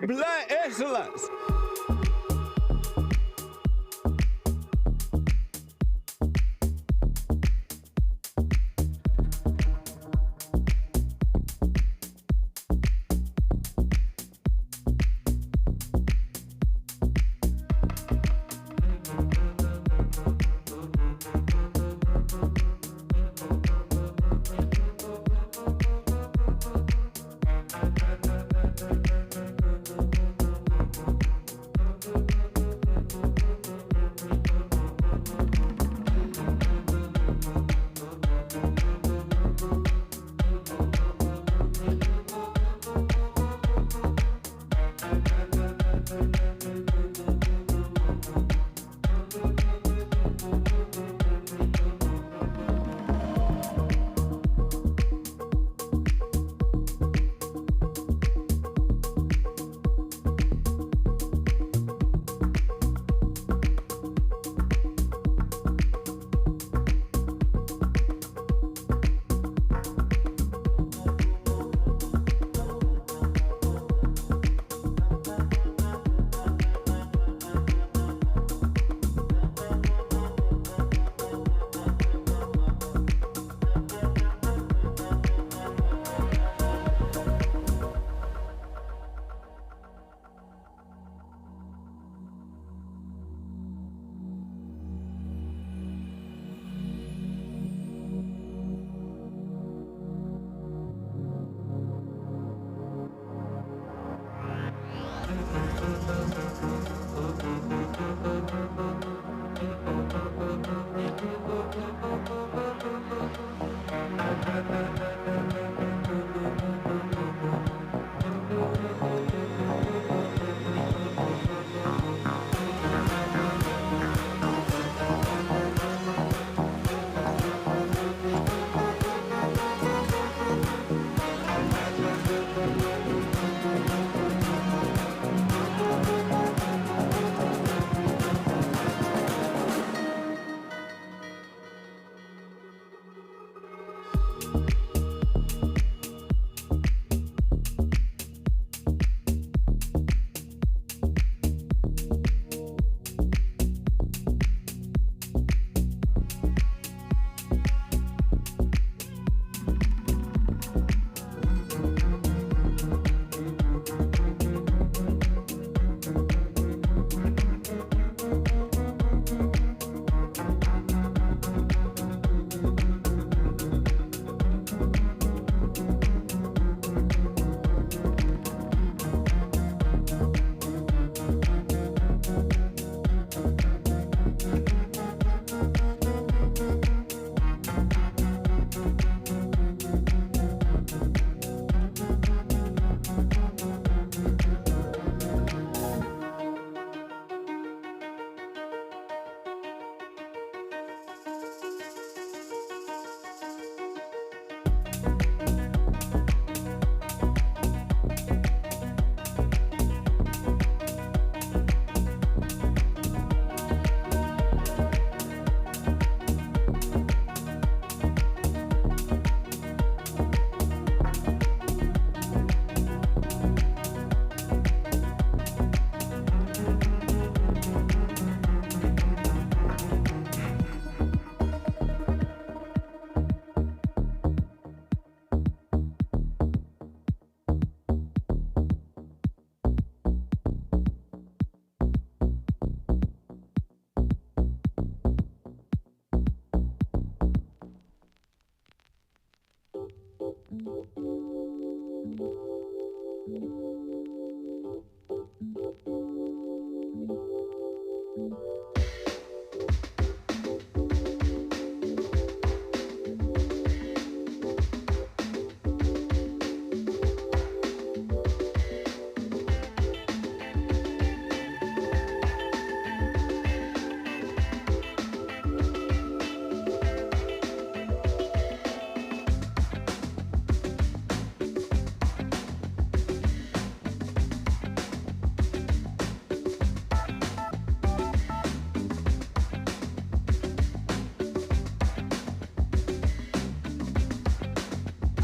Black excellence.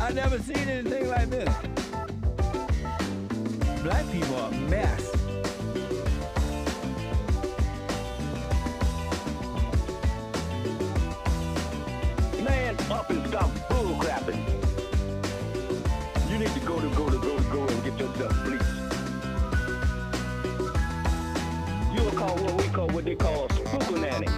I never seen anything like this. Black people are a mess. Man up and stop bull clapping. You need to go and get yourself bleached. You'll call what they call a spooker nanny.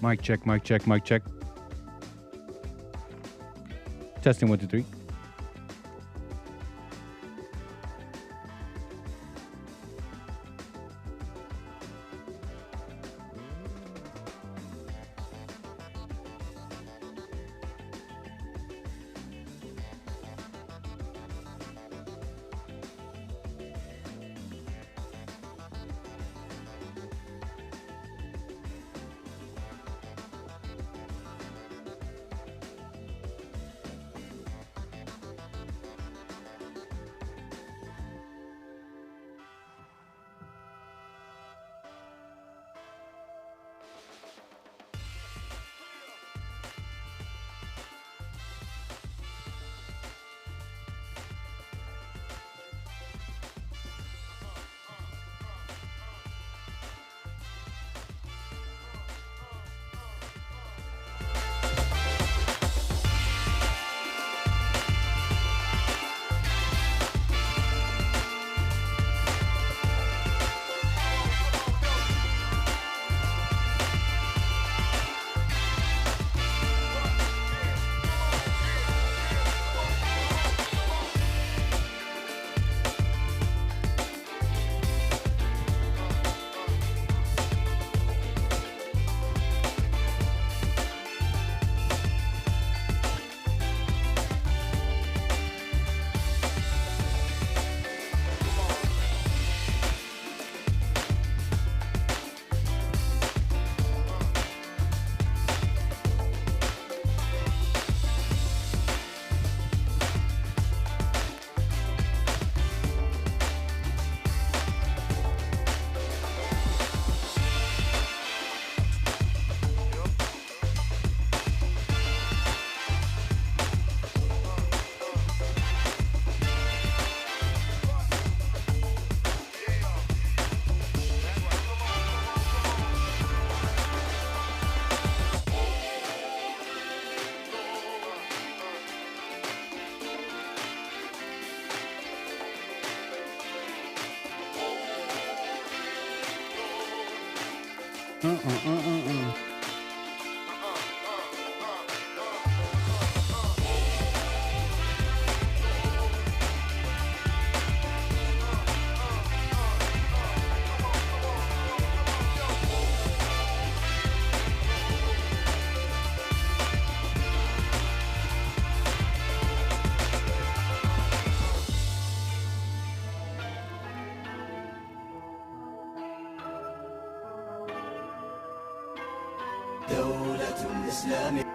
Mic check, mic check, mic check. Testing 1, 2, 3. الإسلامي.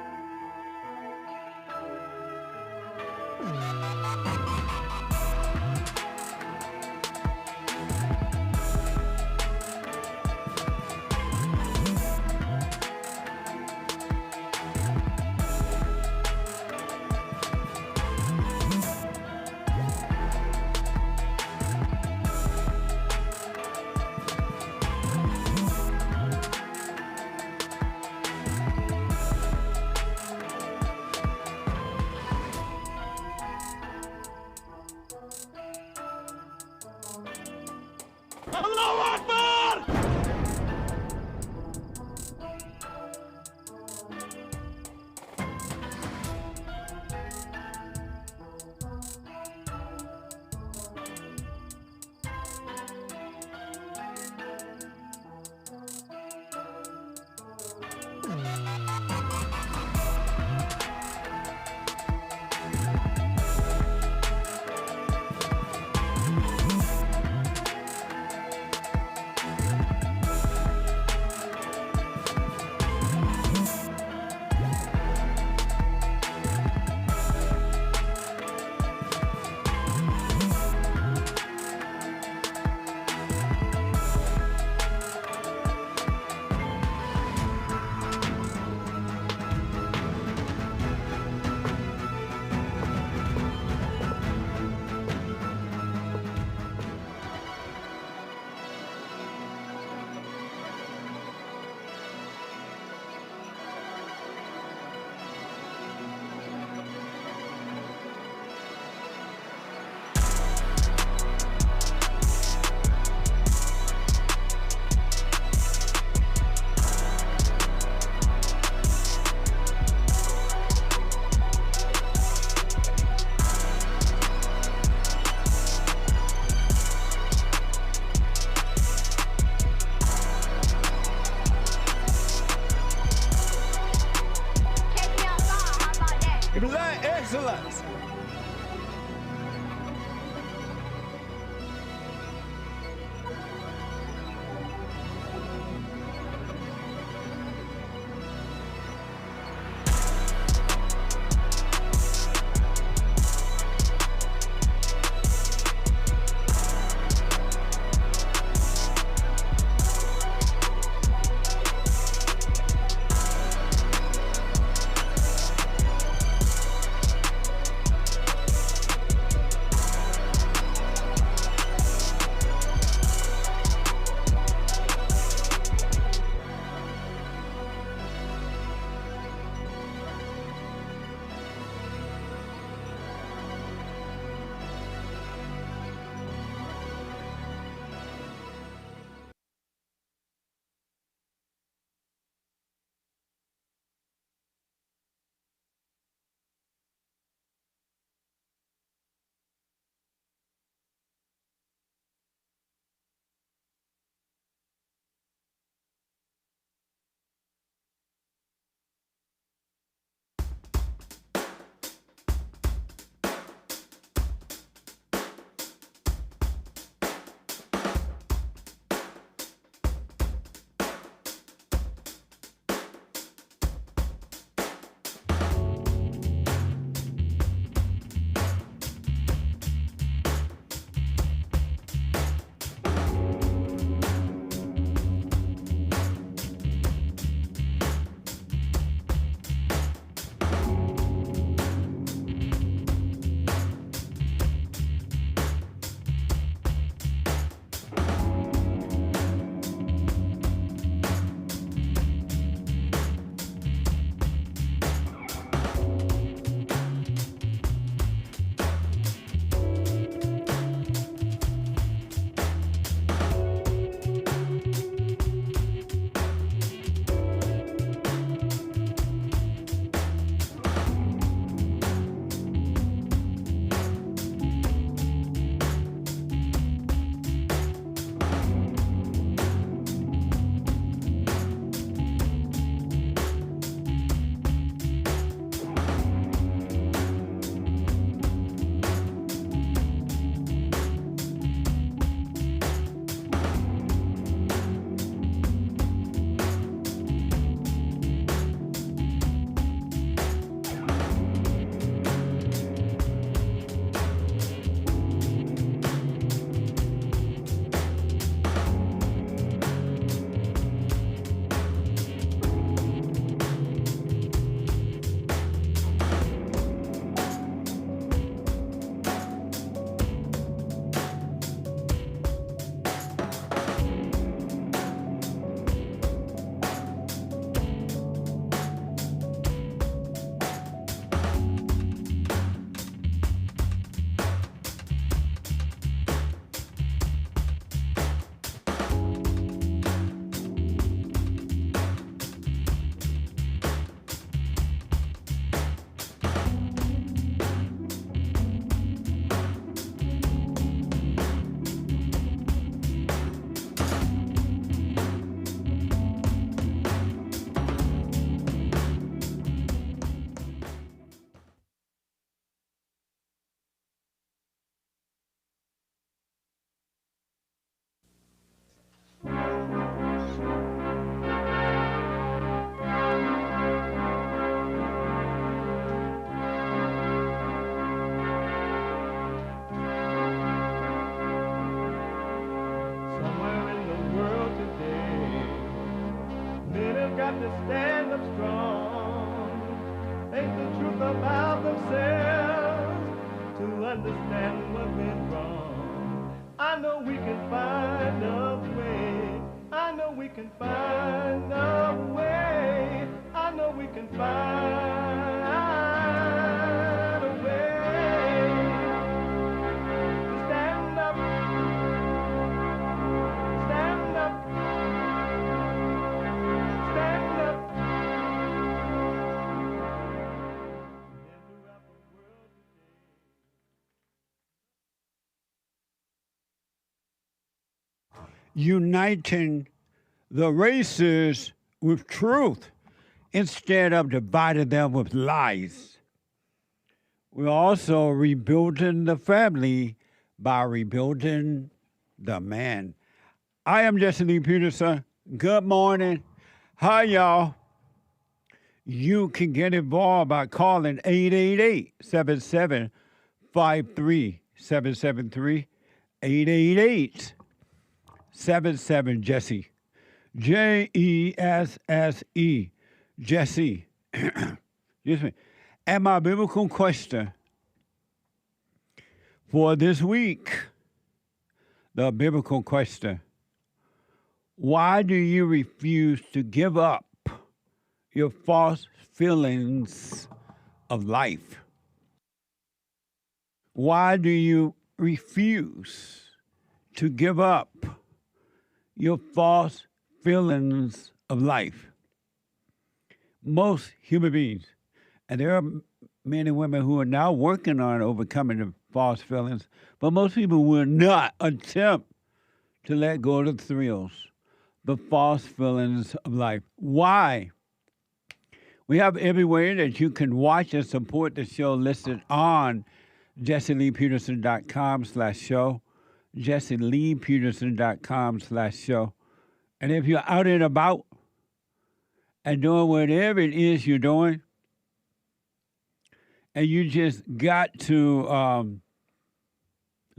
got to stand up strong. Think the truth about themselves to understand what went wrong. I know we can find a way. I know we can find a way. I know we can find a way to stand up, stand up, stand up. Uniting the races with truth instead of dividing them with lies. We're also rebuilding the family by rebuilding the man. I am Jesse Lee Peterson. Good morning. Hi, y'all. You can get involved by calling 888-7753-773, 888-77-JESSE. Jesse, Jesse. Excuse me. And my biblical question for this week, the biblical question: why do you refuse to give up your false feelings of life? Why do you refuse to give up your false feelings of life? Most human beings, and there are men and women who are now working on overcoming the false feelings, but most people will not attempt to let go of the thrills, the false feelings of life. Why? We have every way that you can watch and support the show listed on JesseLeePeterson.com/show, JesseLeePeterson.com/show. And if you're out and about and doing whatever it is you're doing, and you just got to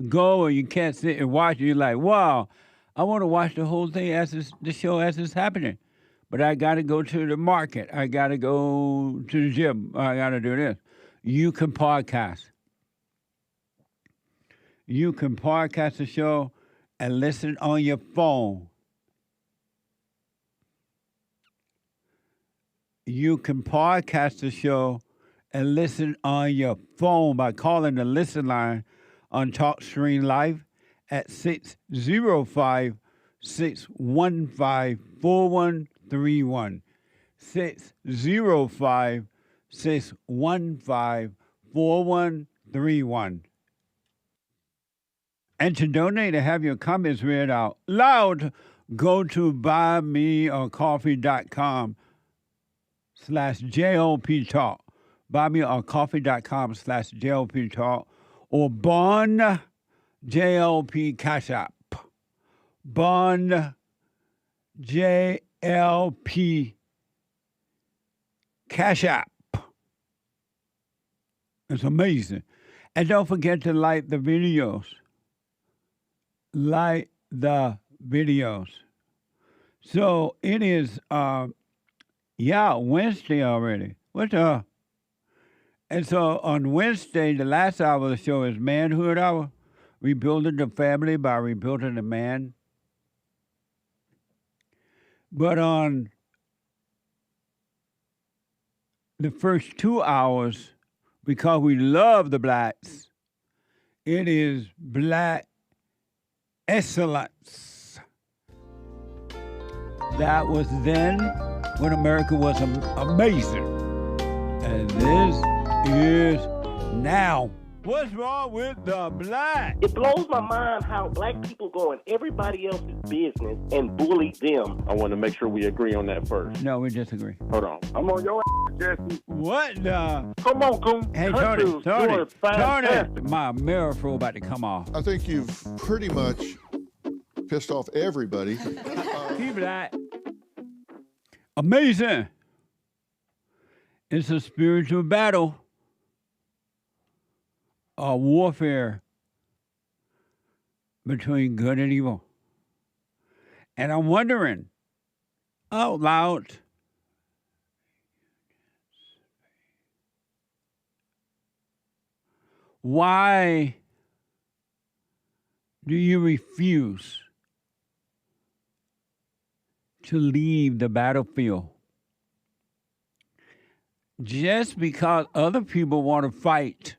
go, or you can't sit and watch it, you're like, wow, I want to watch the whole thing the show as it's happening. But I got to go to the market. I got to go to the gym. I got to do this. You can podcast. You can podcast the show and listen on your phone. You can podcast the show and listen on your phone by calling the listen line on TalkStream Live at 605-615-4131. 605-615-4131. And to donate and have your comments read out loud, go to buymeacoffee.com/JLP Talk. Buymeacoffee.com/JLP Talk. Or Bond JLP Cash App. Bond JLP Cash App. It's amazing. And don't forget to like the videos. Like the videos. So it is, Wednesday already. And so on Wednesday, the last hour of the show is Manhood Hour, rebuilding the family by rebuilding the man. But on the first 2 hours, because we love the blacks, it is Black Excellence. That was then when America was amazing. And this is now. What's wrong with the black? It blows my mind how black people go in everybody else's business and bully them. I want to make sure we agree on that first. No, we disagree. Hold on. I'm on your ass, Jesse. What the? Come on, Coon. Hey, Tony, Tony, my mirror fro about to come off. I think you've pretty much pissed off everybody. Keep that. Amazing. It's a spiritual battle. A warfare between good and evil. And I'm wondering out loud, Why do you refuse to leave the battlefield? Just because other people want to fight,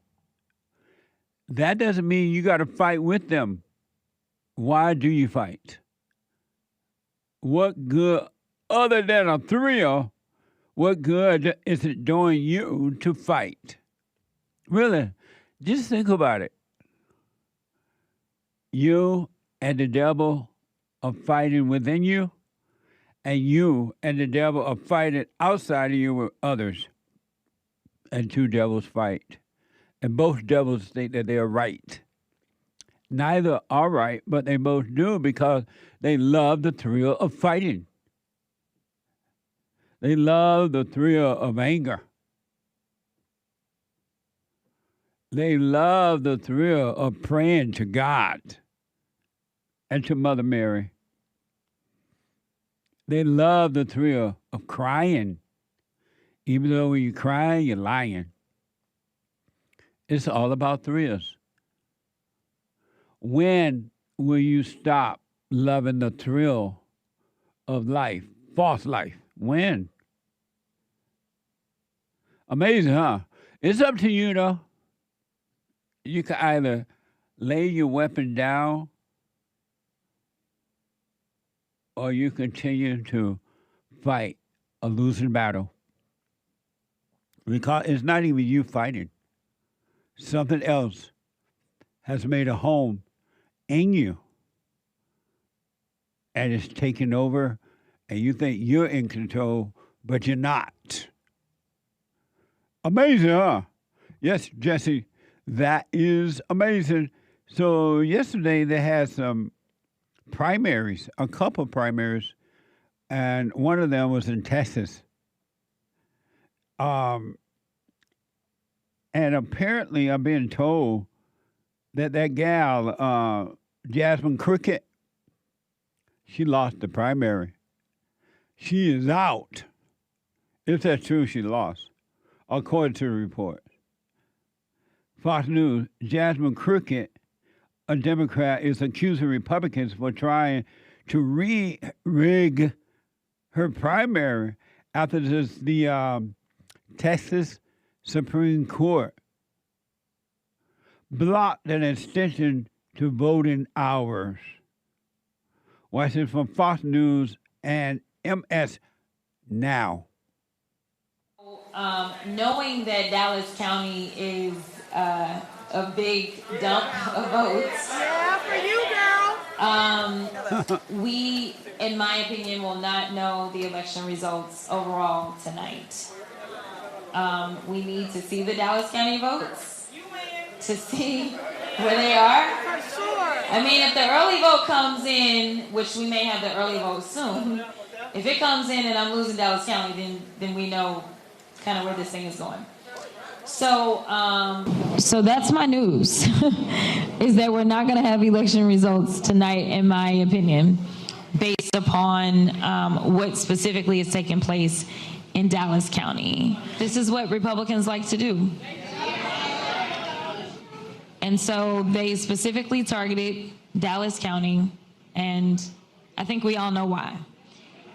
that doesn't mean you got to fight with them. Why do you fight? What good, other than a thrill, what good is it doing you to fight? Really, just think about it. You and the devil are fighting within you, and you and the devil are fighting outside of you with others. And two devils fight. And both devils think that they are right. Neither are right, but they both do because they love the thrill of fighting. They love the thrill of anger. They love the thrill of praying to God and to Mother Mary. They love the thrill of crying. Even though when you cry, you're lying. It's all about thrills. When will you stop loving the thrill of life, false life? When? Amazing, huh? It's up to you, though. You can either lay your weapon down or you continue to fight a losing battle. Because it's not even you fighting. Something else has made a home in you. And it's taken over, and you think you're in control, but you're not. Amazing, huh? Yes, Jesse, that is amazing. So yesterday they had some primaries, a couple primaries, and one of them was in Texas. And apparently I'm being told that gal, Jasmine Crockett, she lost the primary. She is out. If that's true, she lost, according to the report. Fox News, Jasmine Crockett, a Democrat, is accusing Republicans for trying to rig her primary after the Texas Supreme Court blocked an extension to voting hours. Watch this from Fox News and MS Now. Knowing that Dallas County is a big dump of votes. Yeah, for you, girl. We, in my opinion, will not know the election results overall tonight. We need to see the Dallas County votes to see where they are. For sure. I mean, if the early vote comes in, which we may have the early vote soon, if it comes in and I'm losing Dallas County, then we know kind of where this thing is going. So that's my news, is that we're not going to have election results tonight, in my opinion, based upon what specifically is taking place in Dallas County. This is what Republicans like to do. And so they specifically targeted Dallas County, and I think we all know why.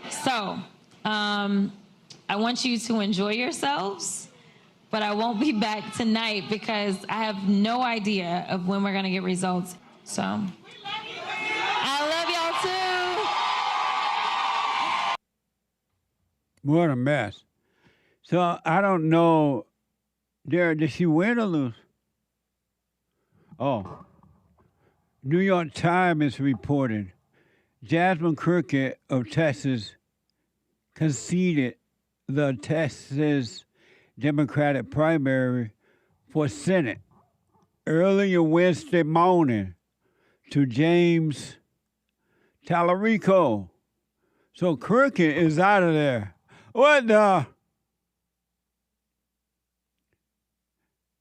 So I want you to enjoy yourselves, but I won't be back tonight because I have no idea of when we're going to get results. So I love y'all too. What a mess. So I don't know, did she win or lose? Oh, New York Times is reporting Jasmine Crockett of Texas conceded the Texas Democratic primary for Senate earlier Wednesday morning to James Tallarico. So Crockett is out of there. What the?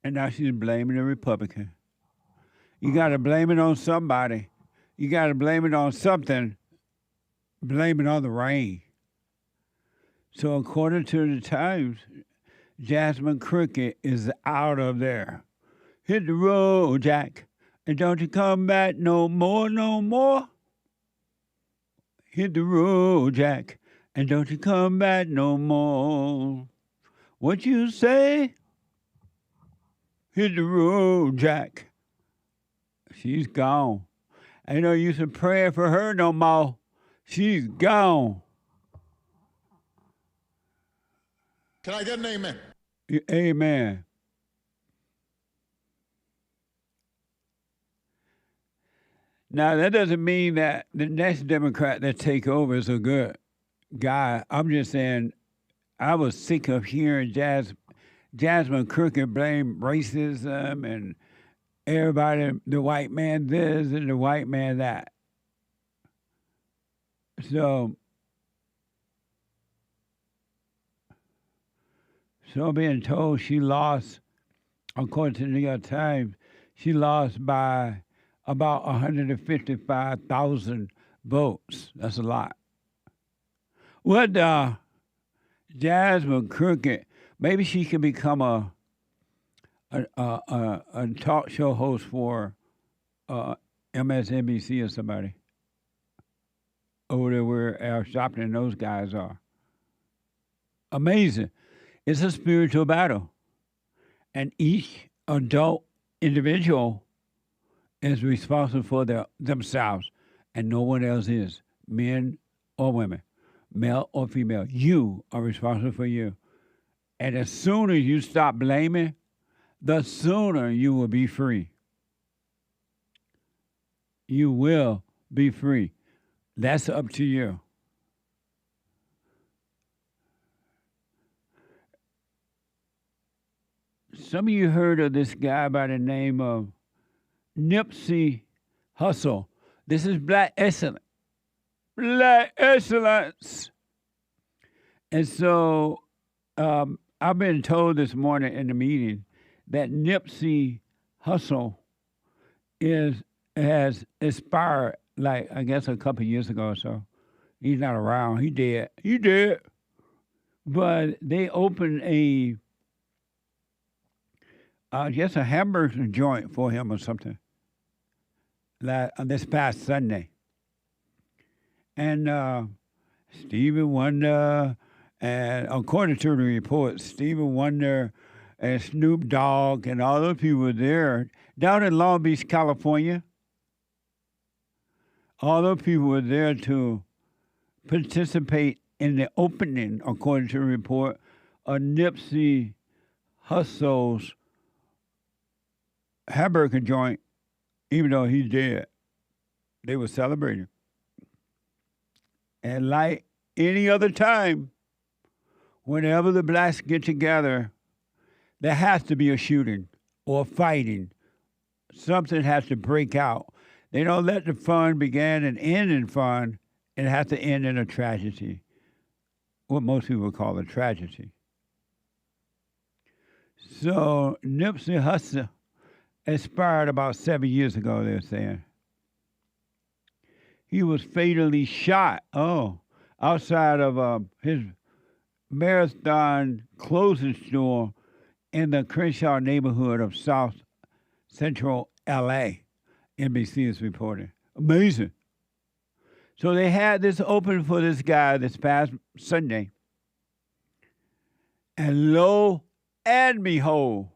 And now she's blaming the Republican. You got to blame it on somebody. You got to blame it on something. Blame it on the rain. So according to the Times, Jasmine Crockett is out of there. Hit the road, Jack, and don't you come back no more, no more. Hit the road, Jack, and don't you come back no more. What you say? Hit the road, Jack. She's gone. Ain't no use in praying for her no more. She's gone. Can I get an amen? Amen. Now, that doesn't mean that the next Democrat that take over is a good guy. I'm just saying I was sick of hearing Jasmine Crockett blame racism and everybody, the white man this and the white man that. So I'm being told she lost, according to the New York Times, she lost by about 155,000 votes. That's a lot. What Jasmine Crockett, maybe she can become a talk show host for MSNBC or somebody over there where Al Sharpton and those guys are. Amazing. It's a spiritual battle. And each adult individual is responsible for themselves, and no one else is, men or women, male or female. You are responsible for you. And as soon as you stop blaming, the sooner you will be free. You will be free. That's up to you. Some of you heard of this guy by the name of Nipsey Hussle. This is Black Excellence. Black Excellence. And so I've been told this morning in the meeting that Nipsey Hussle has expired, like, I guess a couple of years ago or so. He's not around. He dead. He dead. But they opened a hamburger joint for him or something this past Sunday. And Stevie Wonder, and according to the report, Stevie Wonder and Snoop Dogg and all those people were there down in Long Beach, California. All those people were there to participate in the opening, according to the report, of Nipsey Hussle's hamburger joint, even though he's dead. They were celebrating. And like any other time, whenever the blacks get together, there has to be a shooting or fighting. Something has to break out. They don't let the fun begin and end in fun. It has to end in a tragedy, what most people call a tragedy. So Nipsey Hussle expired about 7 years ago, they're saying. He was fatally shot, outside of his Marathon clothing store in the Crenshaw neighborhood of South Central L.A., NBC is reporting. Amazing. So they had this open for this guy this past Sunday. And lo and behold,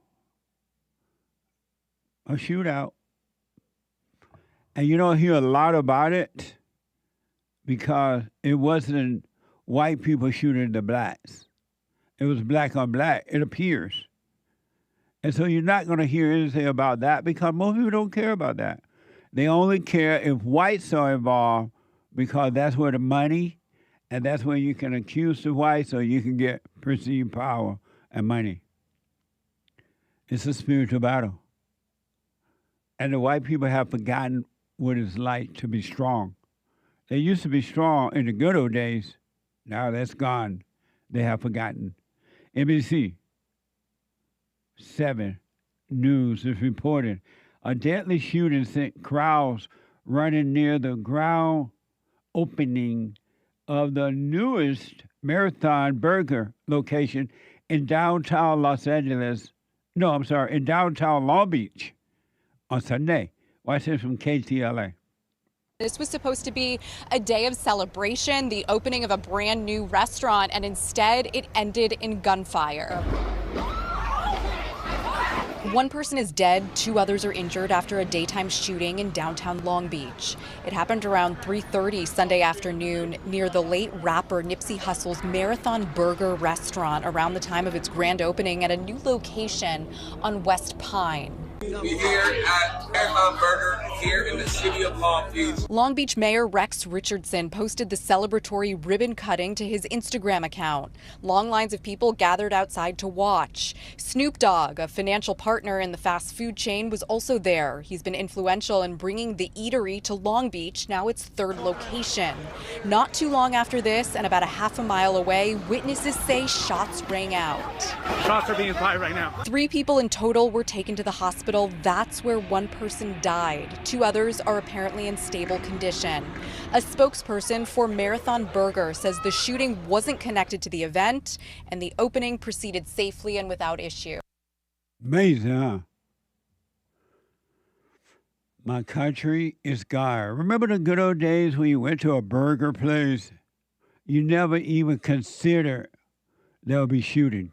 a shootout. And you don't hear a lot about it because it wasn't white people shooting the blacks. It was black on black, it appears. And so you're not going to hear anything about that because most people don't care about that. They only care if whites are involved because that's where the money, and that's where you can accuse the whites so you can get perceived power and money. It's a spiritual battle. And the white people have forgotten what it's like to be strong. They used to be strong in the good old days. Now that's gone. They have forgotten. NBC 7 News is reporting a deadly shooting sent crowds running near the ground opening of the newest Marathon Burger location in downtown in downtown Long Beach. on Sunday. Watch this from KTLA. This was supposed to be a day of celebration, the opening of a brand new restaurant, and instead it ended in gunfire. One person is dead, 2 others are injured after a daytime shooting in downtown Long Beach. It happened around 3:30 Sunday afternoon near the late rapper Nipsey Hussle's Marathon Burger restaurant around the time of its grand opening at a new location on West Pine. We're here at Marathon Burger here in the city of Long Beach. Long Beach Mayor Rex Richardson posted the celebratory ribbon cutting to his Instagram account. Long lines of people gathered outside to watch. Snoop Dogg, a financial partner in the fast food chain, was also there. He's been influential in bringing the eatery to Long Beach, now its 3rd location. Not too long after this, and about a half a mile away, witnesses say shots rang out. Shots are being fired right now. 3 people in total were taken to the hospital. That's where 1 person died. 2 others are apparently in stable condition. A spokesperson for Marathon Burger says the shooting wasn't connected to the event and the opening proceeded safely and without issue. Amazing, huh? My country is God. Remember the good old days when you went to a burger place? You never even considered there would be shooting.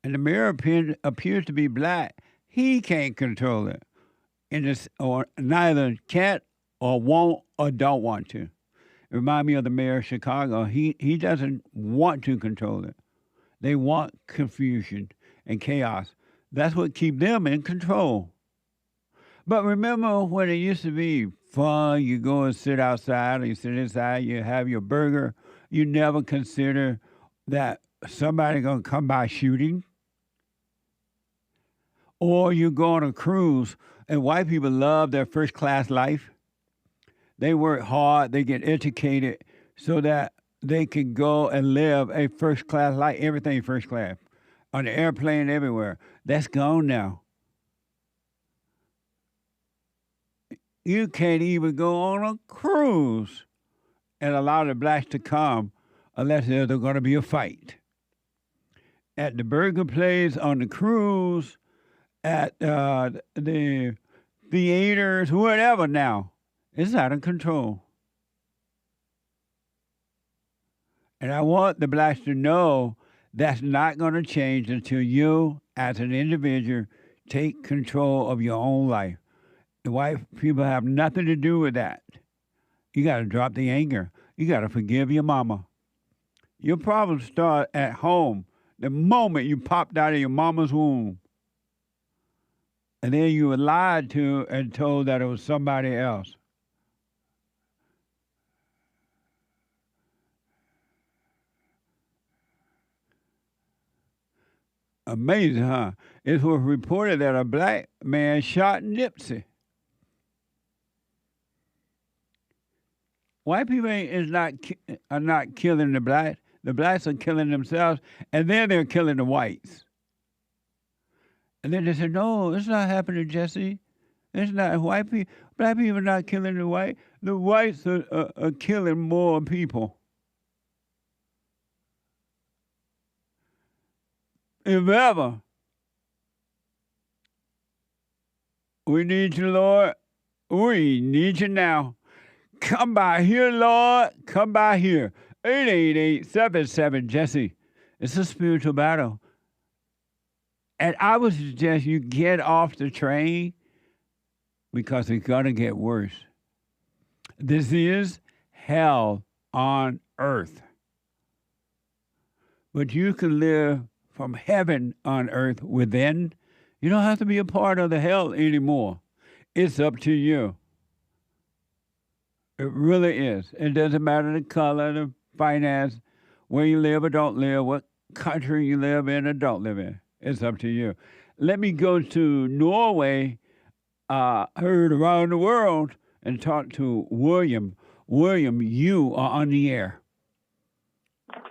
And the mayor appears to be black. He can't control it. Or neither can or won't or don't want to. It reminds me of the mayor of Chicago. He doesn't want to control it. They want confusion and chaos. That's what keeps them in control. But remember when it used to be fun, you go and sit outside, or you sit inside, you have your burger. You never consider that somebody going to come by shooting. Or you go on a cruise, and white people love their first-class life. They work hard, they get educated so that they can go and live a first-class life, everything first class, on the airplane, everywhere. That's gone now. You can't even go on a cruise and allow the blacks to come unless there's going to be a fight. At the burger place, on the cruise, at the theaters, whatever now, it's out of control. And I want the blacks to know that's not going to change until you, as an individual, take control of your own life. The white people have nothing to do with that. You got to drop the anger. You got to forgive your mama. Your problems start at home the moment you popped out of your mama's womb. And then you were lied to and told that it was somebody else. Amazing, huh? It was reported that a black man shot Nipsey. White people are not killing the blacks. The blacks are killing themselves, and then they're killing the whites. And then they said, no, it's not happening, Jesse. It's not white people. Black people are not killing the white. The whites are killing more people. If ever, we need you, Lord. We need you now. Come by here, Lord. Come by here. 888-77-JESSE. It's a spiritual battle. And I would suggest you get off the train because it's going to get worse. This is hell on earth. But you can live from heaven on earth within. You don't have to be a part of the hell anymore. It's up to you. It really is. It doesn't matter the color, the finance, where you live or don't live, what country you live in or don't live in. It's up to you. Let me go to Norway, heard around the world, and talk to William. William, you are on the air.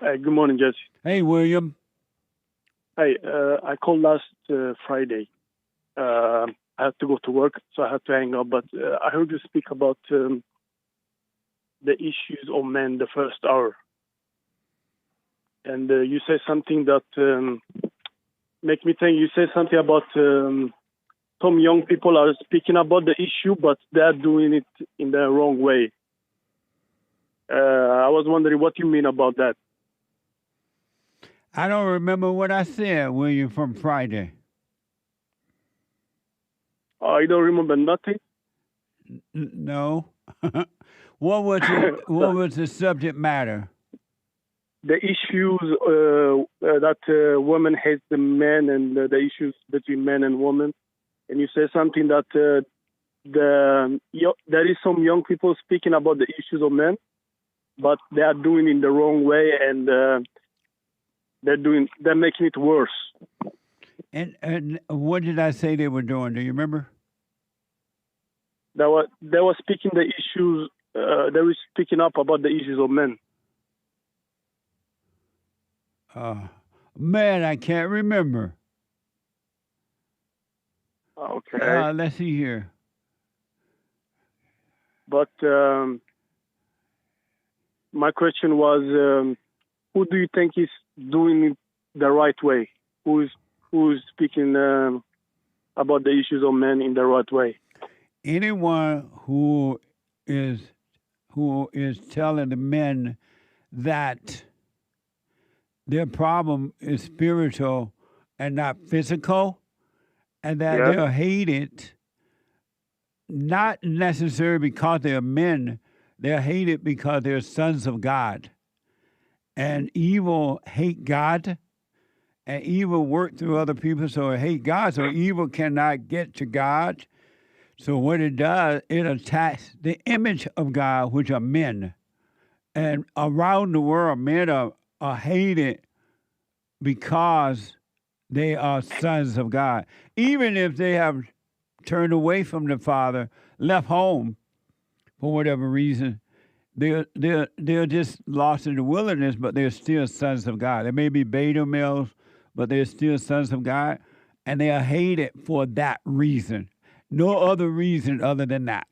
Hey, good morning, Jesse. Hey, William. Hey, I called last Friday. I had to go to work, so I had to hang up. But I heard you speak about the issues of men the first hour. And you say something that make me think. You said something about some young people are speaking about the issue, but they're doing it in the wrong way. I was wondering what you mean about that. I don't remember what I said, William, from Friday. Oh, you don't remember nothing? No. What was the subject matter? The issues that women hate the men and the issues between men and women. And you say something that there is some young people speaking about the issues of men, but they are doing it in the wrong way, and they're making it worse. And what did I say they were doing? Do you remember? They were speaking the issues. They were speaking up about the issues of men. Man, I can't remember. Okay. Let's see here. But my question was, who do you think is doing it the right way? Who is speaking about the issues of men in the right way? Anyone who is telling the men that their problem is spiritual and not physical, and that they're hated, not necessarily because they're men, they're hated because they're sons of God. And evil hate God, and evil work through other people, so it hate God, so evil cannot get to God. So what it does, it attacks the image of God, which are men. And around the world, men are hated because they are sons of God. Even if they have turned away from the Father, left home for whatever reason, they're just lost in the wilderness, but they're still sons of God. They may be beta males, but they're still sons of God, and they are hated for that reason. No other reason other than that.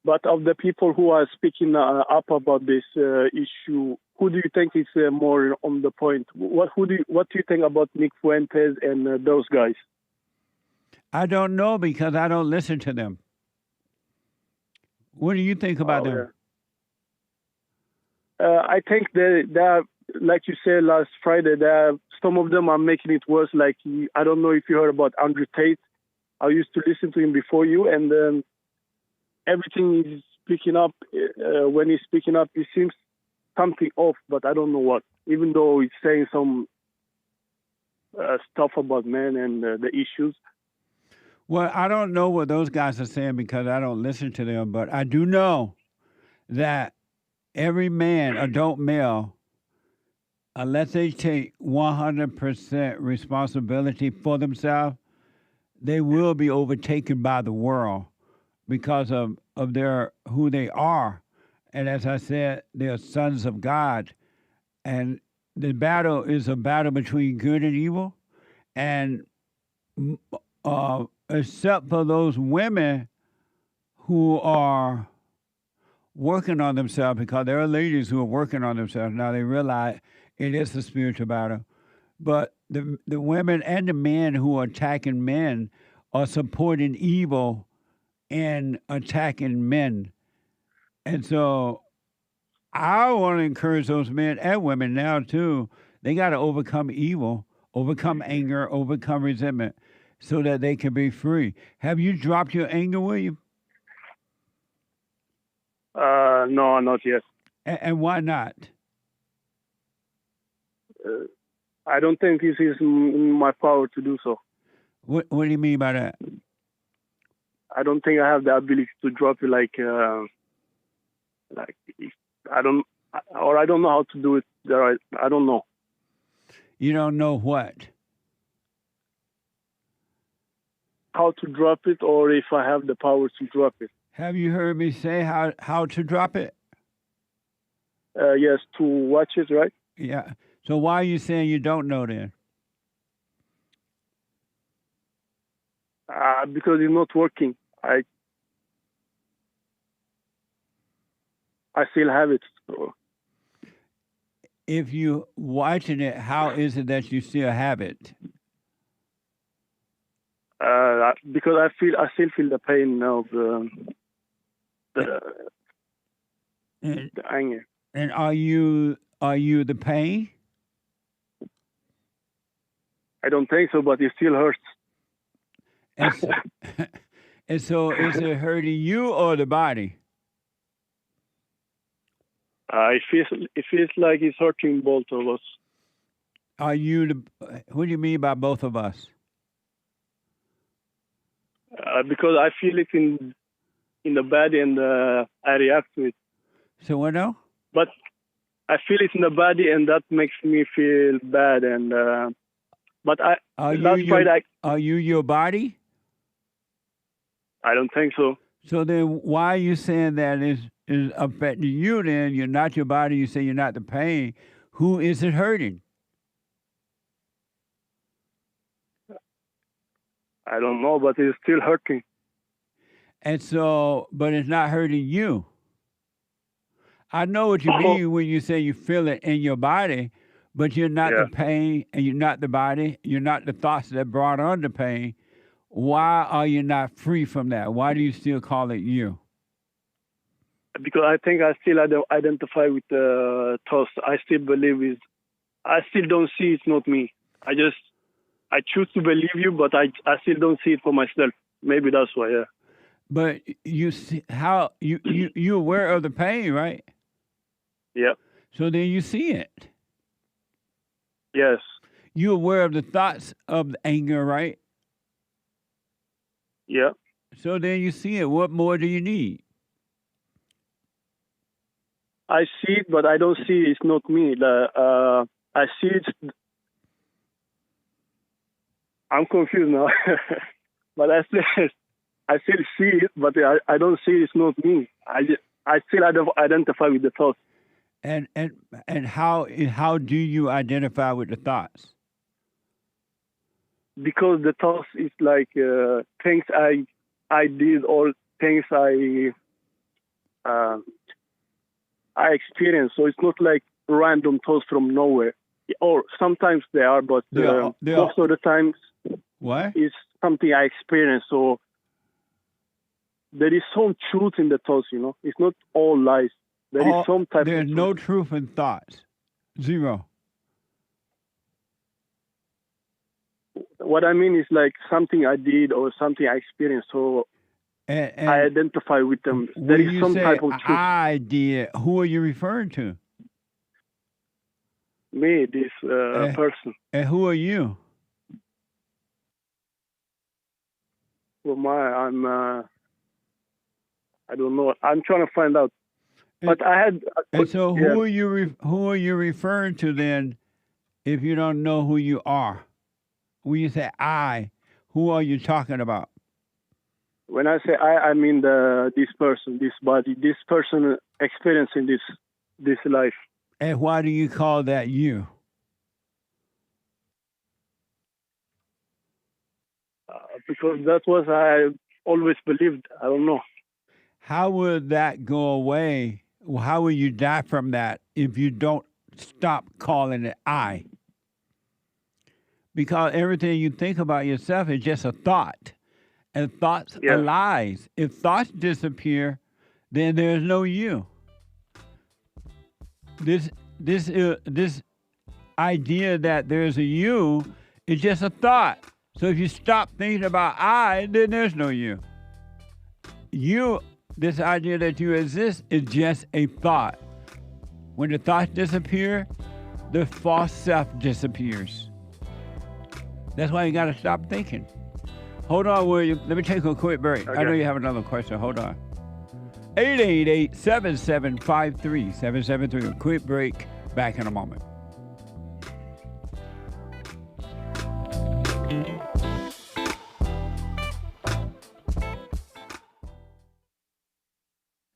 But of the people who are speaking up about this issue, who do you think is more on the point? What do you think about Nick Fuentes and those guys? I don't know because I don't listen to them. What do you think about them? I think they are, like you said last Friday, some of them are making it worse. Like, I don't know if you heard about Andrew Tate. I used to listen to him before you, and everything he's speaking up, when he's speaking up, it seems something off, but I don't know what. Even though he's saying some stuff about men and the issues. Well, I don't know what those guys are saying because I don't listen to them, but I do know that every man, adult male, unless they take 100% responsibility for themselves, they will be overtaken by the world because of their who they are. And as I said, they're sons of God. And the battle is a battle between good and evil. And except for those women who are working on themselves, because there are ladies who are working on themselves. Now they realize it is a spiritual battle. But the women and the men who are attacking men are supporting evil and attacking men. And so I want to encourage those men and women now, too. They got to overcome evil, overcome anger, overcome resentment so that they can be free. Have you dropped your anger, William? No, not yet. And why not? I don't think this is in my power to do so. What do you mean by that? I don't think I have the ability to drop it I don't know how to do it. I don't know. You don't know what? How to drop it, or if I have the power to drop it. Have you heard me say how to drop it? Yes, to watch it, right? Yeah. So why are you saying you don't know then? Because it's not working. I still have it. So. if you watching it, how is it that you still have it? Because I still feel the pain of the anger. And are you the pain? I don't think so, but it still hurts. And so is it hurting you or the body? It feels like it's hurting both of us. Are you what do you mean by both of us? Because I feel it in the body and I react to it. So what now? But I feel it in the body and that makes me feel bad. And but are you your body? I don't think so. So then why are you saying that is affecting you then? You're not your body, you say you're not the pain. Who is it hurting? I don't know, but it's still hurting. And so, but it's not hurting you. I know what you mean when you say you feel it in your body, but you're not the pain and you're not the body. You're not the thoughts that brought on the pain. Why are you not free from that? Why do you still call it you? Because I think I still identify with the thoughts. I still believe I still don't see it's not me. I choose to believe you, but I still don't see it for myself. Maybe that's why, yeah. But you see how you aware of the pain, right? Yeah. So then you see it. Yes. You aware of the thoughts of the anger, right? Yeah. So then you see it. What more do you need? I see it, but I don't see it's not me. I see it. I'm confused now. But I still see it, but I don't see it's not me. I still identify with the thoughts. And how do you identify with the thoughts? Because the thoughts is like things I did or things I experienced. So it's not like random thoughts from nowhere. Or sometimes they are, but most of the times it's something I experienced. So there is some truth in the thoughts, you know. It's not all lies. There is some type of There's truth. no truth in thoughts. Zero. What I mean is like something I did or something I experienced. So and I identify with them. There is some type of truth. I did. Who are you referring to? Me, this person. And who are you? Well, I don't know. I'm trying to find out. But I had. And so, who are you referring to then? If you don't know who you are, when you say I, who are you talking about? When I say I mean this person, this body, this person experiencing this life. And why do you call that you? Because that's what I always believed. I don't know. How would that go away? How will you die from that if you don't stop calling it I? Because everything you think about yourself is just a thought. And thoughts are lies. If thoughts disappear, then there's no you. This idea that there's a you is just a thought. So if you stop thinking about I, then there's no you. You, this idea that you exist is just a thought. When the thoughts disappear, the false self disappears. That's why you got to stop thinking. Hold on, William. Let me take a quick break. Okay. I know you have another question. Hold on. 888-7753-773. A quick break. Back in a moment.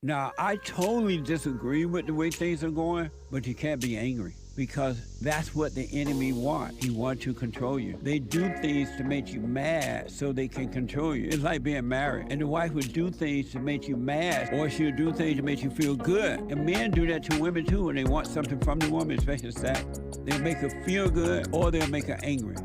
Now, I totally disagree with the way things are going, but you can't be angry. because that's what the enemy wants. He wants to control you. They do things to make you mad so they can control you. It's like being married. And the wife would do things to make you mad, or she'll do things to make you feel good. And men do that to women too when they want something from the woman, especially sex. They'll make her feel good or they'll make her angry.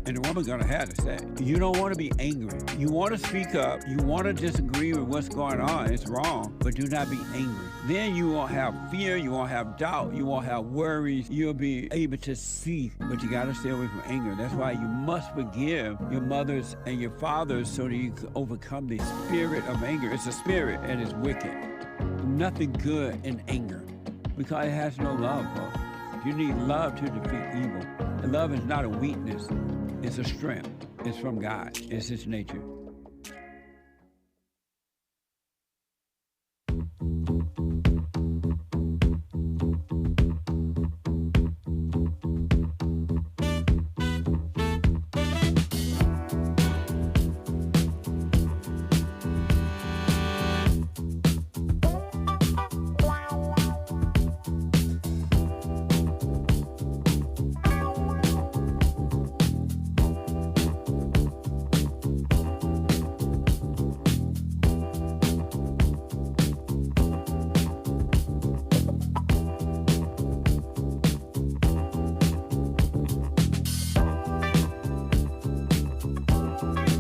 And the woman's gonna have to say, you don't want to be angry. You want to speak up. You want to disagree with what's going on. It's wrong, but do not be angry. Then you won't have fear. You won't have doubt. You won't have worries. You'll be able to see, but you got to stay away from anger. That's why you must forgive your mothers and your fathers so that you can overcome the spirit of anger. It's a spirit and it's wicked. Nothing good in anger because it has no love, folks. You need love to defeat evil. And love is not a weakness. It's a strength. It's from God. It's His nature.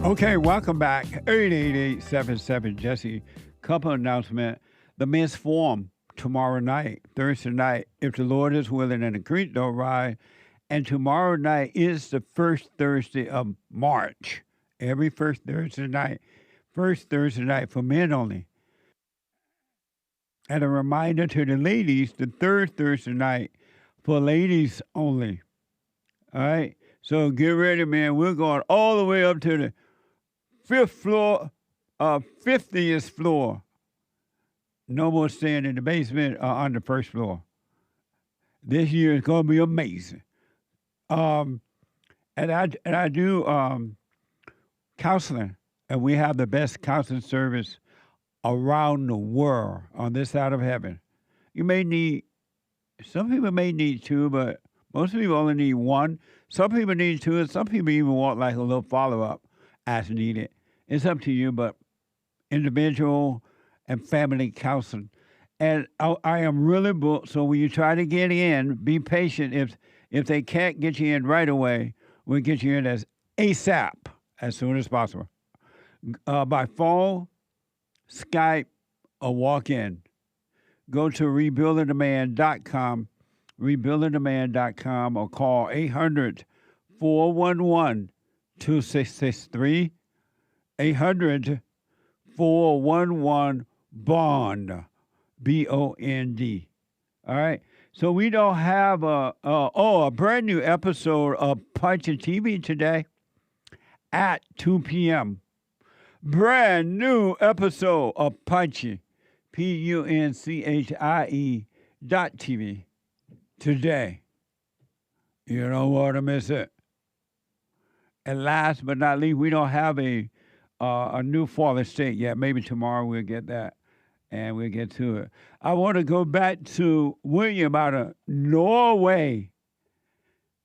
Okay, welcome back. 888-77-JESSE. Couple announcement. The men's forum tomorrow night, Thursday night, if the Lord is willing and the creek don't rise. And tomorrow night is the first Thursday of March. Every first Thursday night for men only. And a reminder to the ladies, the third Thursday night for ladies only. All right? So get ready, man. We're going all the way up to the 50th floor. No more staying in the basement or on the first floor. This year is going to be amazing. And I do counseling, and we have the best counseling service around the world on this side of heaven. Some people may need two, but most people only need one. Some people need two, and some people even want like a little follow-up as needed. It's up to you, but individual and family counseling. And I am really booked, so when you try to get in, be patient. If they can't get you in right away, we'll get you in as ASAP, as soon as possible. By phone, Skype, or walk in. Go to rebuildingtheman.com, rebuildingtheman.com, or call 800-411-2663, 800-411-BOND, BOND. All right? So we don't have a brand new episode of Punching TV today at 2 p.m. Brand new episode of Punching, PUNCHIE.TV today. You don't want to miss it. And last but not least, we don't have a new fallen state yet. Maybe tomorrow we'll get that, and we'll get to it. I want to go back to William out of Norway.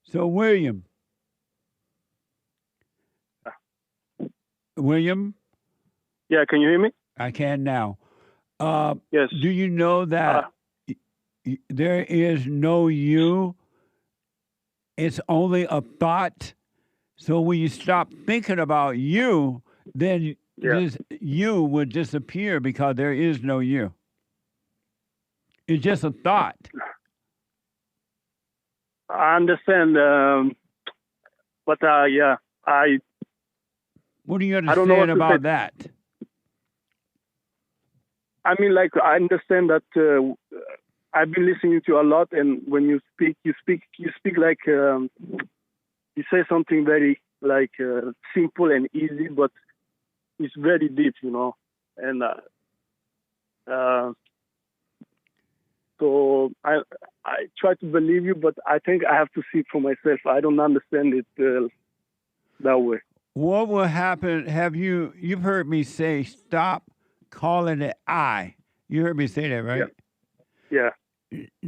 So, William. William? Yeah, can you hear me? I can now. Yes. Do you know that there is no you? It's only a thought. So when you stop thinking about you, then this you would disappear because there is no you. It's just a thought. I understand, but yeah, What do you I don't know understand what to about say. that? I mean, like, I understand that I've been listening to you a lot, and when you speak like you say something very like simple and easy, but it's very deep, you know. And so I try to believe you, but I think I have to see it for myself. I don't understand it that way. What will happen? You've heard me say, stop calling it I. You heard me say that, right? Yeah.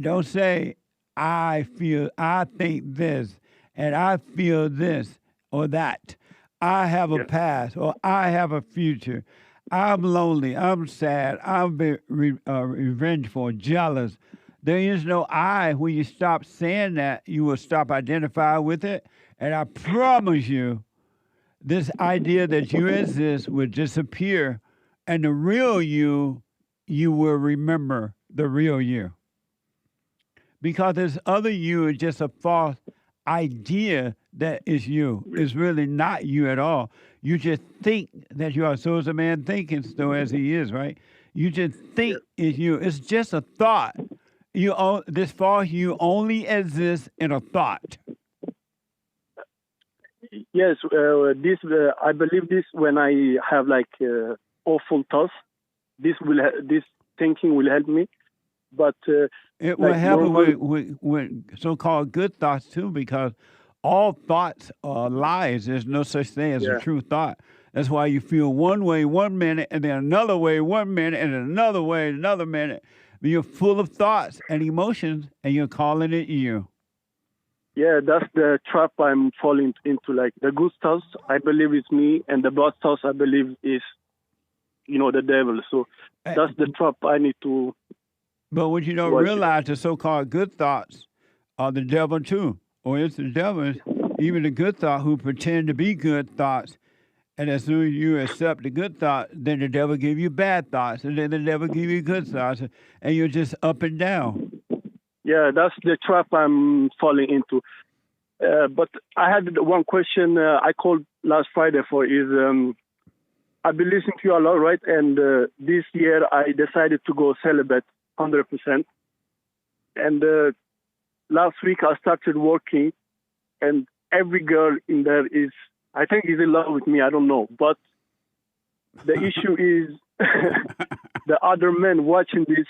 Don't say I think this, and I feel this or that. I have a past or I have a future. I'm lonely. I'm sad. I'm revengeful, jealous. There is no I. When you stop saying that, you will stop identifying with it. And I promise you, this idea that you exist will disappear. And the real you will remember the real you. Because this other you is just a false idea that is you. It's really not you at all. You just think that you are. So is a man thinking still as he is, right? You just think it's you. It's just a thought. This false you only exists in a thought. Yes, I believe this when I have like awful thoughts. This thinking will help me, but it will happen with so-called good thoughts too, because all thoughts are lies. There's no such thing as a true thought. That's why you feel one way 1 minute, and then another way 1 minute, and another way another minute. You're full of thoughts and emotions, and you're calling it you. Yeah, that's the trap I'm falling into. Like the good thoughts, I believe it's me, and the bad thoughts, I believe is, the devil. So that's the trap I need to. But what you don't realize, the so-called good thoughts are the devil too, or it's the devil. Even the good thought who pretend to be good thoughts, and as soon as you accept the good thought, then the devil give you bad thoughts, and then the devil give you good thoughts, and you're just up and down. Yeah, that's the trap I'm falling into. But I had one question I called last Friday for is, I've been listening to you a lot, right? And this year I decided to go celibate 100%. And last week I started working, and every girl in there is, I think, is in love with me. I don't know. But the issue is the other men watching this,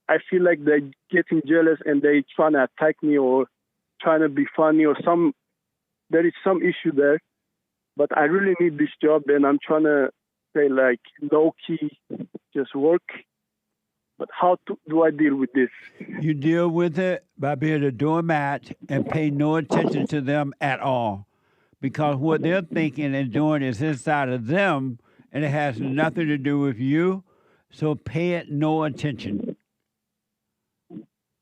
I feel like they're getting jealous and they trying to attack me or trying to be funny or there is some issue there. But I really need this job, and I'm trying to say like low-key, just work. But how do I deal with this? You deal with it by being a doormat and pay no attention to them at all. Because what they're thinking and doing is inside of them, and it has nothing to do with you. So pay it no attention.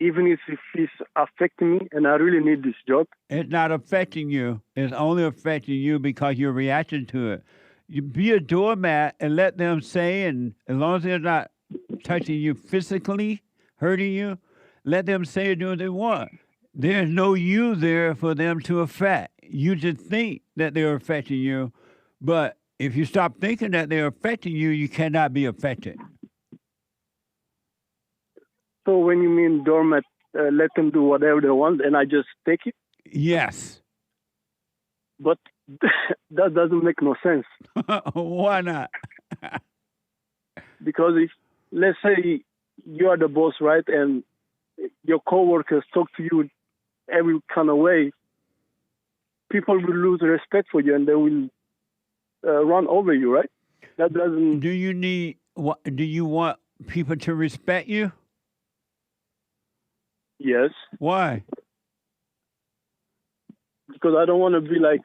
Even if it's affecting me and I really need this job? It's not affecting you. It's only affecting you because you're reacting to it. You be a doormat and let them say, and as long as they're not touching you physically, hurting you, let them say and do what they want. There's no you there for them to affect. You just think that they're affecting you, but if you stop thinking that they're affecting you, you cannot be affected. So when you mean doormat, let them do whatever they want and I just take it? Yes. But that doesn't make no sense. Why not? Because if, let's say you are the boss, right, and your coworkers talk to you every kind of way, people will lose respect for you and they will run over you, right? That doesn't... Do you want people to respect you? Yes. Why? Because I don't want to be like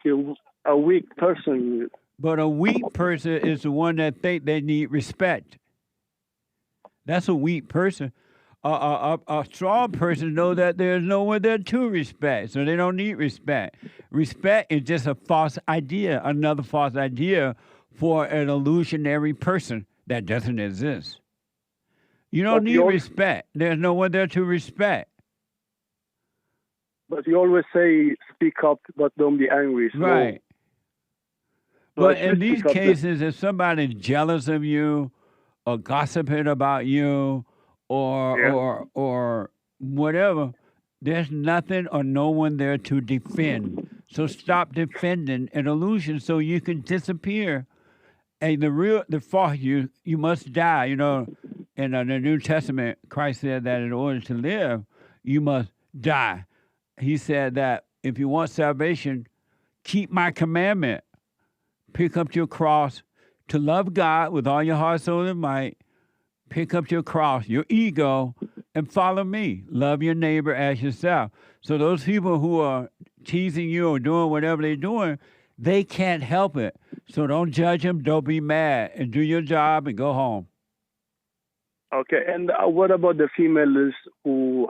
a weak person. But a weak person is the one that think they need respect. That's a weak person. A strong person knows that there's no one there to respect, so they don't need respect. Respect is just a false idea, another false idea for an illusionary person that doesn't exist. You don't need respect. There's no one there to respect. But you always say, speak up, but don't be angry. So, right. But in these cases, if somebody's jealous of you or gossiping about you or whatever, there's nothing or no one there to defend. So stop defending an illusion so you can disappear. And the false you must die. You know, in the New Testament, Christ said that in order to live, you must die. He said that if you want salvation, keep my commandment. Pick up your cross to love God with all your heart, soul, and might. Pick up your cross, your ego, and follow me. Love your neighbor as yourself. So those people who are teasing you or doing whatever they're doing, they can't help it. So don't judge them. Don't be mad. And do your job and go home. Okay, and what about the females who,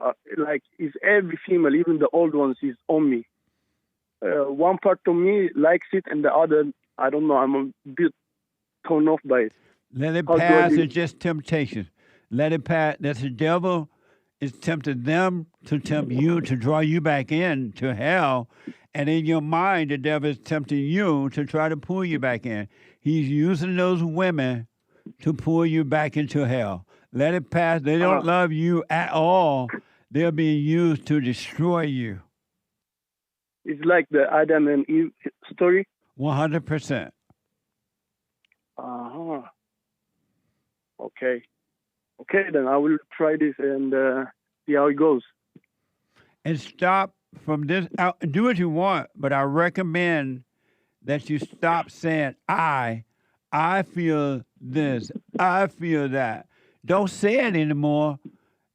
is every female, even the old ones, is on me? One part of me likes it, and the other, I don't know, I'm a bit torn off by it. Let it pass. It's just temptation. Let it pass. That's the devil is tempting them to tempt you, to draw you back in to hell. And in your mind, the devil is tempting you to try to pull you back in. He's using those women to pull you back into hell. Let it pass. They don't love you at all. They're being used to destroy you. It's like the Adam and Eve story? 100%. Uh-huh. Okay. Okay, then I will try this and see how it goes. And stop from this. Do what you want, but I recommend that you stop saying, I feel this, I feel that. Don't say it anymore,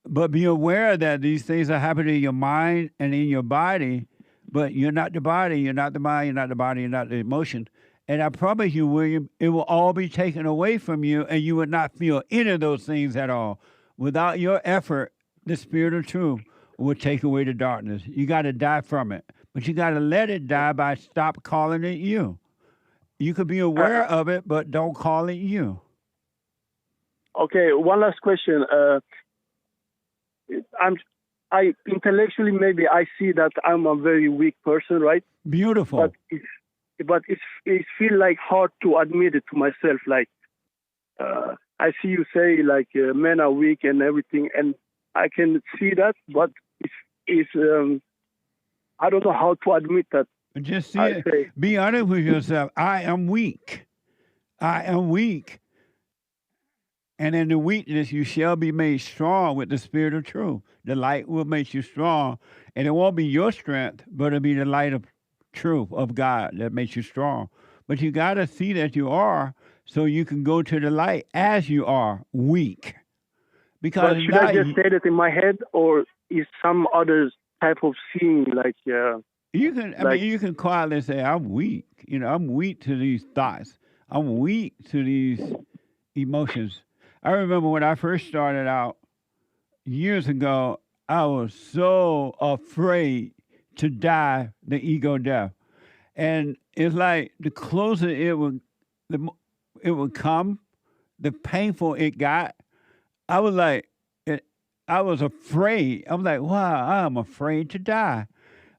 but be aware that these things are happening in your mind and in your body, but you're not the body, you're not the mind, you're not the body, you're not the emotion. And I promise you, William, it will all be taken away from you, and you would not feel any of those things at all. Without your effort, the Spirit of truth will take away the darkness. You got to die from it, but you got to let it die by stop calling it you. You could be aware of it, but don't call it you. Okay, one last question. I intellectually maybe I see that I'm a very weak person, right? Beautiful. But it feels like hard to admit it to myself. Like I see you say like men are weak and everything, and I can see that, but it's I don't know how to admit that. Just see it. Be honest with yourself. I am weak. I am weak. And in the weakness, you shall be made strong with the Spirit of truth. The light will make you strong. And it won't be your strength, but it'll be the light of truth of God that makes you strong. But you got to see that you are, so you can go to the light as you are, weak. Because but should I just say that in my head, or is some other type of seeing like... You can, I mean, you can quietly say, I'm weak. You know, I'm weak to these thoughts. I'm weak to these emotions. I remember when I first started out years ago, I was so afraid to die the ego death. And it's like the closer it would come, the painful it got. I was like, I was afraid. I was like, wow, I'm afraid to die.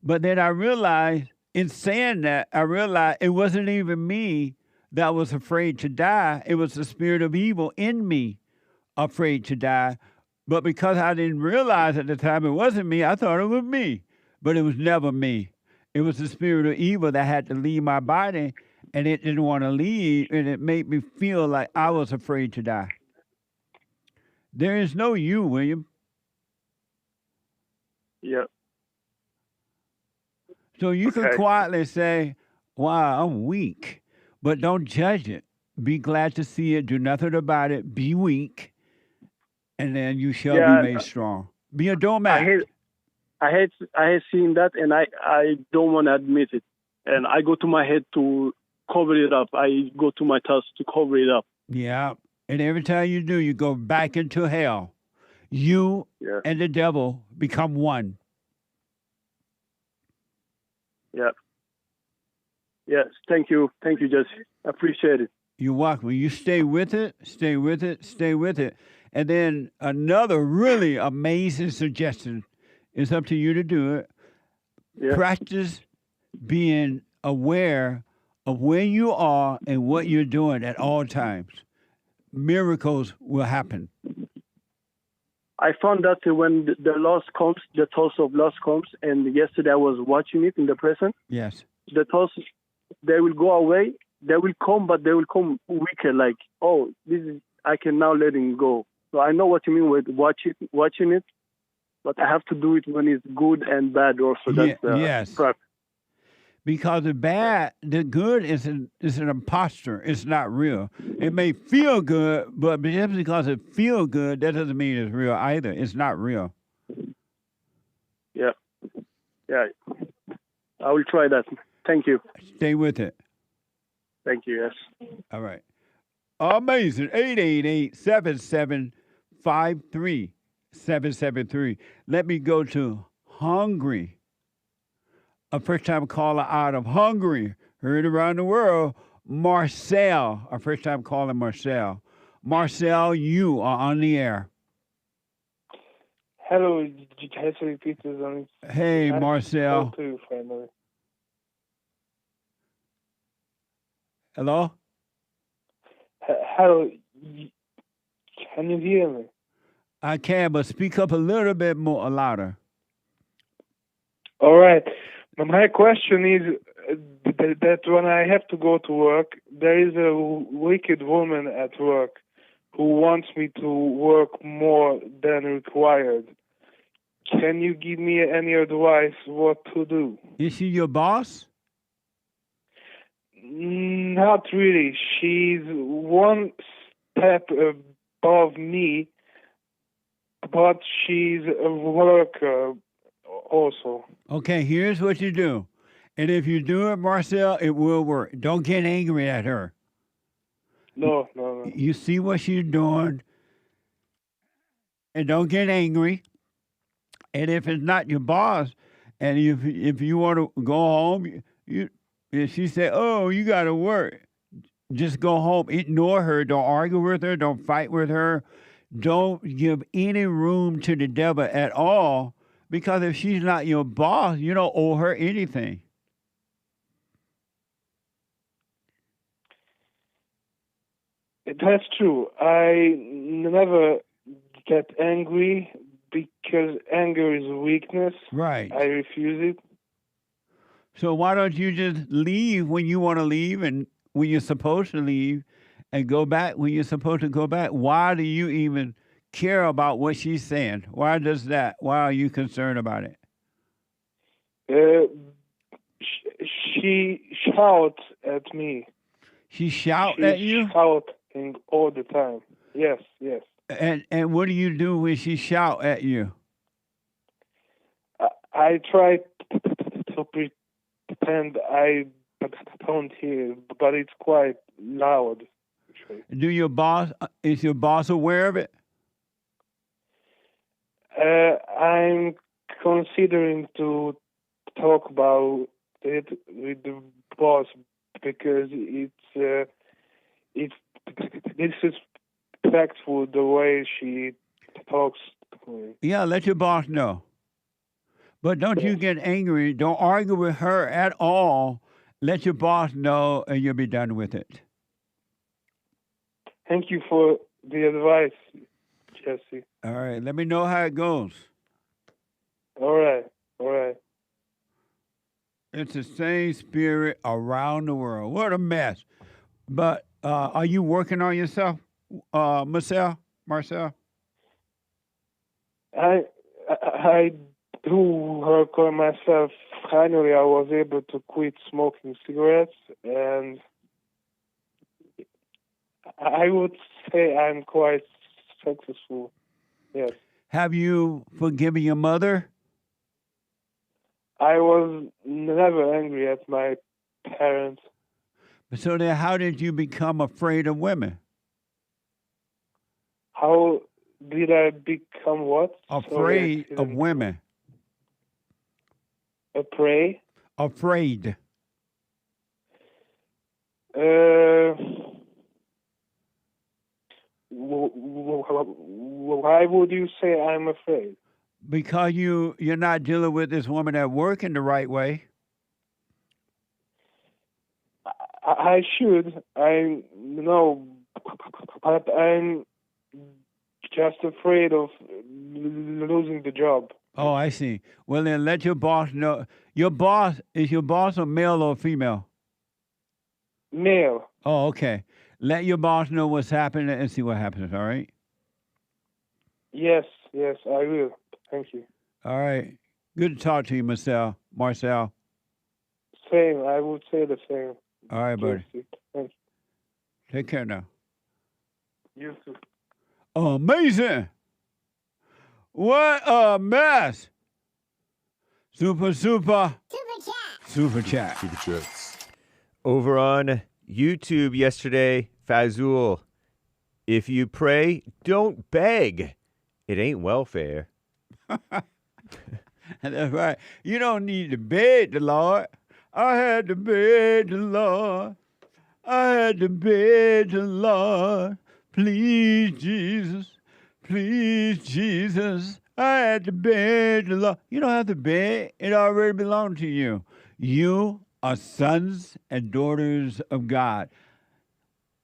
But then I realized, in saying that, I realized it wasn't even me that was afraid to die. It was the spirit of evil in me afraid to die. But because I didn't realize at the time it wasn't me, I thought it was me. But it was never me. It was the spirit of evil that had to leave my body, and it didn't want to leave, and it made me feel like I was afraid to die. There is no you, William. Yeah. So you can quietly say, wow, I'm weak, but don't judge it. Be glad to see it. Do nothing about it. Be weak, and then you shall be made strong. Be a doormat. I hate seeing that, and I don't want to admit it. And I go to my head to cover it up. I go to my thoughts to cover it up. Yeah, and every time you do, you go back into hell. You and the devil become one. Yeah. Yes, thank you. Thank you, Jesse. I appreciate it. You're welcome. You stay with it, stay with it, stay with it. And then another really amazing suggestion, it's up to you to do it. Yeah. Practice being aware of where you are and what you're doing at all times. Miracles will happen. I found that when the loss comes, the thoughts of loss comes, and yesterday I was watching it in the present. Yes. The thoughts, they will go away. They will come, but they will come weaker. Like, oh, this is, I can now let it go. So I know what you mean with watching it, but I have to do it when it's good and bad also. That's yes. Practice. Because the good is an imposter. It's not real. It may feel good, but just because it feels good, that doesn't mean it's real either. It's not real. Yeah. Yeah. I will try that. Thank you. Stay with it. Thank you, yes. All right. Amazing. 888-775-3773. Let me go to Hungary. A first-time caller out of Hungary. Heard around the world. Marcel. A first-time caller, Marcel. Marcel, you are on the air. Hello, Jesse Peters. Hey, Marcel. Hello? Hello, can you hear me? I can, but speak up a little bit more louder. All right. My question is that when I have to go to work, there is a wicked woman at work who wants me to work more than required. Can you give me any advice what to do? Is she your boss? Not really. She's one step above me, but she's a worker also. Okay, here's what you do. And if you do it, Marcel, it will work. Don't get angry at her. No. You see what she's doing, and don't get angry. And if it's not your boss, and if you want to go home, if she said, "Oh, you got to work," just go home. Ignore her. Don't argue with her. Don't fight with her. Don't give any room to the devil at all. Because if she's not your boss, you don't owe her anything. That's true. I never get angry because anger is weakness. Right. I refuse it. So why don't you just leave when you want to leave and when you're supposed to leave and go back when you're supposed to go back? Why do you even care about what she's saying? Why does that? Why are you concerned about it? She shouts at me. She shouts at you? She's shouting all the time. Yes. And what do you do when she shout at you? I try to pretend I don't hear, but it's quite loud. Is your boss aware of it? I'm considering to talk about it with the boss because it's disrespectful the way she talks to me. Yeah, let your boss know. But don't you get angry. Don't argue with her at all. Let your boss know and you'll be done with it. Thank you for the advice, Jesse. All right. Let me know how it goes. All right. It's the same spirit around the world. What a mess. But are you working on yourself, Marcel? I do work on myself. Finally, I was able to quit smoking cigarettes, and I would say I'm quite successful. Yes. Have you forgiven your mother? I was never angry at my parents. So then how did you become afraid of women? How did I become what? Afraid of women. A prey? Afraid. Why would you say I'm afraid? Because you're not dealing with this woman at work in the right way. I should. I know, but I'm just afraid of losing the job. Oh, I see. Well, then let your boss know. Is your boss a male or female? Male. Oh, okay. Let your boss know what's happening and see what happens, all right? Yes, I will. Thank you. All right. Good to talk to you, Marcel. Same. I would say the same. All right, buddy. Jesse. Thank Take care now. you. You too. Amazing. What a mess. Super chat. Over on YouTube yesterday, Fazul, if you pray, don't beg. It ain't welfare. That's right. You don't need to beg the Lord. I had to beg the Lord. I had to beg the Lord. Please, Jesus. Please, Jesus. I had to beg the Lord. You don't have to beg. It already belongs to you. You are sons and daughters of God.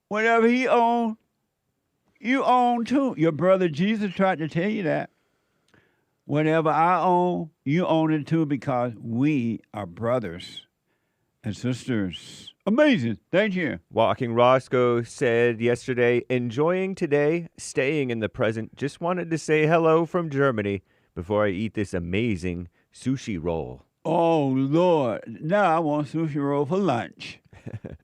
Whatever he owns, you own too. Your brother Jesus tried to tell you that. Whatever I own, you own it too, because we are brothers and sisters. Amazing. Thank you. Walking Roscoe said yesterday, enjoying today, staying in the present. Just wanted to say hello from Germany before I eat this amazing sushi roll. Oh, Lord. Now I want sushi roll for lunch.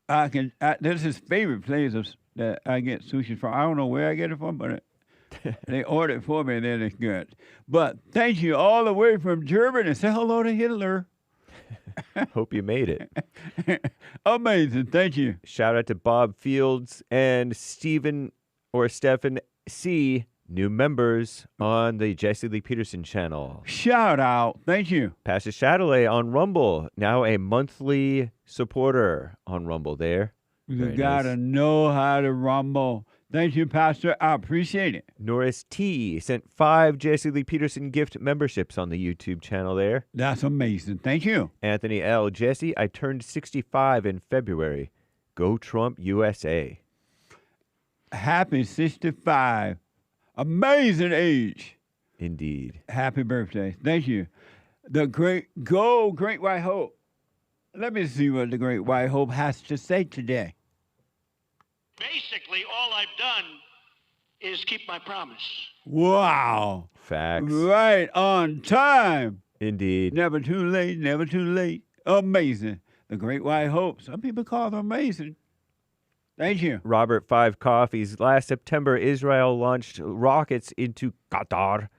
This is his favorite place that I get sushi from. I don't know where I get it from, but they order it for me, and then it's good. But thank you all the way from Germany. Say hello to Hitler. Hope you made it. Amazing. Thank you. Shout out to Bob Fields and Stephen C., new members on the Jesse Lee Peterson channel. Shout out. Thank you. Pastor Chatelet on Rumble, now a monthly supporter on Rumble there. You got to know how to rumble. Thank you, Pastor. I appreciate it. Norris T. sent 5 Jesse Lee Peterson gift memberships on the YouTube channel there. That's amazing. Thank you. Anthony L. Jesse, I turned 65 in February. Go Trump USA. Happy 65. Amazing age. Indeed. Happy birthday. Thank you. The Great White Hope. Let me see what the Great White Hope has to say today. Basically, all I've done is keep my promise. Wow. Facts. Right on time. Indeed. Never too late, never too late. Amazing. The Great White Hope. Some people call them amazing. Thank you. Robert 5 Coffees. Last September, Israel launched rockets into Qatar.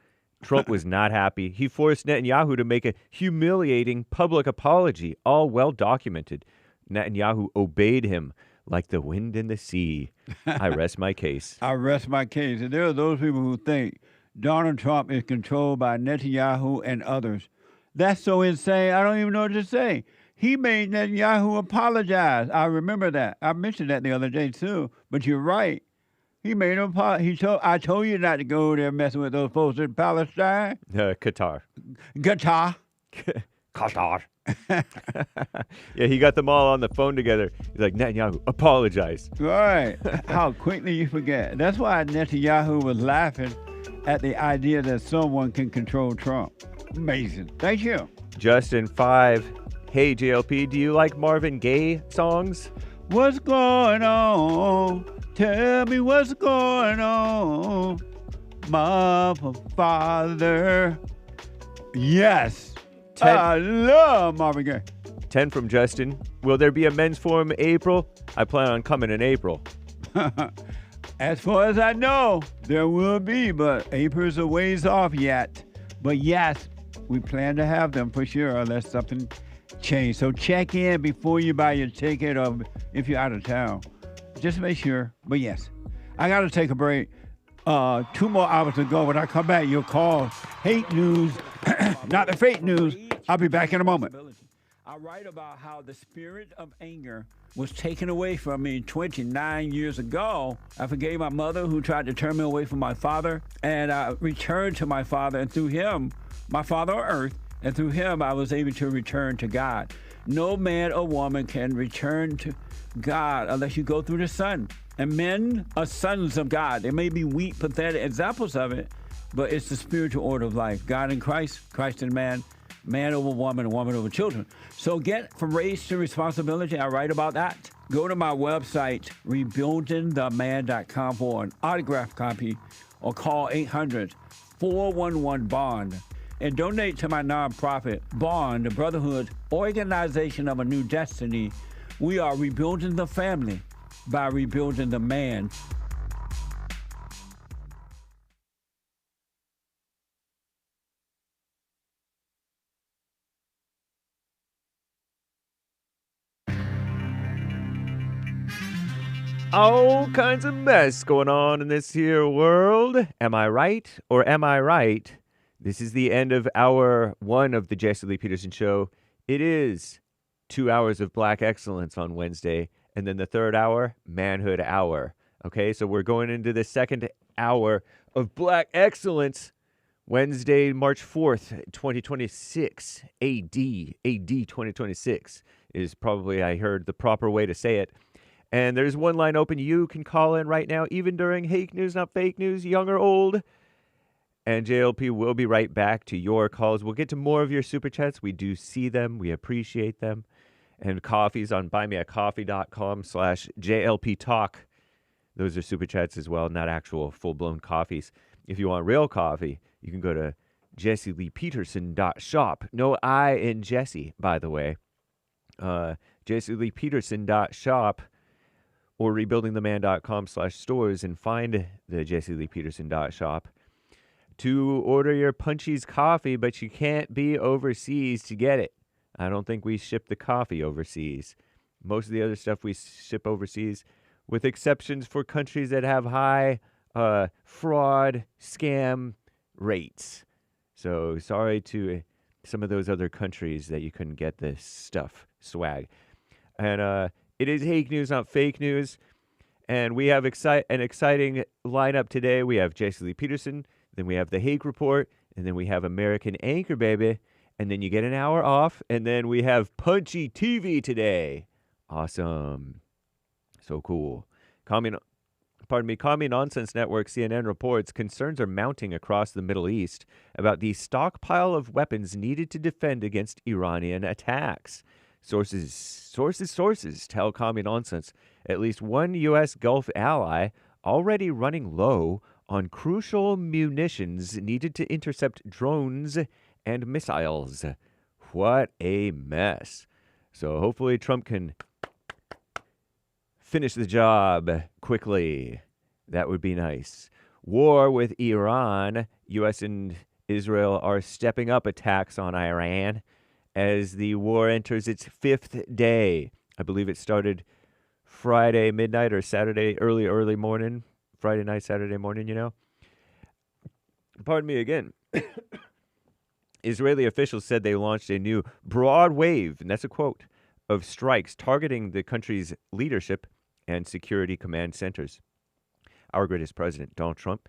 Trump was not happy. He forced Netanyahu to make a humiliating public apology, all well documented. Netanyahu obeyed him like the wind and the sea. I rest my case. I rest my case. And there are those people who think Donald Trump is controlled by Netanyahu and others. That's so insane, I don't even know what to say. He made Netanyahu apologize. I remember that. I mentioned that the other day, too. But you're right. He made him apologize. I told you not to go there messing with those folks in Palestine. Qatar. Qatar. Qatar. Yeah, he got them all on the phone together. He's like, Netanyahu, apologize. Right. How quickly you forget. That's why Netanyahu was laughing at the idea that someone can control Trump. Amazing. Thank you. Justin 5. Hey, JLP, do you like Marvin Gaye songs? What's going on? Tell me what's going on. My father. Yes. 10. I love Marvin Gaye. 10 from Justin. Will there be a men's forum April? I plan on coming in April. As far as I know, there will be, but April's a ways off yet. But yes, we plan to have them for sure, unless something changes. So check in before you buy your ticket, or if you're out of town. Just make sure. But yes, I got to take a break. 2 more hours to go. When I come back, you'll call hate news, not the fake news. I'll be back in a moment. I write about how the spirit of anger was taken away from me 29 years ago. I forgave my mother who tried to turn me away from my father, and I returned to my father, and through him, my father on earth, and through him, I was able to return to God. No man or woman can return to God unless you go through the Son. And men are sons of God. There may be weak, pathetic examples of it, but it's the spiritual order of life. God in Christ, Christ in man, man over woman, and woman over children. So get from race to responsibility. I write about that. Go to my website, rebuildingtheman.com, for an autographed copy, or call 800-411-BOND. and donate to my nonprofit, Bond, the Brotherhood Organization of a New Destiny. We are rebuilding the family by rebuilding the man. All kinds of mess going on in this here world. Am I right or am I right? This is the end of hour one of the Jesse Lee Peterson Show. It is 2 hours of Black Excellence on Wednesday, and then the third hour, Manhood Hour. Okay, so we're going into the second hour of Black Excellence, Wednesday, March 4th, 2026, AD 2026 is probably, I heard, the proper way to say it. And there's one line open. You can call in right now, even during Hake News, Not Fake News, young or old. And JLP will be right back to your calls. We'll get to more of your super chats. We do see them. We appreciate them. And coffees on buymeacoffee.com/JLP Talk. Those are super chats as well, not actual full-blown coffees. If you want real coffee, you can go to jesseleepeterson.shop. No I in Jesse, by the way. jesseleepeterson.shop. Or rebuildingtheman.com/stores and find the jesseleepeterson.shop to order your Punchies coffee, but you can't be overseas to get it. I don't think we ship the coffee overseas. Most of the other stuff we ship overseas, with exceptions for countries that have high fraud, scam rates. So sorry to some of those other countries that you couldn't get this stuff, swag. And it is Hake News, not fake news. And we have an exciting lineup today. We have Jesse Lee Peterson, then we have the Hake Report, and then we have American Anchor Baby, and then you get an hour off, and then we have Punchy TV today. Awesome. So cool. Commie Nonsense Network, CNN reports concerns are mounting across the Middle East about the stockpile of weapons needed to defend against Iranian attacks. Sources tell Commie Nonsense at least one U.S. Gulf ally already running low on crucial munitions needed to intercept drones and missiles. What a mess. So hopefully Trump can finish the job quickly. That would be nice. War with Iran. U.S. and Israel are stepping up attacks on Iran as the war enters its fifth day. I believe it started Friday midnight or Saturday early morning. Friday night, Saturday morning, you know. Pardon me again. Israeli officials said they launched a new broad wave, and that's a quote, of strikes targeting the country's leadership and security command centers. Our greatest president, Donald Trump,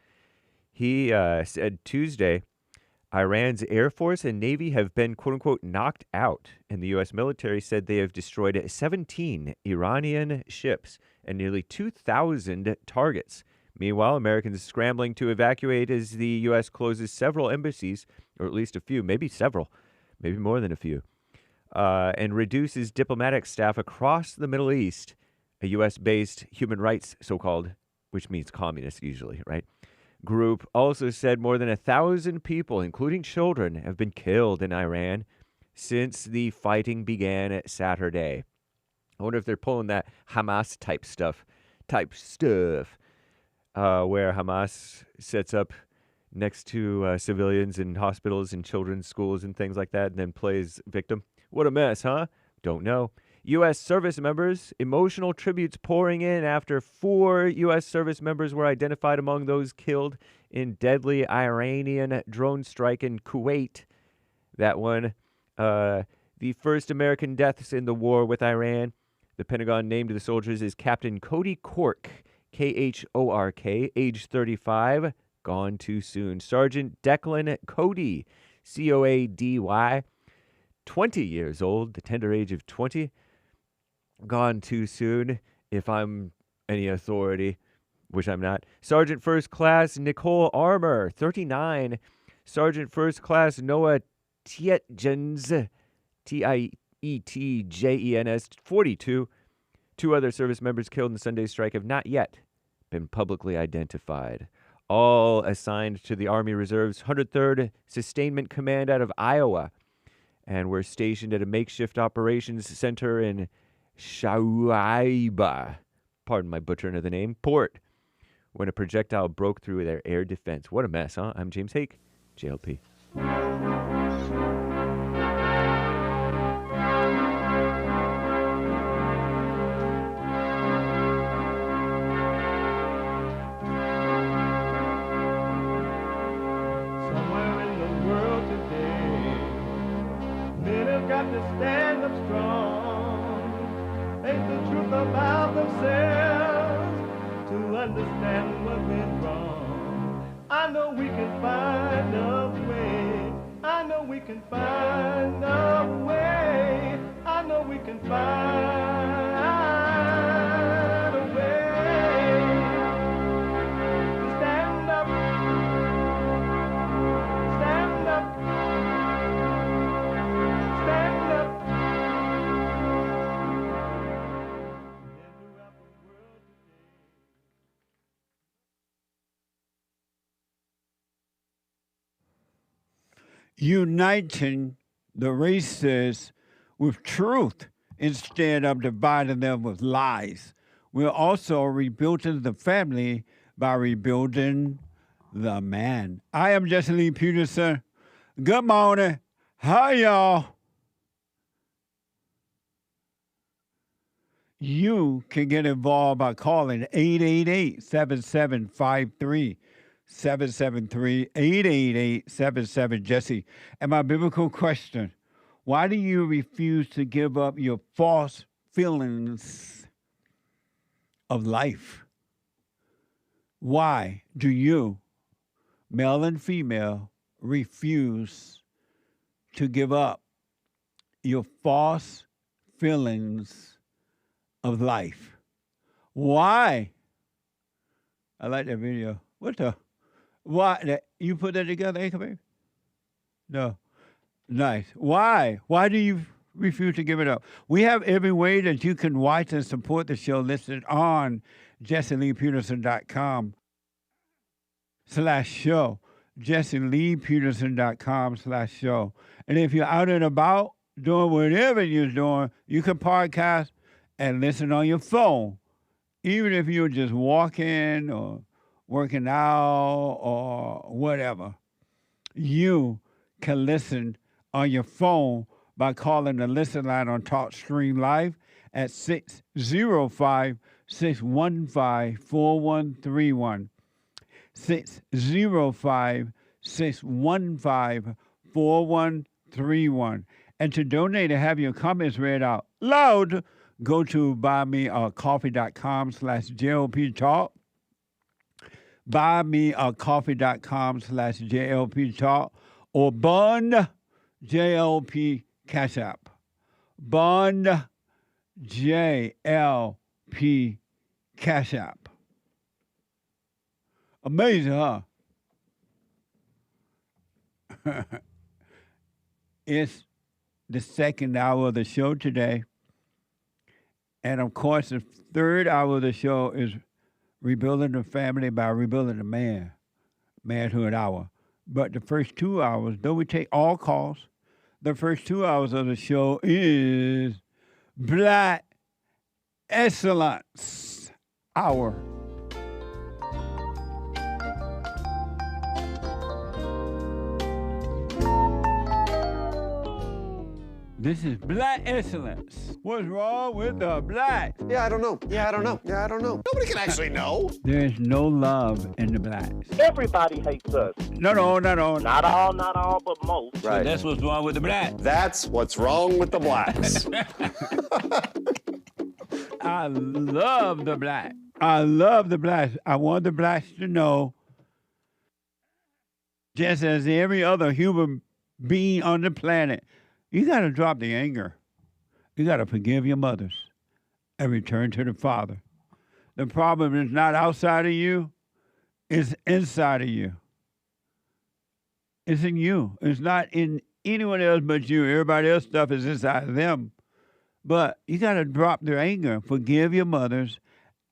he said Tuesday, Iran's Air Force and Navy have been, quote-unquote, knocked out, and the U.S. military said they have destroyed 17 Iranian ships and nearly 2,000 targets. Meanwhile, Americans scrambling to evacuate as the U.S. closes several embassies, or at least a few, maybe several, maybe more than a few, and reduces diplomatic staff across the Middle East. A U.S.-based human rights, so-called, which means communist usually, right? Group also said more than 1,000 people, including children, have been killed in Iran since the fighting began at Saturday. I wonder if they're pulling that Hamas type stuff, where Hamas sets up next to civilians in hospitals and children's schools and things like that, and then plays victim. What a mess, huh? Don't know. U.S. service members, emotional tributes pouring in after 4 U.S. service members were identified among those killed in deadly Iranian drone strike in Kuwait. That one, the first American deaths in the war with Iran. The Pentagon named the soldiers as Captain Cody Cork, Khork, age 35, gone too soon. Sergeant Declan Cody, Coady, 20 years old, the tender age of 20, gone too soon, if I'm any authority, which I'm not. Sergeant First Class Nicole Armour, 39. Sergeant First Class Noah Tietjens, Tietjens, 42. 2 other service members killed in Sunday's strike have not yet been publicly identified. all assigned to the Army Reserve's 103rd Sustainment Command out of Iowa. And we're stationed at a makeshift operations center in Shawaiba, pardon my butchering of the name, port, when a projectile broke through their air defense. What a mess, huh? I'm James Hake, JLP. To stand up strong, face the truth about themselves, to understand what went wrong. I know we can find a way. I know we can find a way. I know we can find a way to stand up, stand up. Uniting the races with truth instead of dividing them with lies. We're also rebuilding the family by rebuilding the man. I am Jesse Lee Peterson. Good morning. Hi, y'all. You can get involved by calling 888-7753. 773-888-77-JESSE. And my biblical question, why do you refuse to give up your false feelings of life? Why do you, male and female, refuse to give up your false feelings of life? Why? I like that video. What the? Why? You put that together, Anchor Baby? No. Nice. Why? Why do you refuse to give it up? We have every way that you can watch and support the show listed on JesseLeePeterson.com/show. JesseLeePeterson.com/show. And if you're out and about doing whatever you're doing, you can podcast and listen on your phone. Even if you're just walking or working out or whatever, you can listen on your phone by calling the listen line on TalkStream Live at 605-615-4131. 605-615-4131. And to donate and have your comments read out loud, go to buymeacoffee.com/JLP Talk. Buymeacoffee.com/JLP Talk or Bond JLP Cash App. Bond JLP Cash App. Amazing, huh? It's the second hour of the show today. And of course, the third hour of the show is rebuilding the family by rebuilding the man, Manhood Hour. But the first 2 hours, though we take all calls, the first 2 hours of the show is Black Excellence Hour. This is Black Excellence. What's wrong with the blacks? Yeah, I don't know. Nobody can actually know. There's no love in the blacks. Everybody hates us. No. Not all, but most. Right. So that's what's wrong with the blacks. That's what's wrong with the blacks. I love the blacks. I love the blacks. I want the blacks to know, just as every other human being on the planet, you got to drop the anger. You got to forgive your mothers and return to the Father. The problem is not outside of you, it's inside of you. It's in you. It's not in anyone else but you. Everybody else's stuff is inside of them. But you got to drop their anger. Forgive your mothers,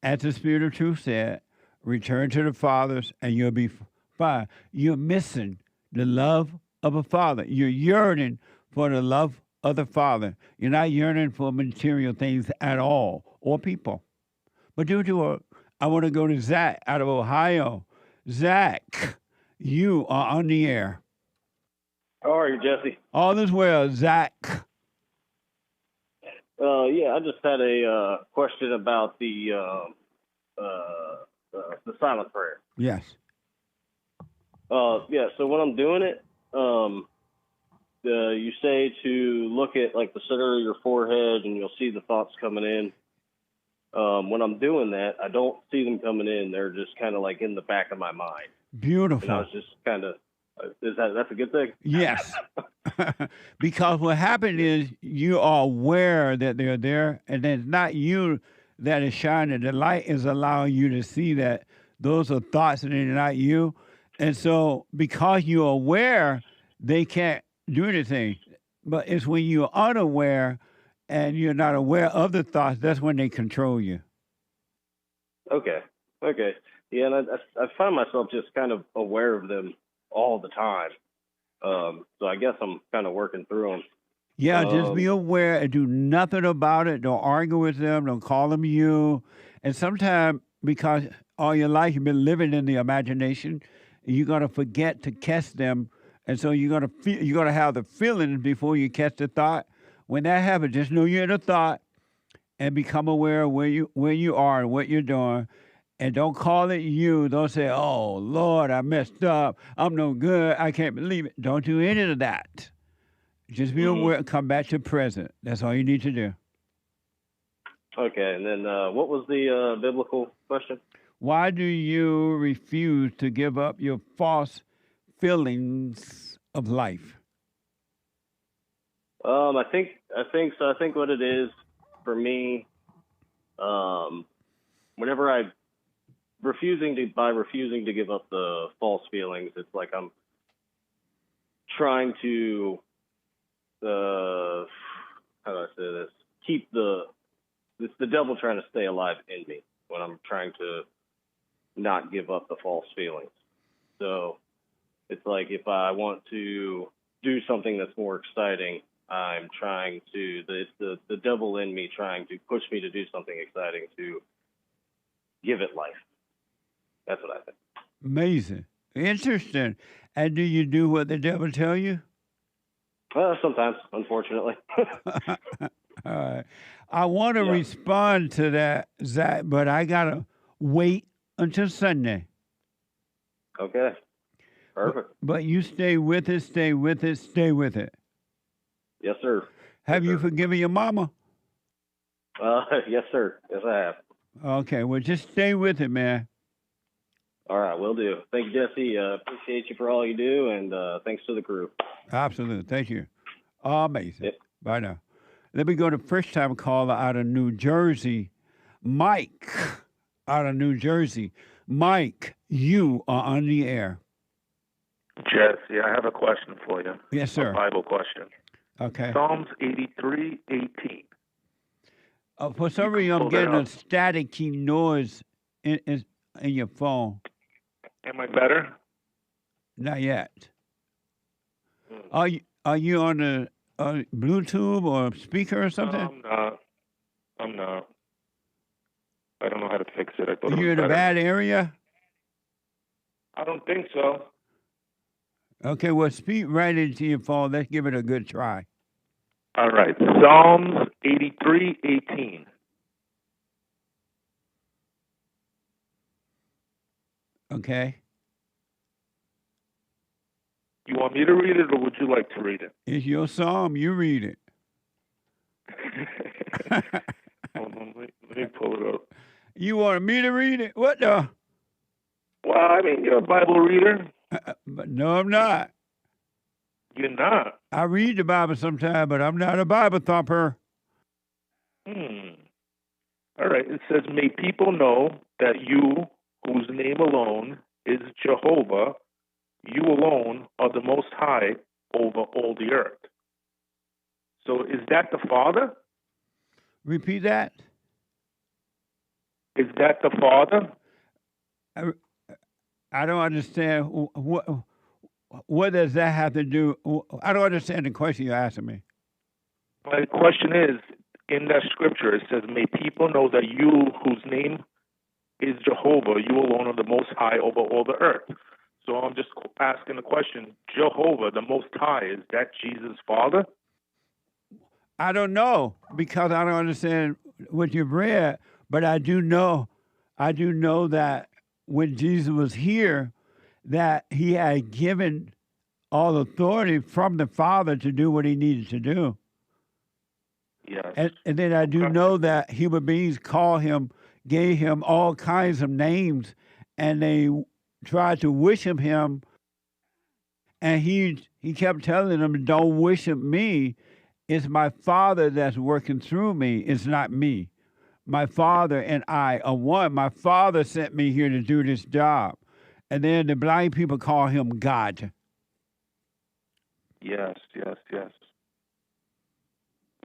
as the Spirit of Truth said. Return to the fathers, and you'll be fine. You're missing the love of a father. You're yearning for the love of the father. You're not yearning for material things at all or people. But I want to go to Zach out of Ohio. Zach, you are on the air. How are you, Jesse? All is well, Zach. Yeah, I just had a question about the silent prayer. Yes. Yeah. So when I'm doing it, you say to look at like the center of your forehead, and you'll see the thoughts coming in. When I'm doing that, I don't see them coming in. They're just kind of like in the back of my mind. Beautiful. And I was just kind of, that's a good thing? Yes. Because what happened is you are aware that they're there, and it's not you that is shining. The light is allowing you to see that those are thoughts and they're not you. And so because you're aware, they can't do anything. But it's when you're unaware and you're not aware of the thoughts, that's when they control you. Okay. Yeah, and I find myself just kind of aware of them all the time. So I guess I'm kind of working through them. Yeah, just be aware and do nothing about it. Don't argue with them. Don't call them you. And sometimes, because all your life you've been living in the imagination, you're going to forget to catch them. And so you're going to have the feelings before you catch the thought. When that happens, just know you're in a thought and become aware of where you are and what you're doing. And don't call it you. Don't say, oh, Lord, I messed up. I'm no good. I can't believe it. Don't do any of that. Just be aware and come back to present. That's all you need to do. Okay, and then what was the biblical question? Why do you refuse to give up your false feelings of life? I think so. I think what it is for me, whenever I refusing to give up the false feelings, it's like I'm trying to how do I say this? It's the devil trying to stay alive in me when I'm trying to not give up the false feelings. So it's like if I want to do something that's more exciting, I'm trying to, it's the devil in me trying to push me to do something exciting to give it life. That's what I think. Amazing. Interesting. And do you do what the devil tell you? Sometimes, unfortunately. All right. I want to respond to that, Zach, but I got to wait until Sunday. Okay. Perfect. But you stay with it, stay with it, stay with it. Yes, sir. Have you forgiven your mama? Yes, sir. Yes, I have. Okay, well, just stay with it, man. All right, will do. Thank you, Jesse. Appreciate you for all you do, and thanks to the crew. Absolutely. Thank you. Amazing. Yep. Bye now. Let me go to first-time caller out of New Jersey, Mike out of New Jersey. Mike, you are on the air. Jesse, I have a question for you. Yes, sir. A Bible question. Okay. Psalms 83:18. For some reason, I'm getting a staticky noise in your phone. Am I better? Not yet. Are you on a Bluetooth or speaker or something? No, I'm not. I don't know how to fix it. I thought You're in a bad area? I don't think so. Okay, well, speak right into your phone. Let's give it a good try. All right. Psalms 83:18. Okay. You want me to read it, or would you like to read it? It's your psalm. You read it. Hold on, let me pull it up. You want me to read it? What the? Well, I mean, you're a Bible reader. But no, I'm not. You're not? I read the Bible sometimes, but I'm not a Bible thumper. All right. It says, may people know that you, whose name alone is Jehovah, you alone are the most high over all the earth. So is that the Father? Repeat that. Is that the Father? I don't understand what does that have to do. I don't understand the question you're asking me. My question is, in that scripture, it says, may people know that you, whose name is Jehovah, you alone are the Most High over all the earth. So I'm just asking the question, Jehovah, the Most High, is that Jesus' Father? I don't know, because I don't understand what you've read, but I do know that when Jesus was here, that he had given all authority from the Father to do what he needed to do. Yes. And then I do know that human beings gave him all kinds of names, and they tried to worship him. And he kept telling them, don't worship me. It's my Father that's working through me. It's not me. My Father and I are one. My Father sent me here to do this job. And then the blind people call him God. Yes.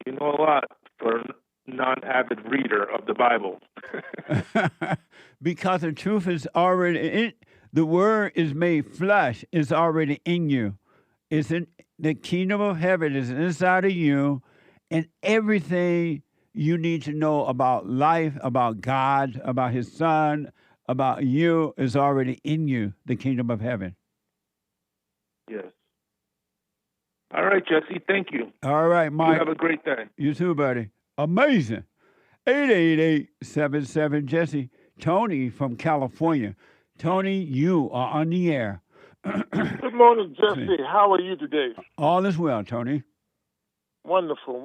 You know a lot for a non-avid reader of the Bible. Because the truth is already in. The word is made flesh. It's already in you. It's in the kingdom of heaven is inside of you, and everything you need to know about life, about God, about his son, about you is already in you, the kingdom of heaven. Yes. All right, Jesse, thank you. All right, Mike. You have a great day. You too, buddy. Amazing. 888-77 Jesse. Tony from California. Tony, you are on the air. Good morning, Jesse. How are you today? All is well, Tony. Wonderful.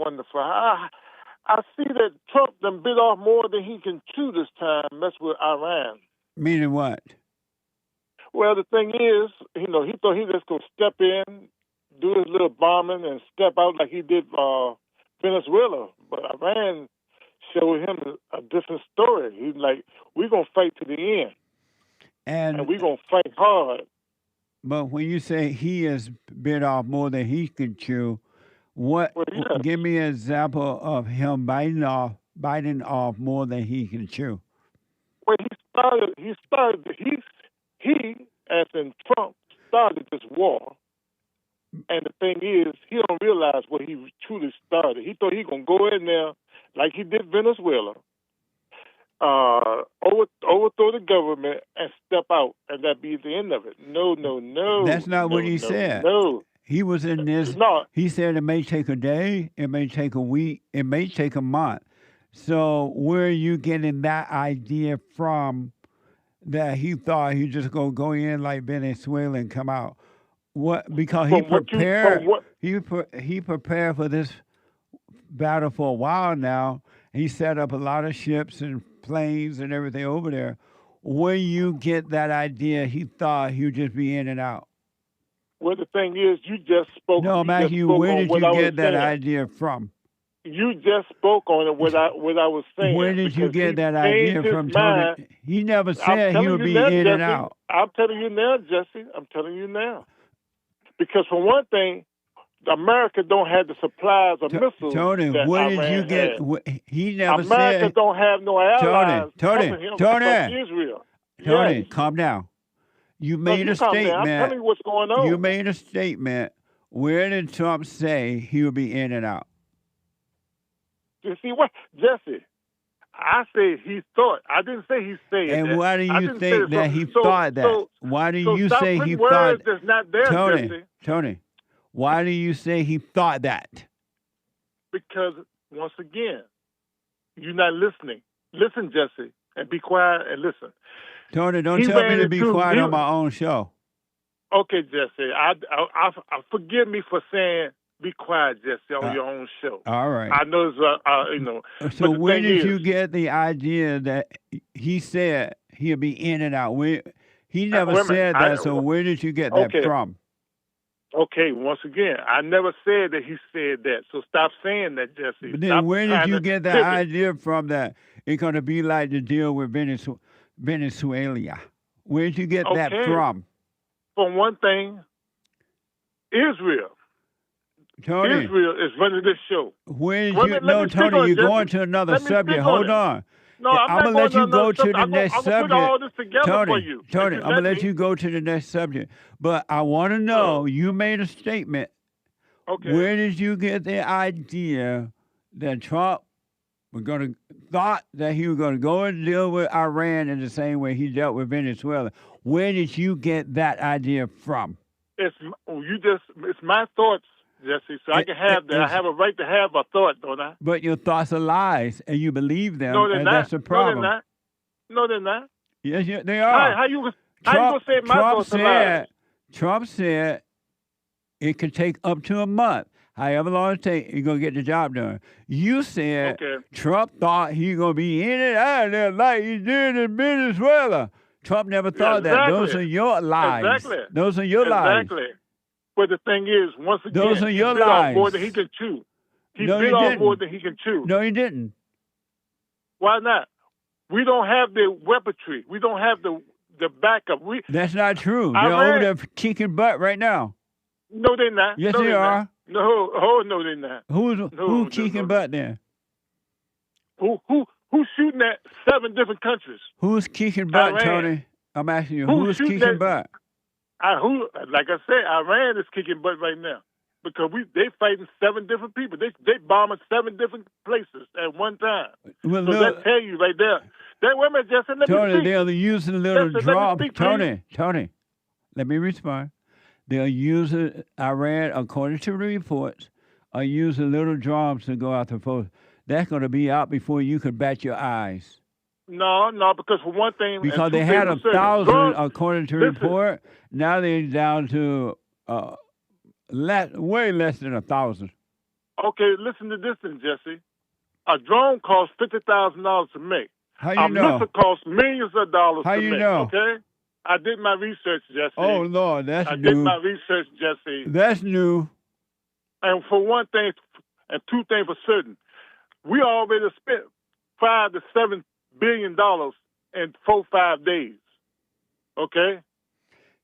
I see that Trump done bit off more than he can chew this time, mess with Iran. Meaning what? Well, the thing is, he thought he just going to step in, do his little bombing, and step out like he did Venezuela. But Iran showed him a different story. He's like, we're going to fight to the end. And we're going to fight hard. But when you say he has bit off more than he can chew, give me an example of him biting off more than he can chew. Well, he, as in Trump, started this war. And the thing is, he don't realize what he truly started. He thought he going to go in there like he did Venezuela, overthrow the government and step out, and that be the end of it. No. That's not what he said. No. He was in this. No. He said it may take a day, it may take a week, it may take a month. So where are you getting that idea from that he thought he just going to go in like Venezuela and come out? What? Because he prepared. He prepared for this battle for a while now. He set up a lot of ships and planes and everything over there. Where you get that idea he thought he would just be in and out? Well, the thing is, you just spoke. No, I'm asking you, where did you get that idea from? You just spoke on it. What I was saying. Where did you get that idea from, Tony? He never said he would be in and out. I'm telling you now, Jesse. I'm telling you now. Because for one thing, America don't have the supplies of missiles. Tony, that where Iran did you get? had. He never America said. don't have no allies. Tony, Israel. Tony, Yes. calm down. You made a statement. I'm telling you what's going on. You made a statement. Where did Trump say he would be in and out? You see what, Jesse? I said he thought. I didn't say he said that. And why do you think that he thought that? Why do you say he thought? That's not there, Jesse. Tony, why do you say he thought that? Because once again, you're not listening. Listen, Jesse, and be quiet and listen. Tony, don't tell me to be quiet on my own show. Okay, Jesse. I forgive me for saying be quiet, Jesse, on your own show. All right. I know it's So where did you get the idea that he said he'll be in and out? He never said that. So where did you get that from? Okay, once again, I never said that he said that. So stop saying that, Jesse. But then where did you get that idea from that it's going to be like the deal with Venezuela? Where did you get that from? For one thing, Israel. Tony, Israel is running this show. Tony, you're going to another subject. Hold on. No, I'm gonna not let you going to go to the I'm next gonna subject. put all this together Tony, for you. Tony, If you I'm gonna let let me. you go to the next subject. But I want to know, you made a statement. Okay. Where did you get the idea that Trump thought that he was going to go and deal with Iran in the same way he dealt with Venezuela? Where did you get that idea from? It's my thoughts, Jesse. So I can have that. I have a right to have a thought, don't I? But your thoughts are lies, and you believe them, No, they're and not. that's the problem. No, they're not. Yes, they are. How you gonna say my thoughts are lies? Trump said it could take up to a month. However long it takes, you're going to get the job done. You said Trump thought he was going to be in and out of there like he did in Venezuela. Trump never thought that. Those are your lies. Exactly. Those are your lies. Exactly. But the thing is, once again, Those are your he bit off more lies. than he can chew. He No, bit he off didn't. more than he can chew. No, he didn't. Why not? We don't have the weaponry. We don't have the backup. That's not true. They're Iran- over there kicking butt right now. No, they're not. Yes, no, they they're are. Not. No, no, they're not. Who's kicking butt there? Who's shooting at 7 different countries? Who's kicking butt, Iran. Tony? I'm asking you, Who's who's shooting kicking at- butt? Like I said, Iran is kicking butt right now because they fighting 7 different people. They bombing 7 different places at one time. Well, so look, that tell you right there. That women just let me Tony, speak. they're using little Listen, let me drops. speak, please. Tony, let me respond. They're using Iran, according to the reports, are using little drops to go after folks. That's going to be out before you can bat your eyes. No, because for one thing, and Because two they had things 1,000, for certain. according to Listen. report. Now they're down to way less than 1,000. Okay, listen to this then, Jesse. A drone costs $50,000 to make. How you a know? missile costs millions of dollars How to you make. know? Okay, I did my research, Jesse. Oh, Lord, that's I new. did my research, Jesse. That's new. And for one thing, and two things for certain, we already spent $5 to $7 billion in 4-5 days. Okay,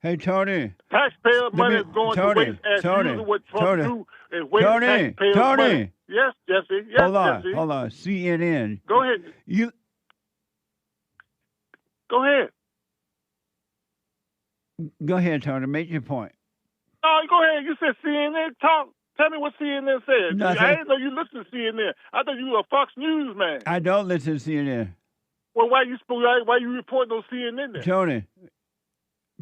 Hey, Tony. taxpayer money is going Tony, to waste as Tony, usual. What Trump Tony, do is waste Tony, taxpayers' Tony. money. Yes, Jesse. Yes, Hold on, Jesse. hold on. CNN. Go ahead. Go ahead. Go ahead, Tony. Make your point. No, go ahead. You said CNN. Talk. Tell me what CNN said. Nothing. I didn't know you listened to CNN. I thought you were a Fox News man. I don't listen to CNN. Well, why you reporting those CNN then? Tony,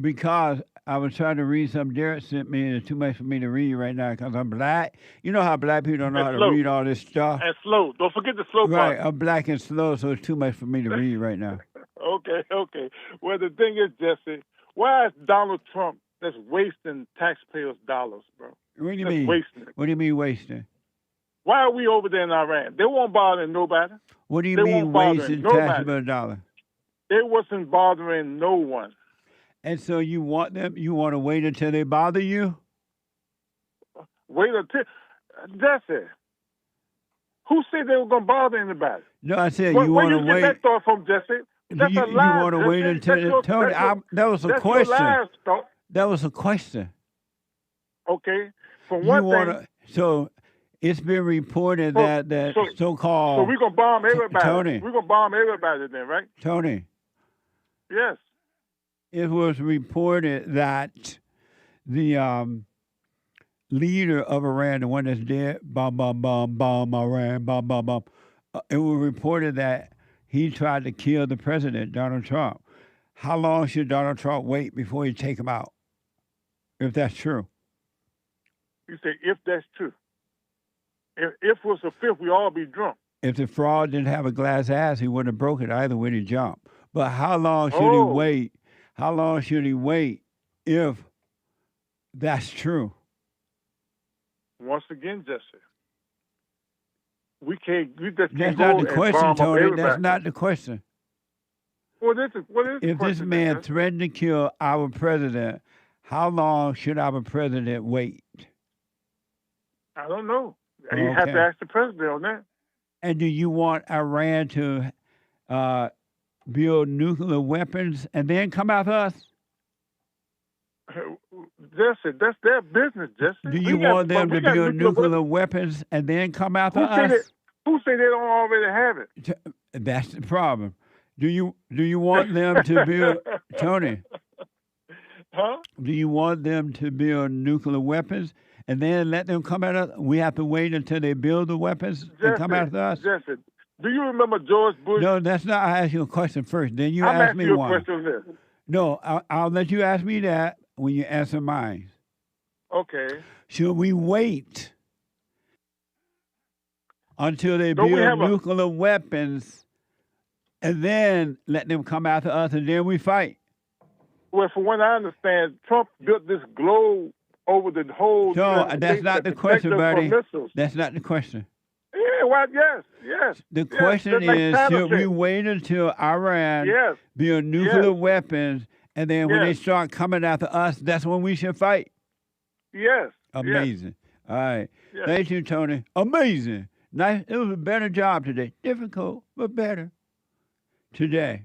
because I was trying to read something Derek sent me, and it's too much for me to read right now because I'm black. You know how black people don't know And how to slow. read all this stuff? And slow. Don't forget the slow Right, part. I'm black and slow, so it's too much for me to read right now. Okay. Well, the thing is, Jesse, why is Donald Trump that's wasting taxpayers' dollars, bro? What do you That's mean? wasting it. What do you mean wasting? Why are we over there in Iran? They won't bother nobody. What do you They mean won't bother wasting nobody. taxpayer dollars? It wasn't bothering no one. And so you want to wait until they bother you? Wait until Jesse. Who said they were going to bother anybody? No, I said Where you want to you get wait. that thought from, Jesse? That's You a lie. want to Jesse. wait until That's your- Tony? that's your- That was a that's your question. lies thought. That was a question. Okay. For You one want thing. to? So it's been reported that So so-called we're going to bomb everybody. Tony. We're going to bomb everybody then, right? Tony. Yes. It was reported that the leader of Iran, the one that's dead, bomb, Iran, bomb. It was reported that he tried to kill the president, Donald Trump. How long should Donald Trump wait before he take him out? If that's true. You say, if that's true. If it was a fifth, we all be drunk. If the fraud didn't have a glass ass, he wouldn't have broke it either when he jumped. But how long should he wait? How long should he wait if that's true? Once again, Jesse, we just That's can't not go the and question, bomb up Tony. That's everybody. not the question. What is the If this question, man then? threatened to kill our president, how long should our president wait? I don't know. You have to Okay. ask the president on that. And do you want Iran to build nuclear weapons and then come after us? Jesse, that's their business, Jesse. Do you want them to build nuclear weapons and then come after Who said us? it? Who say they don't already have it? That's the problem. Do you want them to build, Tony? Huh? Do you want them to build nuclear weapons and then let them come at us? We have to wait until they build the weapons and come after us? Jesse, do you remember George Bush? No, that's not. I asked you a question first. Then you I'm ask asking me you one. a question there. No, I'll let you ask me that when you answer mine. Okay. Should we wait until they Don't we build have a- nuclear weapons and then let them come after us and then we fight? Well, from what I understand, Trump built this globe over the whole. No, United that's States not that the protect question, us from buddy. missiles. That's not the question. Yeah, well, yes. The yes, question just like is, Santa should we said. wait until Iran Yes. build nuclear Yes. weapons, and then when they Yes. start coming after us, that's when we should fight? Yes. Amazing. All right. Yes. Thank you, Tony. Amazing. Nice. It was a better job today. Difficult, but better today.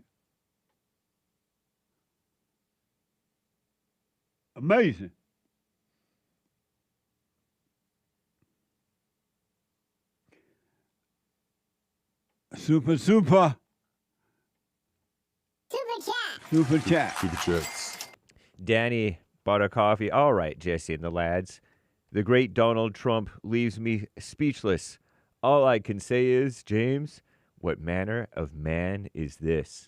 Amazing. Super. Super chat. Super chats. Danny bought a coffee. All right, Jesse and the lads. The great Donald Trump leaves me speechless. All I can say is, James, what manner of man is this?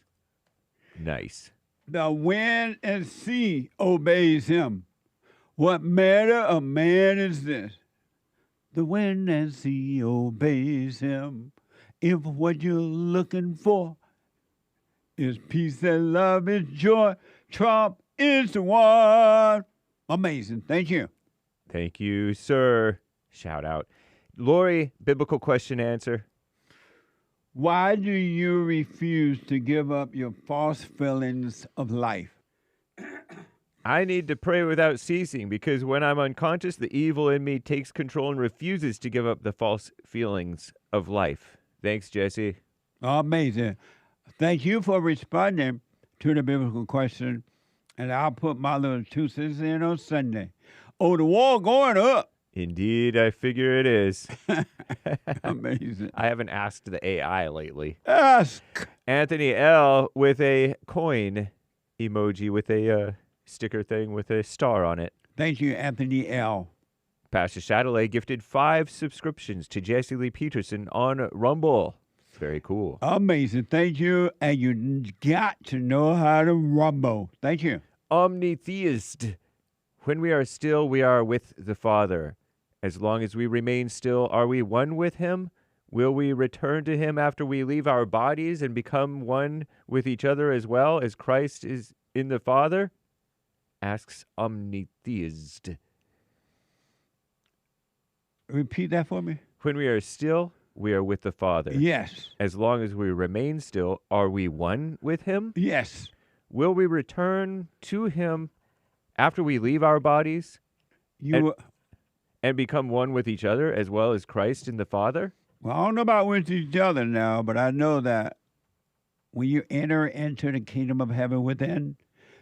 Nice. The wind and sea obeys him. What manner of man is this? The wind and sea obeys him. If what you're looking for is peace and love and joy, Trump is the one. Amazing. Thank you. Thank you, sir. Shout out. Lori, biblical question answer. Why do you refuse to give up your false feelings of life? I need to pray without ceasing because when I'm unconscious, the evil in me takes control and refuses to give up the false feelings of life. Thanks, Jesse. Amazing. Thank you for responding to the biblical question. And I'll put my little 2 cents in on Sunday. Oh, the war going up. Indeed, I figure it is. Amazing. I haven't asked the AI lately. Ask. Anthony L. with a coin emoji with a sticker thing with a star on it. Thank you, Anthony L. Pastor Chatelet gifted 5 subscriptions to Jesse Lee Peterson on Rumble. Very cool. Amazing. Thank you. And you got to know how to rumble. Thank you. Omnitheist. When we are still, we are with the Father. As long as we remain still, are we one with him? Will we return to him after we leave our bodies and become one with each other as well as Christ is in the Father? Asks Omnitheist. Repeat that for me. When we are still, we are with the Father. Yes. As long as we remain still, are we one with him? Yes. Will we return to him after we leave our bodies and become one with each other as well as Christ in the Father? Well, I don't know about with each other now, but I know that when you enter into the kingdom of heaven within,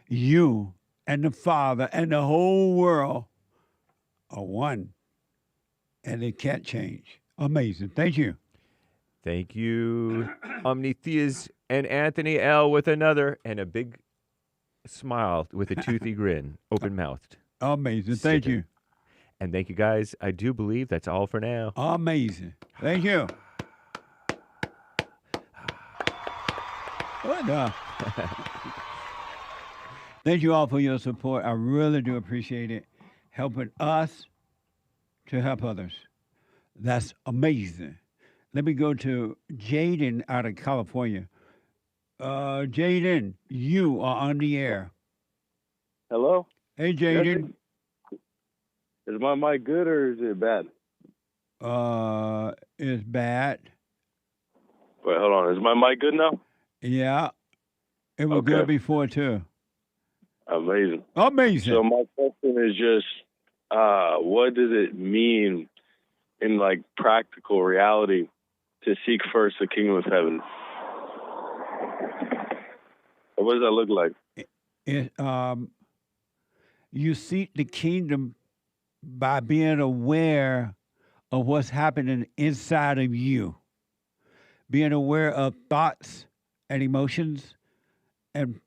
you and the Father and the whole world are one. And it can't change. Amazing. Thank you. Thank you, Omnitheus and Anthony L. with another and a big smile with a toothy grin, open-mouthed. Amazing. Thank you. And thank you, guys. I do believe that's all for now. Amazing. Thank you. What the? Thank you all for your support. I really do appreciate it. Helping us to help others. That's amazing. Let me go to JADEN out of California. JADEN, you are on the air. Hello? Hey, JADEN. Is my mic good or is it bad? It's bad. Wait, hold on. Is my mic good now? Yeah. It was good before, too. Amazing. Amazing. So my question is just, what does it mean in like practical reality to seek first the kingdom of heaven? What does that look like? You seek the kingdom by being aware of what's happening inside of you. being aware of thoughts and emotions and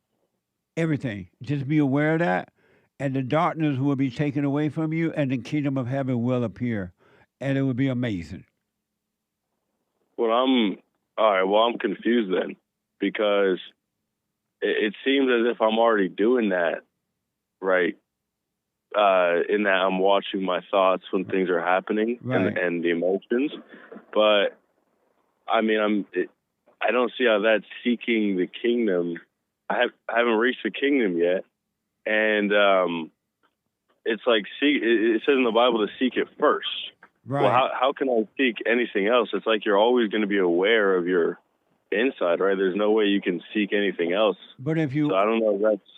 everything. Just be aware of that, and the darkness will be taken away from you, and the kingdom of heaven will appear, and it will be amazing. Well, all right. Well, I'm confused then, because it seems as if I'm already doing that, right? In that I'm watching my thoughts when things are happening, Right. and the emotions. But I mean, I don't see how that's seeking the kingdom. I haven't reached the kingdom yet, and it's like it says in the Bible to seek it first. Right. Well, how can I seek anything else? It's like you're always going to be aware of your inside, right? There's no way you can seek anything else. But if you, So I don't know if that's,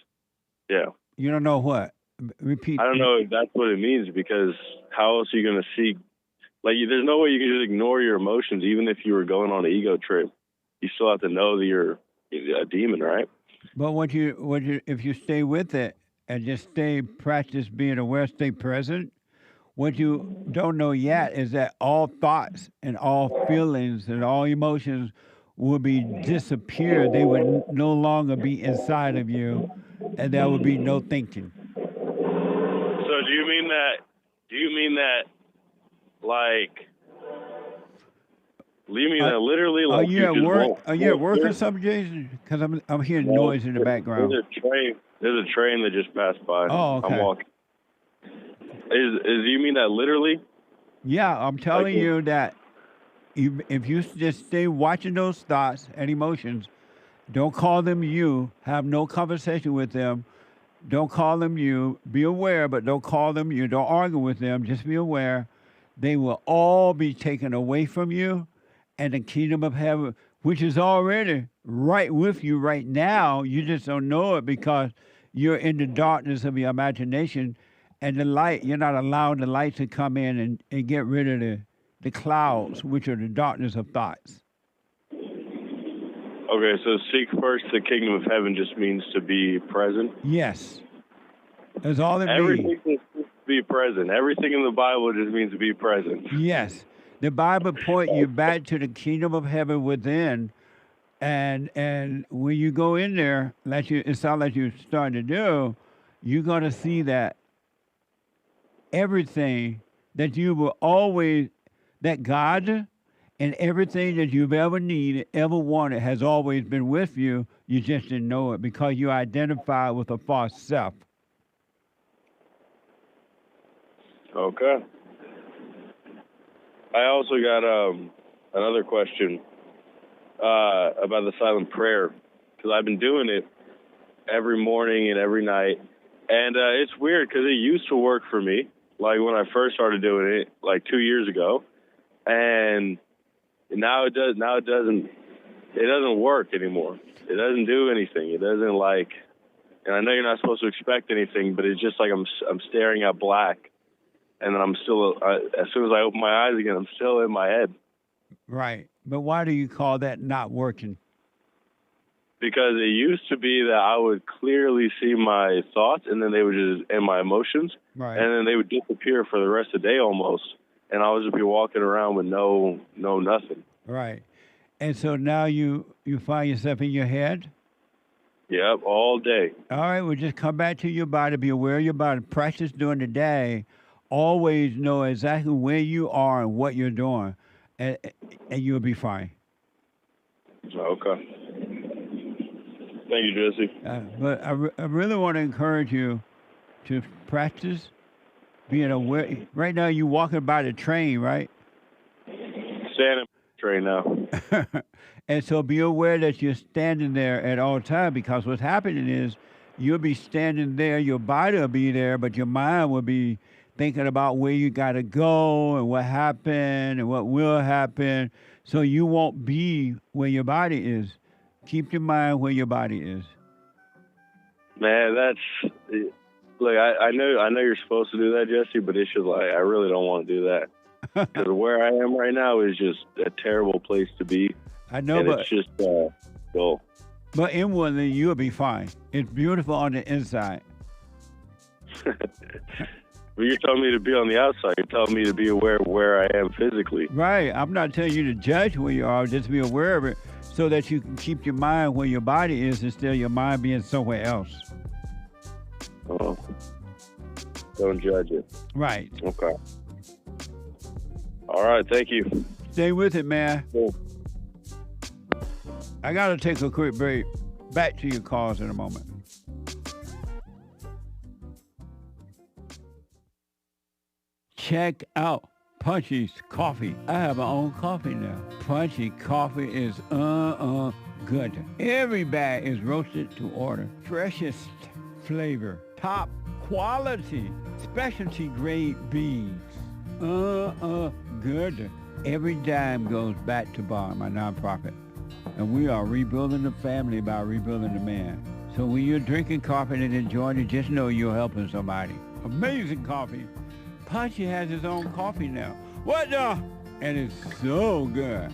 yeah. you don't know what. Repeat. I don't know if that's what it means, because how else are you going to seek? Like, there's no way you can just ignore your emotions, even if you were going on an ego trip. You still have to know that you're a demon, right? But if you stay with it and just practice being aware, stay present. What you don't know yet is that all thoughts and all feelings and all emotions will be disappear. They would no longer be inside of you, and there would be no thinking. So do you mean that like, you mean that literally? Are Like, you at just work? won't- Are you at work or something, Jason? Because I'm hearing noise in the background. There's a train that just passed by. Oh, okay. I'm walking. You mean that literally? Yeah, I'm telling you that if you just stay watching those thoughts and emotions, don't call them you, have no conversation with them, don't call them you, be aware, but don't call them you, don't argue with them, just be aware. They will all be taken away from you, and the kingdom of heaven, which is already right with you right now, you just don't know it because you're in the darkness of your imagination, and the light, you're not allowing the light to come in and get rid of the clouds, which are the darkness of thoughts. Okay, so seek first the kingdom of heaven just means to be present. Yes. That's all it means. Everything means to be present. Everything in the Bible just means to be present. Yes. The Bible point you back to the kingdom of heaven within, and when you go in there, it sounds like you're starting to do, you're going to see that everything that you will always, that God and everything that you've ever needed, ever wanted, has always been with you. You just didn't know it because you identify with a false self. Okay. I also got another question about the silent prayer, because I've been doing it every morning and every night, and it's weird because it used to work for me, like when I first started doing it, like 2 years ago, and now it does. Now it doesn't work anymore. It doesn't do anything. It doesn't like, and I know you're not supposed to expect anything, but it's just like I'm staring at black. And then I'm still, as soon as I open my eyes again, I'm still in my head. Right. But why do you call that not working? Because it used to be that I would clearly see my thoughts, and then they would and my emotions, right, and then they would disappear for the rest of the day almost. And I would just be walking around with no nothing. Right. And so now you find yourself in your head? Yep, all day. All right, well, just come back to your body, be aware of your body, practice during the day. Always know exactly where you are and what you're doing, and you'll be fine. Okay. Thank you, Jesse. But I really want to encourage you to practice being aware. Right now, you're walking by the train, right? Standing by the train now. And so be aware that you're standing there at all times, because what's happening is you'll be standing there, your body will be there, but your mind will be thinking about where you got to go and what happened and what will happen. So you won't be where your body is. Keep your mind where your body is. Man, that's, look, I know you're supposed to do that, Jesse, but it's just like, I really don't want to do that. Because where I am right now is just a terrible place to be. I know, and but it's just dull. But inwardly, you'll be fine. It's beautiful on the inside. But you're telling me to be on the outside. You're telling me to be aware of where I am physically. Right. I'm not telling you to judge where you are. Just be aware of it so that you can keep your mind where your body is instead of your mind being somewhere else. Oh. Don't judge it. Right. Okay. All right. Thank you. Stay with it, man. Cool. I got to take a quick break. Back to your calls in a moment. Check out Punchy's Coffee. I have my own coffee now. Punchy Coffee is good. Every bag is roasted to order. Freshest flavor. Top quality. Specialty grade beans. Good. Every dime goes back to Bar, my nonprofit. And we are rebuilding the family by rebuilding the man. So when you're drinking coffee and enjoying it, just know you're helping somebody. Amazing coffee. Punchy has his own coffee now. What the? And it's so good.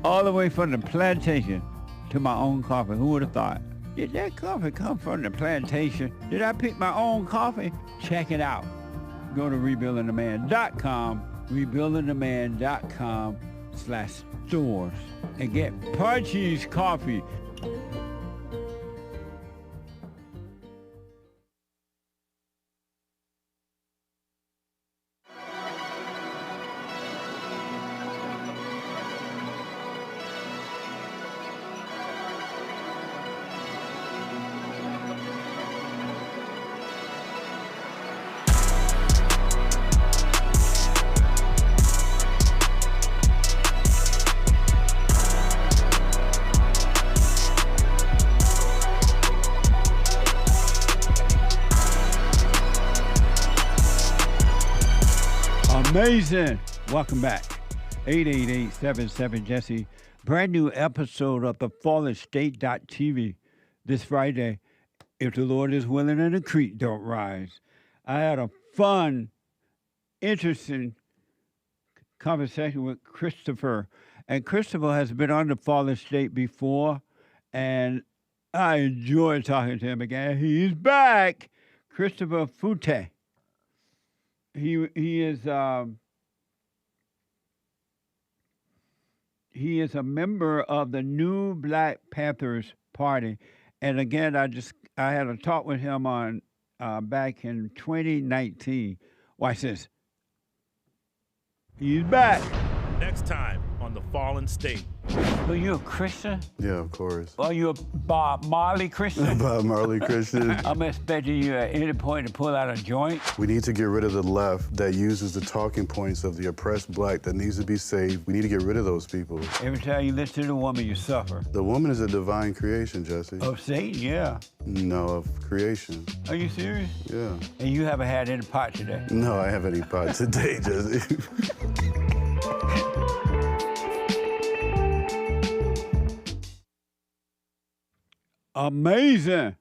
All the way from the plantation to my own coffee. Who would have thought? Did that coffee come from the plantation? Did I pick my own coffee? Check it out. Go to rebuildingtheman.com, rebuildingtheman.com/stores, and get Punchy's Coffee. Amazing. Welcome back. 888-77-JESSE. Brand new episode of the fallenstate.tv this Friday. If the Lord is willing and the creek don't rise. I had a fun, interesting conversation with Christopher. And Christopher has been on the Fallen State before, and I enjoy talking to him again. He's back. Christopher Fute. He is a member of the New Black Panthers Party, and again, I had a talk with him on back in 2019. Watch this. He's back. Next time on The Fallen State. Are you a Christian? Yeah, of course. Are you a Bob Marley Christian? Bob Marley Christian. I'm expecting you at any point to pull out a joint. We need to get rid of the left that uses the talking points of the oppressed black that needs to be saved. We need to get rid of those people. Every time you listen to the woman, you suffer. The woman is a divine creation, Jesse. Of Satan, yeah. No, of creation. Are you serious? Yeah. And you haven't had any pot today? No, I haven't any pot today, Jesse. Amazing.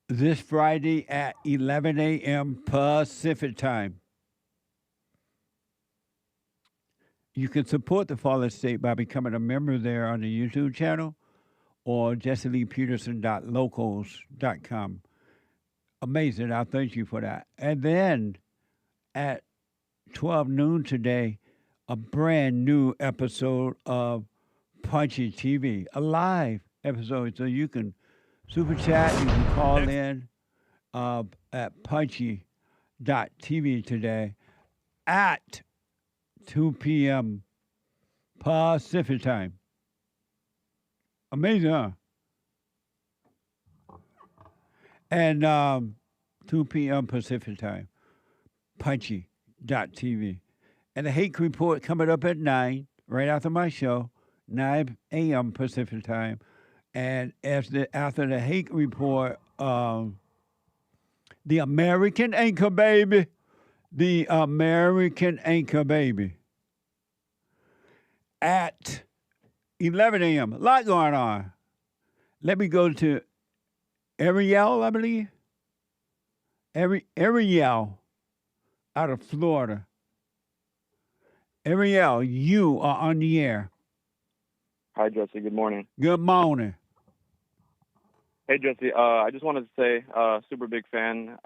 This Friday at 11 a.m. Pacific time. You can support the Fallen State by becoming a member there on the YouTube channel or jesseleepeterson.locals.com. Amazing. I thank you for that. And then at 12 noon today, a brand new episode of Punchy TV, a live episode, so you can super chat, you can call in at punchy.tv today at 2 p.m. Pacific time. Amazing, huh? And 2 p.m. Pacific time, punchy.tv. And the Hake Report coming up at 9, right after my show, 9 a.m. Pacific time. And after the Hake Report, the American Anchor Baby, at 11 a.m. A lot going on. Let me go to ARIEL, I believe. ARIEL out of Florida. ARIEL, you are on the air. Hi, Jesse. Good morning. Good morning. Hey, Jesse. I just wanted to say, super big fan.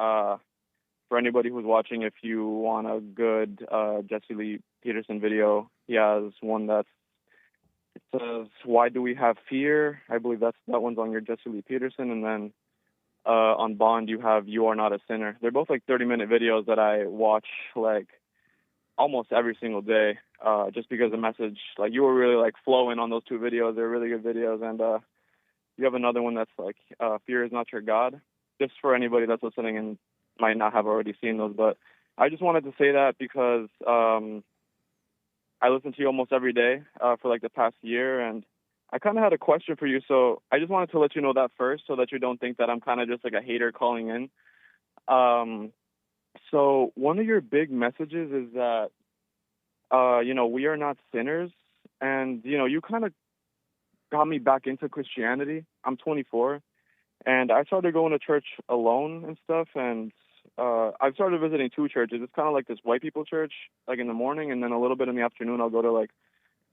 for anybody who's watching, if you want a good Jesse Lee Peterson video, he has one it says, "Why do we have fear?" I believe that one's on your Jesse Lee Peterson. And then on Bond, you have "You Are Not a Sinner." They're both like 30-minute videos that I watch like almost every single day, just because the message, like, you were really like flowing on those two videos. They're really good videos. And you have another one that's like, "Fear is Not Your God," just for anybody that's listening and might not have already seen those. But I just wanted to say that because I listen to you almost every day for like the past year, and I kind of had a question for you. So I just wanted to let you know that first, so that you don't think that I'm kind of just like a hater calling in. So one of your big messages is that, we are not sinners. And, you kind of got me back into Christianity. I'm 24, and I started going to church alone and stuff. And I've started visiting two churches. It's kind of like this white people church, like in the morning, and then a little bit in the afternoon I'll go to like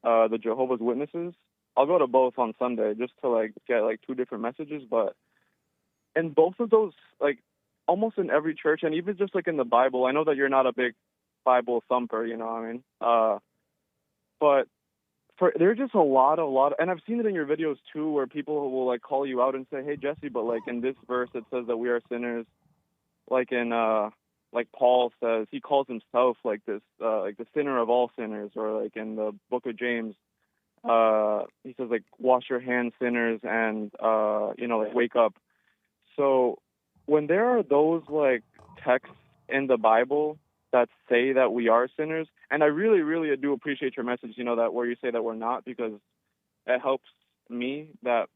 the Jehovah's Witnesses. I'll go to both on Sunday just to like get like two different messages. But in both of those, like almost in every church, and even just like in the Bible, I know that you're not a big Bible thumper, you know what I mean? But there's just a lot, and I've seen it in your videos too, where people will like call you out and say, "Hey Jesse, but like in this verse it says that we are sinners." Like in like Paul says, he calls himself like this, like the sinner of all sinners. Or like in the book of James, he says like, "Wash your hands, sinners," and like wake up. So when there are those like texts in the Bible that say that we are sinners, and I really, really do appreciate your message, that where you say that we're not, because it helps me that,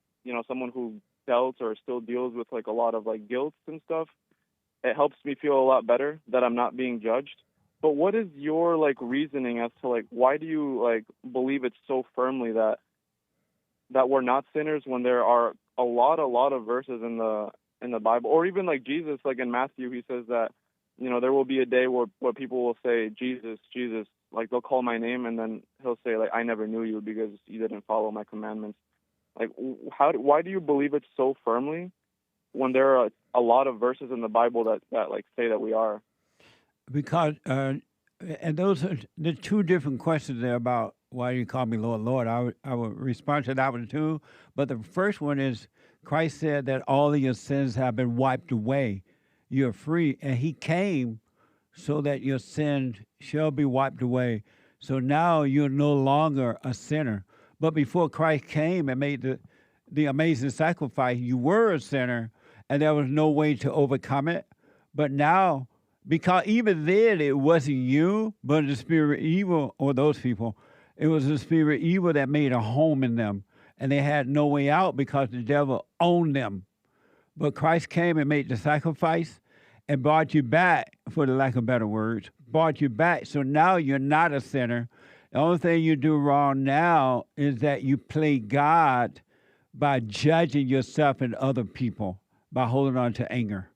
someone who dealt or still deals with like a lot of like guilt and stuff, it helps me feel a lot better that I'm not being judged. But what is your like reasoning as to like, why do you like believe it so firmly that we're not sinners, when there are a lot of verses in the Bible, or even like Jesus, like in Matthew, he says that, there will be a day where people will say, "Jesus, Jesus," like they'll call my name, and then he'll say like, "I never knew you because you didn't follow my commandments." Like, why do you believe it so firmly when there are a lot of verses in the Bible that like say that we are? Because, and those are the two different questions there about why you call me Lord, Lord. I would respond to that one too. But the first one is, Christ said that all of your sins have been wiped away. You're free. And he came so that your sins shall be wiped away. So now you're no longer a sinner. But before Christ came and made the amazing sacrifice, you were a sinner, and there was no way to overcome it. But now, because even then it wasn't you, but the spirit of evil, or those people, it was the spirit of evil that made a home in them. And they had no way out because the devil owned them. But Christ came and made the sacrifice and brought you back, for the lack of better words, brought you back. So now you're not a sinner. The only thing you do wrong now is that you play God by judging yourself and other people, by holding on to anger.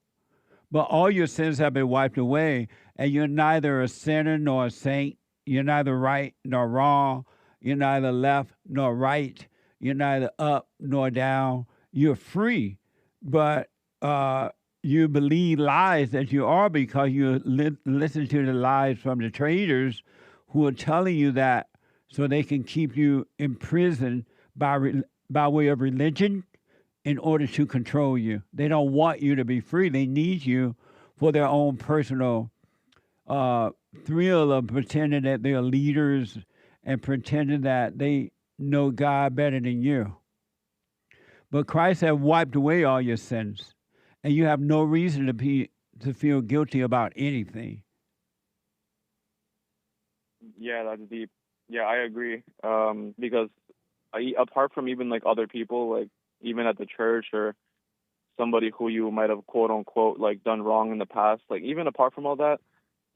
But all your sins have been wiped away, and you're neither a sinner nor a saint. You're neither right nor wrong. You're neither left nor right. You're neither up nor down. You're free. But you believe lies that you are, because you listen to the lies from the traitors who are telling you that so they can keep you in prison by way of religion in order to control you. They don't want you to be free. They need you for their own personal thrill of pretending that they're leaders and pretending that they know God better than you. But Christ has wiped away all your sins, and you have no reason to feel guilty about anything. Yeah, that's deep. Yeah, I agree. Because apart from even like other people, like even at the church or somebody who you might have quote unquote like done wrong in the past, like even apart from all that,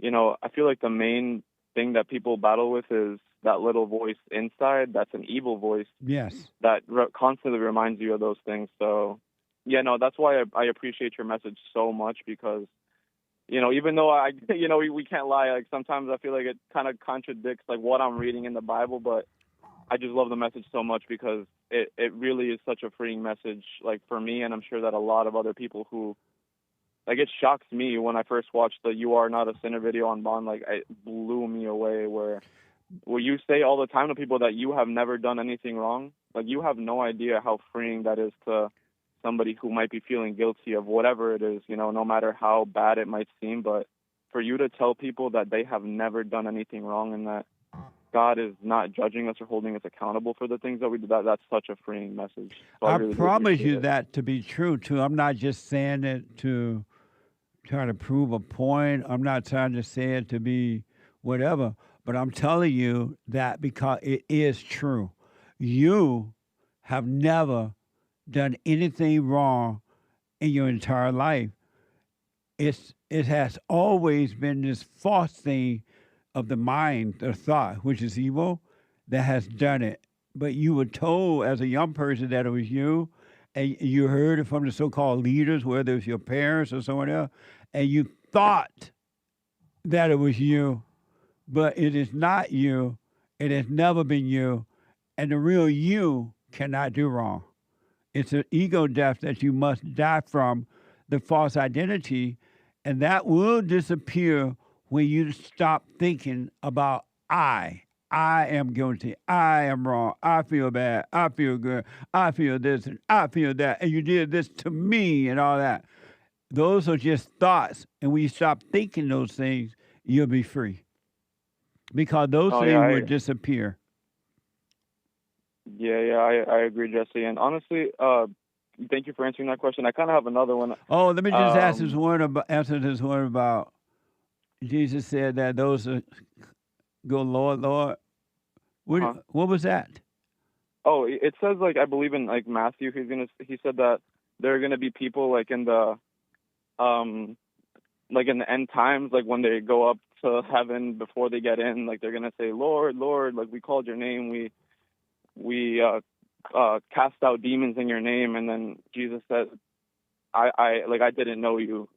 I feel like the main thing that people battle with is that little voice inside. That's an evil voice. Yes. That constantly reminds you of those things. So, yeah, no, that's why I appreciate your message so much, because, even though we can't lie, like sometimes I feel like it kind of contradicts like what I'm reading in the Bible, but I just love the message so much because it really is such a freeing message, like for me, and I'm sure that a lot of other people who like, it shocks me when I first watched the "You Are Not a Sinner" video on Bond. Like, it blew me away. Where you say all the time to people that you have never done anything wrong. Like, you have no idea how freeing that is to somebody who might be feeling guilty of whatever it is, you know, no matter how bad it might seem. But for you to tell people that they have never done anything wrong and that God is not judging us or holding us accountable for the things that we do, that's such a freeing message. So I really do promise appreciate you it. that to be true, too. I'm not just saying it to try to prove a point. I'm not trying to say it to be whatever. But I'm telling you that because it is true. You have never done anything wrong in your entire life. It has always been this false thing of the mind, the thought, which is evil, that has done it. But you were told as a young person that it was you, and you heard it from the so-called leaders, whether it was your parents or someone else, and you thought that it was you, but it is not you. It has never been you, and the real you cannot do wrong. It's an ego death that you must die from, the false identity, and that will disappear when you stop thinking about I am guilty. I am wrong. I feel bad. I feel good. I feel this and I feel that. And you did this to me and all that. Those are just thoughts. And when you stop thinking those things, you'll be free. Because those things will disappear. I agree, Jesse. And honestly, thank you for answering that question. I kind of have another one. Oh, let me just answer this one about Jesus said that those who go, Lord, Lord. What was that? Oh, it says, like, I believe in, like, Matthew. He said that there are gonna be people like in the end times, like when they go up to heaven before they get in, like they're gonna say, Lord, Lord, like we called your name, we cast out demons in your name, and then Jesus said, I didn't know you.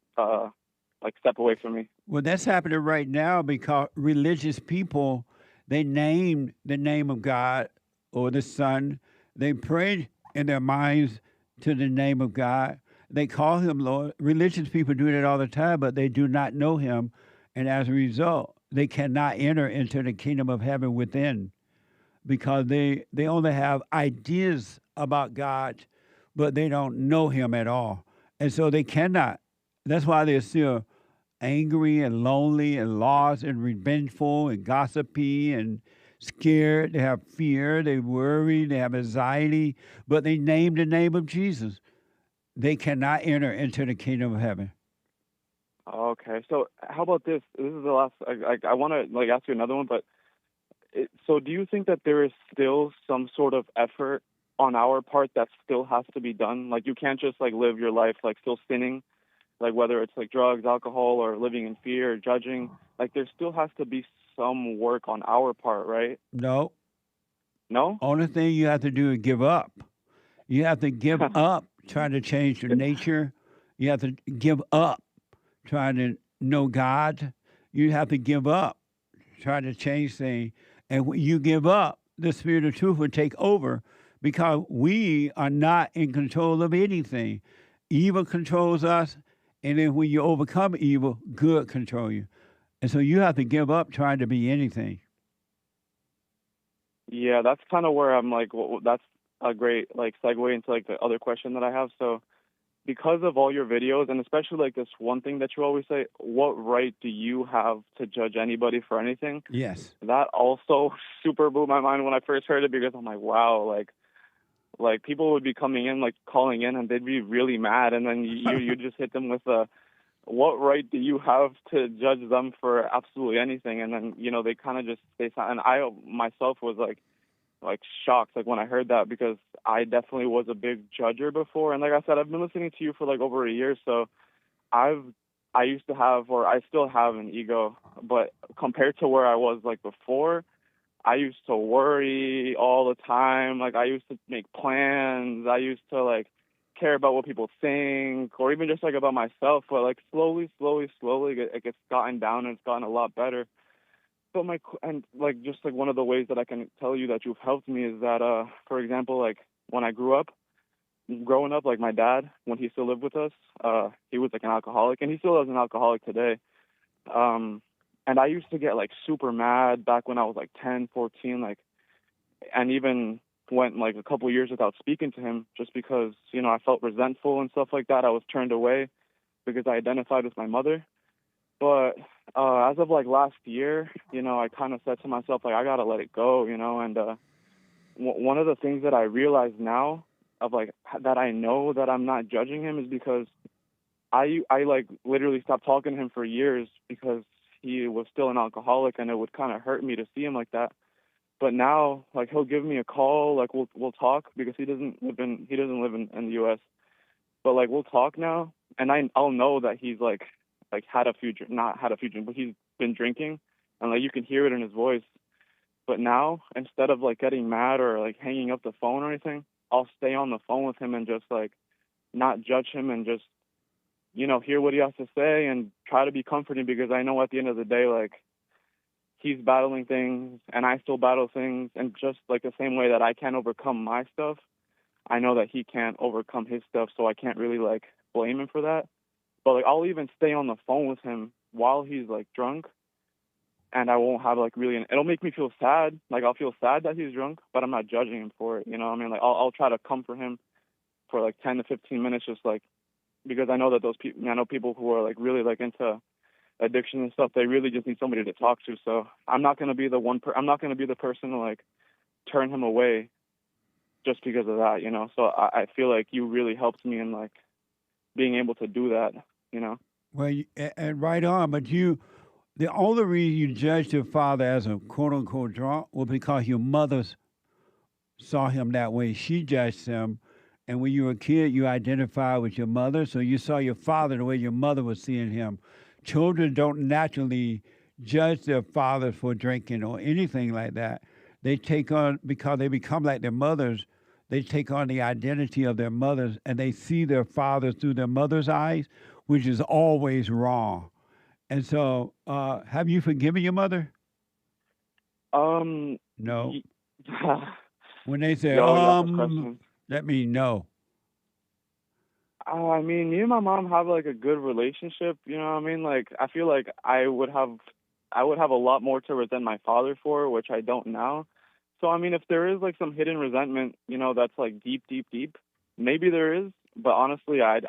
Like, step away from me. Well, that's happening right now because religious people, they name the name of God or the Son. They pray in their minds to the name of God. They call him Lord. Religious people do that all the time, but they do not know him. And as a result, they cannot enter into the kingdom of heaven within because they only have ideas about God, but they don't know him at all. And so they cannot. That's why they're still angry and lonely and lost and revengeful and gossipy and scared. They have fear, they worry, they have anxiety, but they name the name of Jesus. They cannot enter into the kingdom of heaven. Okay, so how about this? This is the last. I want to ask you another one, but so do you think that there is still some sort of effort on our part that still has to be done? Like, you can't just live your life still sinning. Like, whether it's drugs, alcohol, or living in fear, or judging, there still has to be some work on our part, right? No. No? Only thing you have to do is give up. You have to give up trying to change your nature. You have to give up trying to know God. You have to give up trying to change things. And when you give up, the Spirit of truth will take over because we are not in control of anything. Evil controls us. And then when you overcome evil, good control you. And so you have to give up trying to be anything. Yeah, that's kind of where I'm that's a great segue into the other question that I have. So because of all your videos, and especially this one thing that you always say, what right do you have to judge anybody for anything? Yes. That also super blew my mind when I first heard it because I'm like, wow, people would be coming in, calling in, and they'd be really mad, and then you just hit them with what right do you have to judge them for absolutely anything? And then they kind of just say something. And I myself was shocked when I heard that because I definitely was a big judger before, and like I said, I've been listening to you for over a year, so I used to have, or I still have, an ego, but compared to where I was before, I used to worry all the time. I used to make plans. I used to care about what people think, or even just about myself. But slowly, it's gotten down and it's gotten a lot better. So one of the ways that I can tell you that you've helped me is that, for example, when I grew up, growing up, like my dad, when he still lived with us, he was like an alcoholic, and he still is an alcoholic today. And I used to get like super mad back when I was like 10, 14, like, and even went like a couple years without speaking to him just because, you know, I felt resentful and stuff like that. I was turned away because I identified with my mother. But as of like last year, you know, I kind of said to myself, like, I got to let it go, you know, and one of the things that I realize now of like that I know that I'm not judging him is because I like literally stopped talking to him for years because he was still an alcoholic, and it would kind of hurt me to see him like that. But now, like, he'll give me a call, like we'll talk because he doesn't live in the U.S. But like we'll talk now, and I'll know that he's like had a few not had a few drinks, but he's been drinking, and like you can hear it in his voice. But now, instead of like getting mad or like hanging up the phone or anything, I'll stay on the phone with him and just like not judge him and just, you know, hear what he has to say and try to be comforting, because I know at the end of the day, like, he's battling things and I still battle things. And just like the same way that I can't overcome my stuff, I know that he can't overcome his stuff. So I can't really like blame him for that. But like, I'll even stay on the phone with him while he's like drunk, and I won't have like really, it'll make me feel sad. Like, I'll feel sad that he's drunk, but I'm not judging him for it. You know what I mean? Like, I'll try to comfort him for like 10 to 15 minutes, just like, because I know that those people, I know people who are like really like into addiction and stuff, they really just need somebody to talk to. So I'm not going to be I'm not going to be the person to like turn him away just because of that, you know? So I feel like you really helped me in like being able to do that, you know? Well, and right on, but the only reason you judged your father as a quote-unquote drunk was because your mother saw him that way. She judged him. And when you were a kid, you identified with your mother, so you saw your father the way your mother was seeing him. Children don't naturally judge their fathers for drinking or anything like that. They take on, because they become like their mothers, they take on the identity of their mothers, and they see their fathers through their mother's eyes, which is always wrong. And so, have you forgiven your mother? No. When they say, that means no. I mean, me and my mom have like a good relationship. You know what I mean? Like, I feel like I would have a lot more to resent my father for, which I don't now. So, I mean, if there is like some hidden resentment, you know, that's like deep, maybe there is. But honestly, I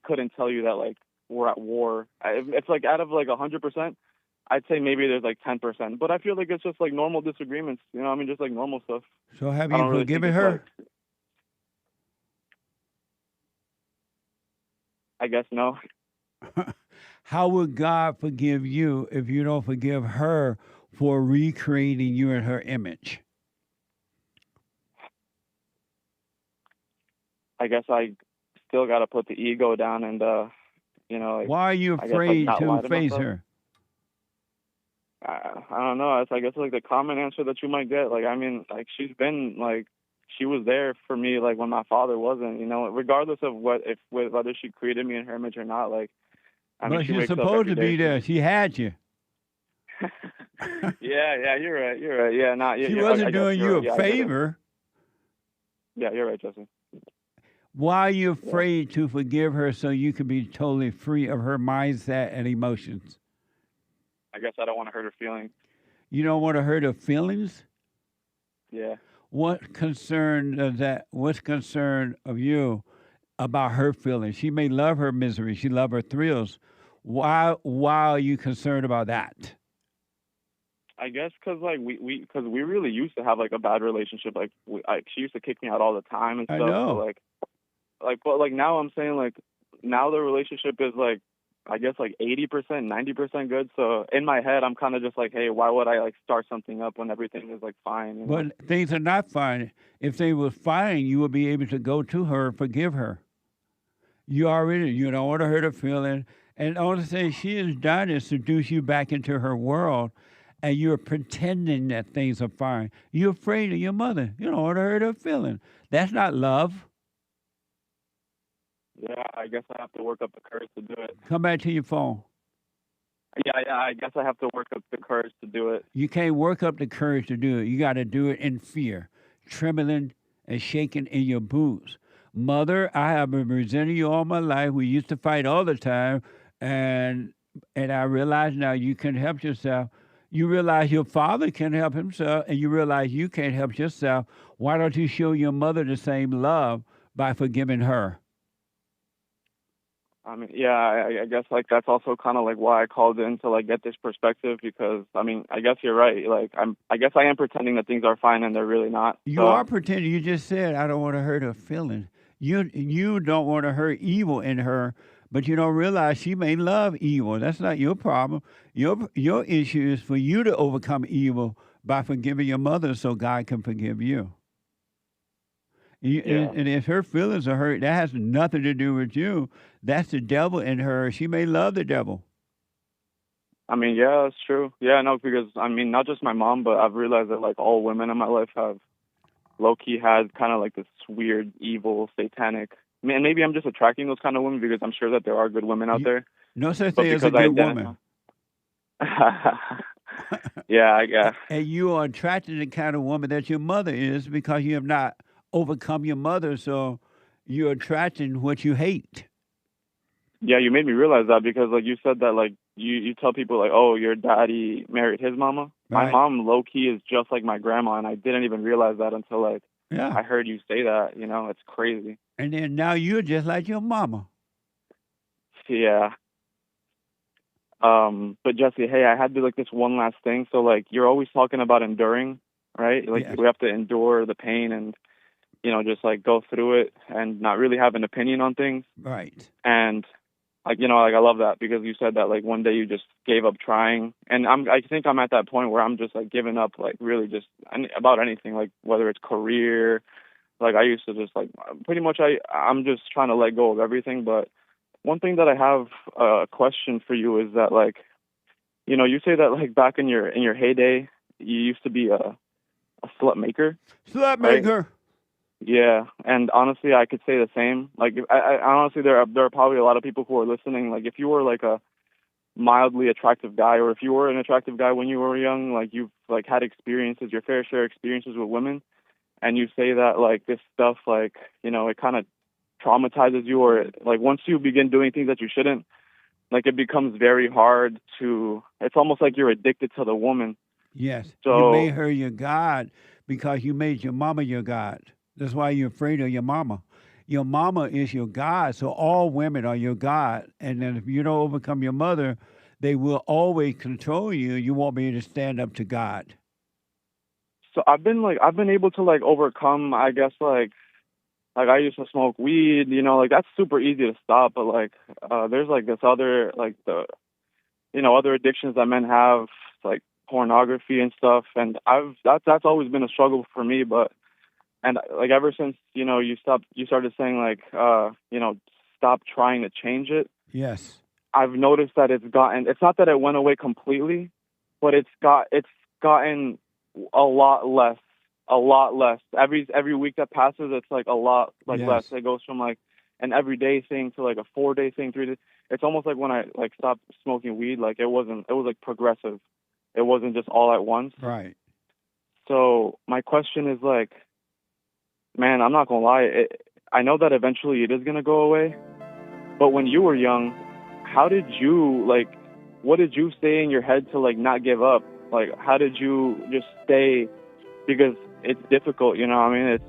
couldn't tell you that like we're at war. It's like out of like 100%, I'd say maybe there's like 10%. But I feel like it's just like normal disagreements. You know what I mean? Just like normal stuff. So have you forgiven her? Like, I guess no. How would God forgive you if you don't forgive her for recreating you in her image? I guess I still got to put the ego down and, you know. Like, why are you afraid to face her? I don't know. I guess like the common answer that you might get. Like, I mean, like she's been like, she was there for me, like when my father wasn't, you know, regardless of whether she created me in her image or not. Like, I mean, she's supposed to be there. She had you. Yeah, you're right. Yeah, not. She wasn't doing you a favor. Yeah, you're right, Justin. Why are you afraid to forgive her so you can be totally free of her mindset and emotions? I guess I don't want to hurt her feelings. You don't want to hurt her feelings? Yeah. What's concern of you about her feelings? She may love her misery. She love her thrills. Why are you concerned about that? I guess because like we really used to have like a bad relationship. Like she used to kick me out all the time and stuff. I know. So, but now I'm saying like now the relationship is like, I guess like 80%, 90% good. So in my head, I'm kind of just like, hey, why would I like start something up when everything is like fine? You know? But things are not fine. If they were fine, you would be able to go to her and forgive her. You don't want to hurt her feeling. And all the thing she has done is seduce you back into her world, and you're pretending that things are fine. You're afraid of your mother. You don't want to hurt her feeling. That's not love. Yeah, I guess I have to work up the courage to do it. Come back to your phone. Yeah, I guess I have to work up the courage to do it. You can't work up the courage to do it. You got to do it in fear, trembling and shaking in your boots. Mother, I have been resenting you all my life. We used to fight all the time, and I realize now you can help yourself. You realize your father can help himself, and you realize you can't help yourself. Why don't you show your mother the same love by forgiving her? I mean, yeah, I guess like that's also kind of like why I called in to like get this perspective, because I mean, I guess you're right. Like I guess I am pretending that things are fine and they're really not. You are pretending. You just said, I don't want to hurt her feelings. You don't want to hurt evil in her, but you don't realize she may love evil. That's not your problem. Your issue is for you to overcome evil by forgiving your mother so God can forgive you. And if her feelings are hurt, that has nothing to do with you. That's the devil in her. She may love the devil. I mean, yeah, that's true. Yeah, no, because I mean, not just my mom, but I've realized that like all women in my life have low-key had kind of like this weird, evil, satanic. I mean, maybe I'm just attracting those kind of women because I'm sure that there are good women out there. No such thing as a good woman. Yeah, I guess. And you are attracted to the kind of woman that your mother is because you have not overcome your mother, so you're attracting what you hate. Yeah, you made me realize that because like you said that like you tell people like, oh, your daddy married his mama. Right. My mom low-key is just like my grandma, and I didn't even realize that until like I heard you say that. You know, it's crazy. And then now you're just like your mama. Yeah. But Jesse, hey, I had to like this one last thing. So like you're always talking about enduring, right? Like we have to endure the pain and, you know, just like go through it and not really have an opinion on things. Right. And like, you know, like I love that because you said that like one day you just gave up trying. And I think I'm at that point where I'm just like giving up, like really just about anything, like whether it's career, like I used to just like pretty much I'm just trying to let go of everything. But one thing that I have a question for you is that like, you know, you say that like back in your heyday, you used to be a slut maker. Slut maker. Right? Yeah, and honestly, I could say the same. Like, I honestly, there are probably a lot of people who are listening. Like, if you were like a mildly attractive guy, or if you were an attractive guy when you were young, like you've like had experiences, your fair share of experiences with women, and you say that like this stuff, like you know, it kind of traumatizes you, or like once you begin doing things that you shouldn't, like it becomes very hard to. It's almost like you're addicted to the woman. Yes. So, you made her your God because you made your mama your God. That's why you're afraid of your mama. Your mama is your God, so all women are your God. And then if you don't overcome your mother, they will always control you. You won't be able to stand up to God. So I've been able to like overcome, I guess, like I used to smoke weed, you know, like that's super easy to stop. But like there's like this other, like the, you know, other addictions that men have, like pornography and stuff. And that's always been a struggle for me, but. And like ever since, you know, you started saying like, you know, stop trying to change it. Yes. I've noticed that it's not that it went away completely, but it's gotten a lot less. Every week that passes, it's like a lot less. It goes from like an everyday thing to like a 4-day thing, 3 days. It's almost like when I like stopped smoking weed, like it was like progressive. It wasn't just all at once. Right. So my question is like, man, I'm not going to lie. I know that eventually it is going to go away. But when you were young, how did you, like, what did you say in your head to, like, not give up? Like, how did you just stay? Because it's difficult, you know what I mean?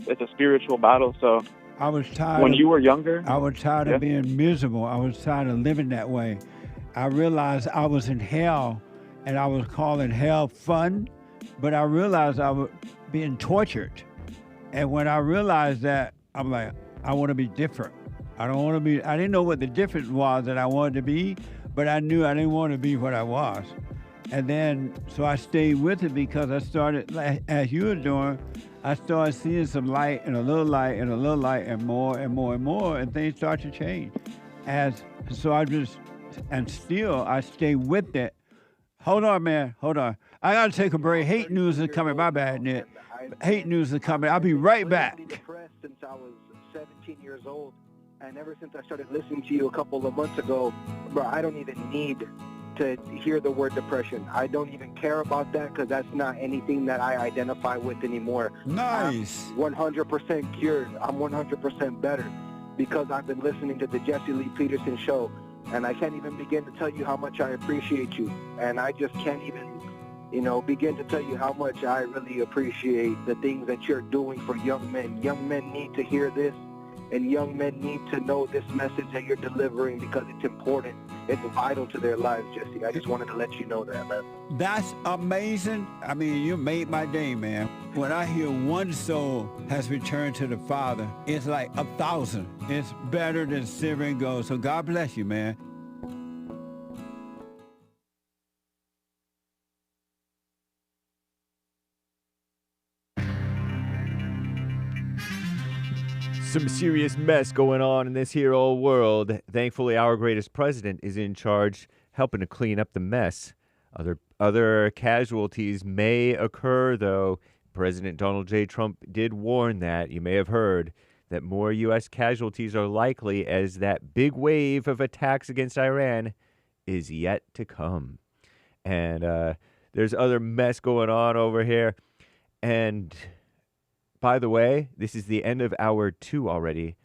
It's a spiritual battle. So I was tired. When you were younger? I was tired of being miserable. I was tired of living that way. I realized I was in hell, and I was calling hell fun. But I realized I was being tortured. And when I realized that, I'm like, I want to be different. I didn't know what the difference was that I wanted to be, but I knew I didn't want to be what I was. And then, so I stayed with it because I started, as you were doing, I started seeing some light and a little light and a little light and more and more and more, and things start to change. So I stay with it. Hold on, man. Hold on. I got to take a break. Hate news is coming. My bad, Nick. Hate news is coming. I'll be right back. I've been depressed since I was 17 years old. And ever since I started listening to you a couple of months ago, bro, I don't even need to hear the word depression. I don't even care about that because that's not anything that I identify with anymore. Nice. I'm 100% cured. I'm 100% better because I've been listening to the Jesse Lee Peterson show, and I can't even begin to tell you how much I appreciate you. And I just can't even, begin to tell you how much I really appreciate the things that you're doing for young men. Young men need to hear this, and young men need to know this message that you're delivering because it's important. It's vital to their lives, Jesse. I just wanted to let you know that, man. That's amazing. I mean, you made my day, man. When I hear one soul has returned to the Father, it's like 1,000. It's better than silver and gold. So God bless you, man. Some serious mess going on in this here old world. Thankfully, our greatest president is in charge, helping to clean up the mess. Other casualties may occur, though. President Donald J. Trump did warn that, you may have heard, that more U.S. casualties are likely as that big wave of attacks against Iran is yet to come. And there's other mess going on over here. And by the way, this is the end of hour 2 already.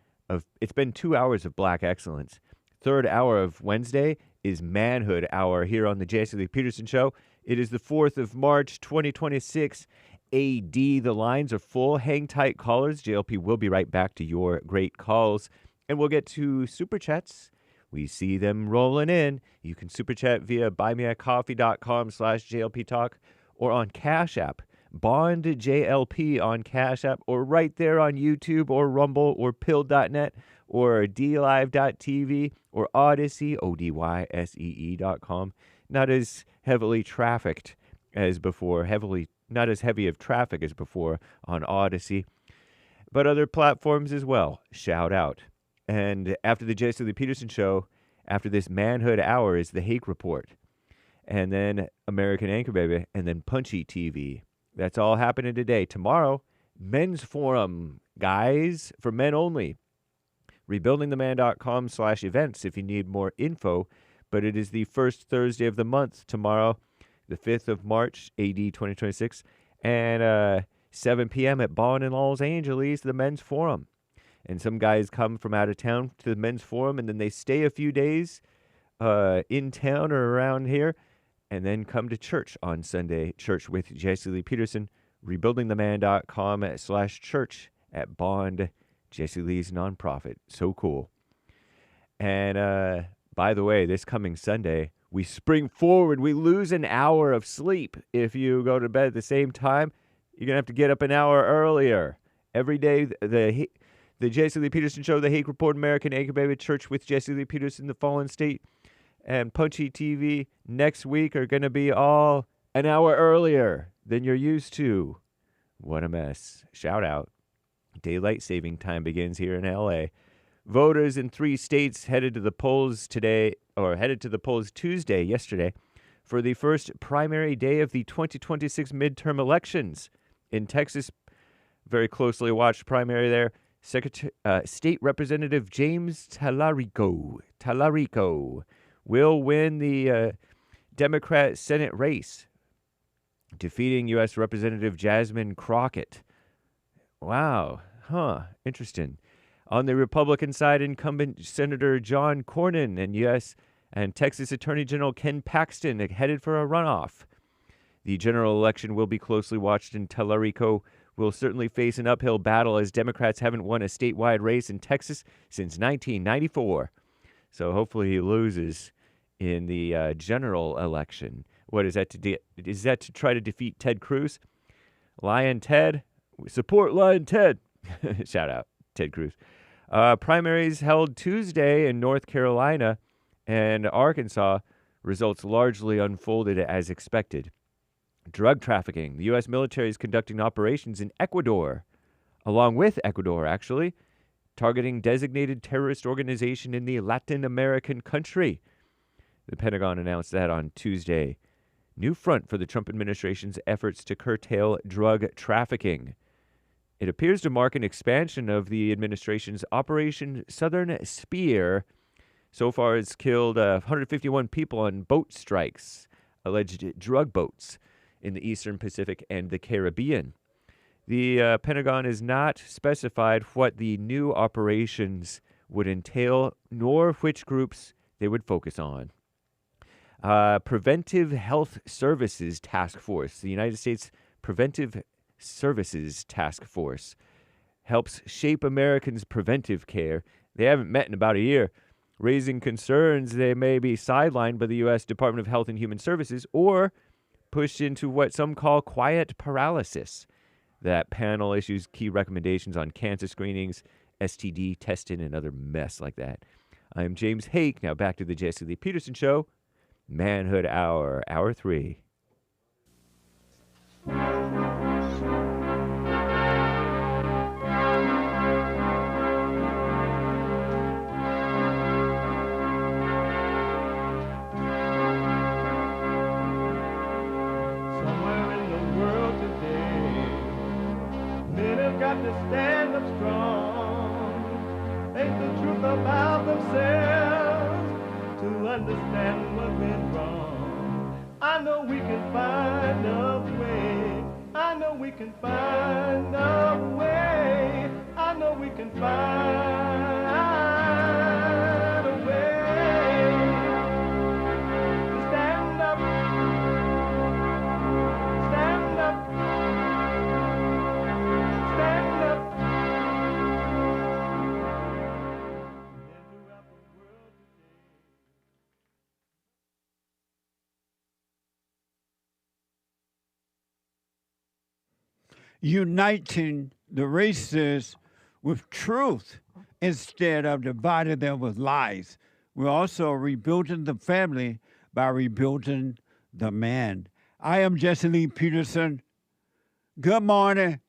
It's been 2 hours of Black Excellence. Third hour of Wednesday is Manhood Hour here on the Jesse Lee Peterson Show. It is the 4th of March, 2026 AD. The lines are full. Hang tight, callers. JLP will be right back to your great calls. And we'll get to Super Chats. We see them rolling in. You can Super Chat via buymeacoffee.com/JLP Talk or on Cash App. Bond JLP on Cash App, or right there on YouTube or Rumble or Pill.net or DLive.tv or Odyssey, ODYSEE.com. Not as heavily trafficked as before, not as heavy of traffic as before on Odyssey, but other platforms as well. Shout out. And after the Jesse Lee Peterson Show, after this Manhood Hour is the Hake Report, and then American Anchor Baby, and then Punchy TV. That's all happening today. Tomorrow, Men's Forum, guys, for men only. Rebuildingtheman.com/events if you need more info. But it is the first Thursday of the month tomorrow, the 5th of March, AD 2026, and 7 p.m. at Bond in Los Angeles, the Men's Forum. And some guys come from out of town to the Men's Forum, and then they stay a few days in town or around here, and then come to church on Sunday. Church with Jesse Lee Peterson, rebuildingtheman.com/church at Bond, Jesse Lee's nonprofit. So cool. And by the way, this coming Sunday, we spring forward. We lose an hour of sleep. If you go to bed at the same time, you're going to have to get up an hour earlier. Every day, the Jesse Lee Peterson Show, the Hake Report, American Anchor Baby, Church with Jesse Lee Peterson, The Fallen State, and Punchy TV next week are going to be all an hour earlier than you're used to. What a mess. Shout out. Daylight saving time begins here in L.A. Voters in 3 states headed to the polls yesterday, for the first primary day of the 2026 midterm elections. In Texas, very closely watched primary there, State Representative James Tallarico will win the Democrat Senate race, defeating U.S. Representative Jasmine Crockett. Wow. Interesting. On the Republican side, incumbent Senator John Cornyn and U.S. and Texas Attorney General Ken Paxton headed for a runoff. The general election will be closely watched, and Tallarico will certainly face an uphill battle as Democrats haven't won a statewide race in Texas since 1994. So hopefully he loses in the general election. What is that is that to try to defeat Ted Cruz? Lion Ted? Support Lion Ted. Shout out, Ted Cruz. Primaries held Tuesday in North Carolina and Arkansas. Results largely unfolded as expected. Drug trafficking. The U.S. military is conducting operations in Ecuador, along with Ecuador, actually, targeting designated terrorist organization in the Latin American country. The Pentagon announced that on Tuesday. New front for the Trump administration's efforts to curtail drug trafficking. It appears to mark an expansion of the administration's Operation Southern Spear So far, it's killed 151 people on boat strikes, alleged drug boats in the Eastern Pacific and the Caribbean. The Pentagon has not specified what the new operations would entail, nor which groups they would focus on. Preventive Health Services Task Force, the United States Preventive Services Task Force, helps shape Americans' preventive care. They haven't met in about a year, raising concerns they may be sidelined by the U.S. Department of Health and Human Services or pushed into what some call quiet paralysis. That panel issues key recommendations on cancer screenings, STD testing, and other mess like that. I'm James Hake. Now back to the Jesse Lee Peterson Show. Manhood Hour, Hour 3. Got to stand up strong, face the truth about themselves, to understand what went wrong. I know we can find a way. I know we can find a way. I know we can find a way to stand up, stand up. Uniting the races with truth instead of dividing them with lies. We're also rebuilding the family by rebuilding the man. I am Jesse Lee Peterson. Good morning.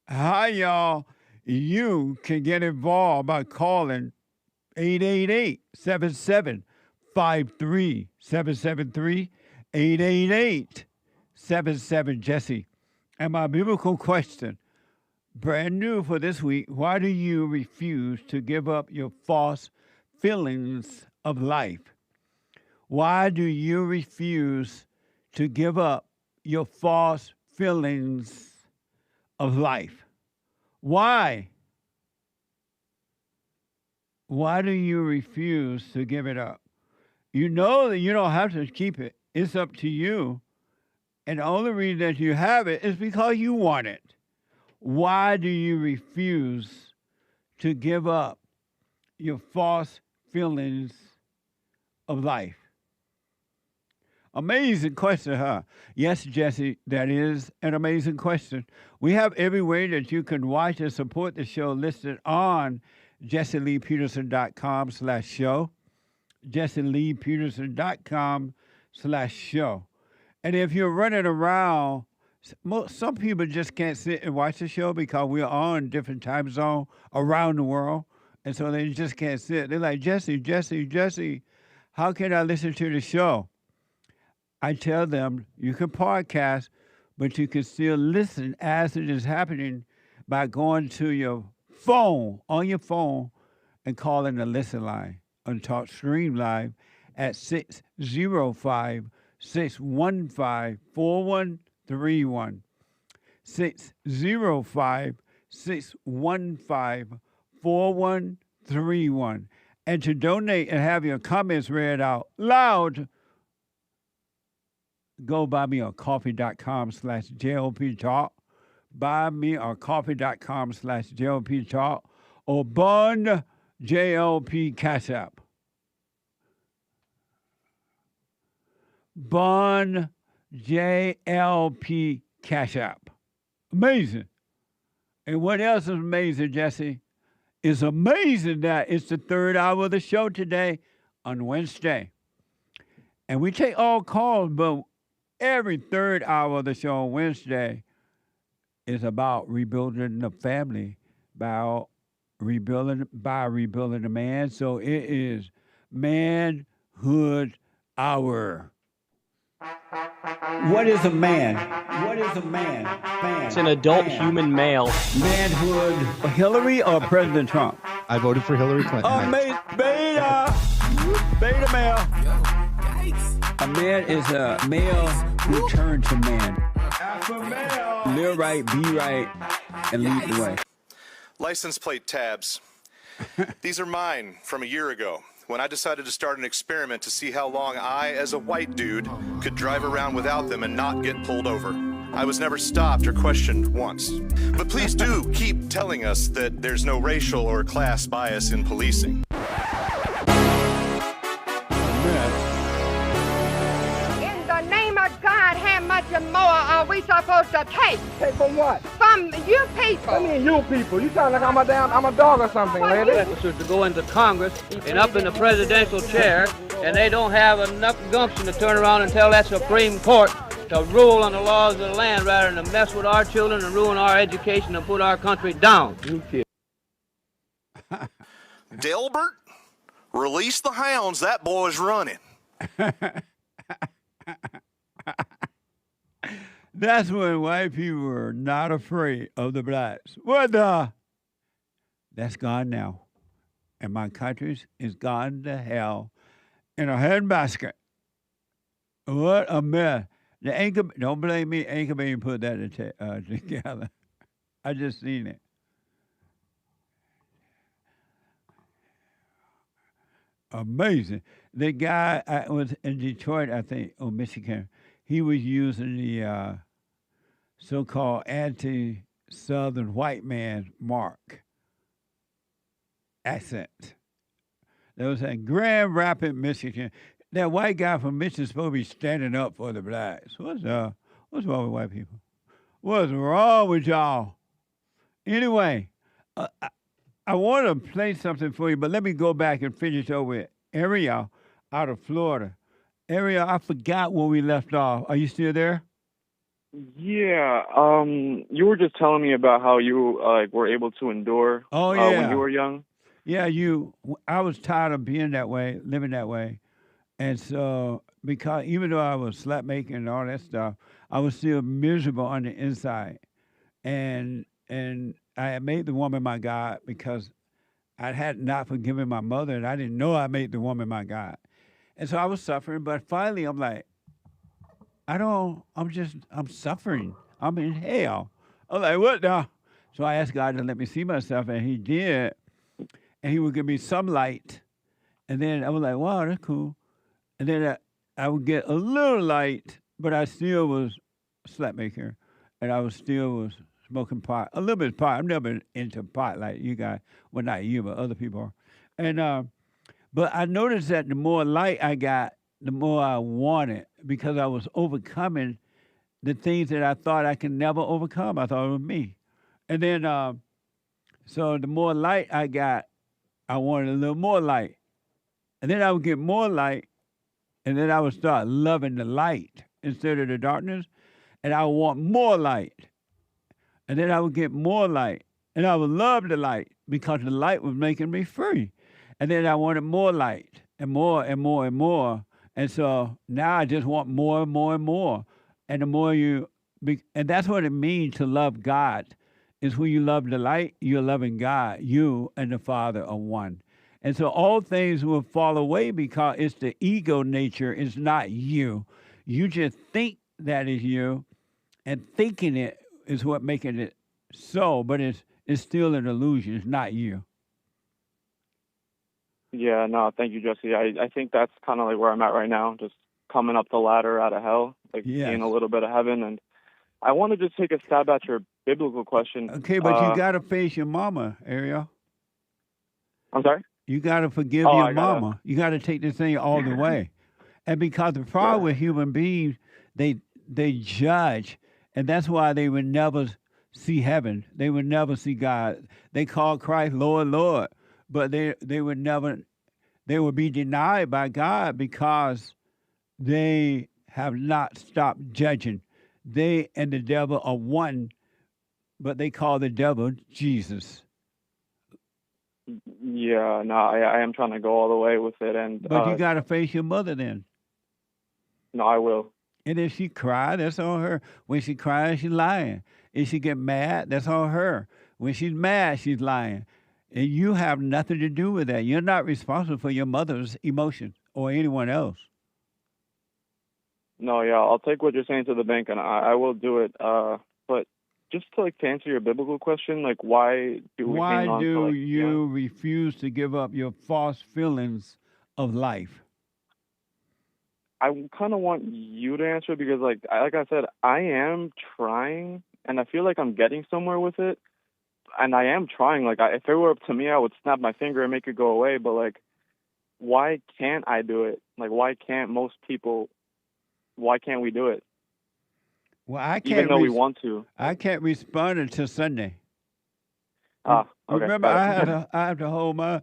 Hi, y'all. You can get involved by calling 888-77-53-773, 888-77-JESSE. And my biblical question, brand new for this week, why do you refuse to give up your false feelings of life? Why do you refuse to give up your false feelings of life? Why? Why do you refuse to give it up? You know that you don't have to keep it. It's up to you. And the only reason that you have it is because you want it. Why do you refuse to give up your false feelings of life? Amazing question, huh? Yes, Jesse, that is an amazing question. We have every way that you can watch and support the show listed on jesseleepeterson.com/show, jesseleepeterson.com/show. And if you're running around, some people just can't sit and watch the show because we're on different time zones around the world. And so they just can't sit. They're like, Jesse, how can I listen to the show? I tell them you can podcast, but you can still listen as it is happening by going to your phone, on your phone, and calling the listen line on Talk Stream Live at 605-615-4131. 605-615-4131. And to donate and have your comments read out loud, go buy me on coffee.com/JLP Talk. Buy me on coffee.com/JLP Talk or Bun JLP Cash App. Bun JLP Cash App. Amazing. And what else is amazing, Jesse? It's amazing that it's the third hour of the show today on Wednesday. And we take all calls, but every third hour of the show on Wednesday is about rebuilding the family, by rebuilding the man. So it is Manhood Hour. What is a man? What is a man? It's an adult human male. Manhood. Hillary or President Trump? I voted for Hillary Clinton. Beta. Beta male. A man is a male who turns to man. Alpha male. Live right, be right, and lead the way. License plate tabs. These are mine from a year ago when I decided to start an experiment to see how long I, as a white dude, could drive around without them and not get pulled over. I was never stopped or questioned once. But please do keep telling us that there's no racial or class bias in policing. In the name of God, how much more are we supposed to take? Take from what? From you people. I mean you people. You sound like I'm a dog or something, lady. Officers to go into Congress and up in the presidential chair, and they don't have enough gumption to turn around and tell that Supreme Court to rule on the laws of the land rather than to mess with our children and ruin our education and put our country down. Delbert, release the hounds. That boy's running. That's when white people were not afraid of the blacks. What the? That's gone now. And my country is gone to hell in a handbasket. What a mess. The anchor, don't blame me, Anchor Bean put that together. I just seen it. Amazing. The guy was in Detroit, I think, or Michigan. He was using the so-called anti-Southern white man mark accent. There was a Grand Rapids, Michigan. That white guy from Michigan supposed to be standing up for the blacks. What's wrong with white people? What's wrong with y'all? Anyway, I want to play something for you, but let me go back and finish over with Ariel out of Florida. Ariel, I forgot where we left off. Are you still there? Yeah. You were just telling me about how you were able to endure when you were young. Yeah, I was tired of being that way, living that way. And so, because even though I was slap making and all that stuff, I was still miserable on the inside. And I had made the woman my God because I had not forgiven my mother, and I didn't know I made the woman my God. And so I was suffering, but finally I'm like, I'm suffering. I'm in hell. I'm like, what the? So I asked God to let me see myself, and he did. And he would give me some light. And then I was like, wow, that's cool. And then I would get a little light, but I still was a slap maker. And I still was smoking pot, a little bit of pot. I'm never into pot like you guys. Well, not you, but other people are. And but I noticed that the more light I got, the more I wanted, because I was overcoming the things that I thought I could never overcome. I thought it was me. And then, so the more light I got, I wanted a little more light. And then I would get more light, and then I would start loving the light instead of the darkness, and I would want more light. And then I would get more light, and I would love the light because the light was making me free. And then I wanted more light, and more and more and more. And so now I just want more and more and more. And the more and that's what it means to love God, is when you love the light, you're loving God. You and the Father are one. And so all things will fall away because it's the ego nature. It's not you. You just think that is you, and thinking it is what making it so, but it's still an illusion. It's not you. Yeah, no, thank you, Jesse. I think that's kind of like where I'm at right now, just coming up the ladder out of hell, seeing a little bit of heaven. And I want to just take a stab at your biblical question. Okay, but you got to face your mama, Ariel. I'm sorry? You got to forgive your mama. You got to take this thing all the way. And because the problem with human beings, they judge, and that's why they would never see heaven. They would never see God. They call Christ Lord, Lord, but they would never, they would be denied by God because they have not stopped judging. They and the devil are one, but they call the devil Jesus. Yeah, no, I am trying to go all the way with it. But you got to face your mother then. No, I will. And if she cries, that's on her. When she cries, she's lying. If she get mad, that's on her. When she's mad, she's lying. And you have nothing to do with that. You're not responsible for your mother's emotions. or anyone else. No, yeah, I'll take what you're saying to the bank, and I will do it. But just to answer your biblical question, why do we hang on to Why do you refuse to give up your false feelings of life? I kind of want you to answer because, like I said, I am trying, and I feel like I'm getting somewhere with it. And I am trying. If it were up to me, I would snap my finger and make it go away. But, why can't I do it? Why can't most people? Why can't we do it? Well, I can't. Even though we want to. I can't respond until Sunday. Okay. Remember, I have to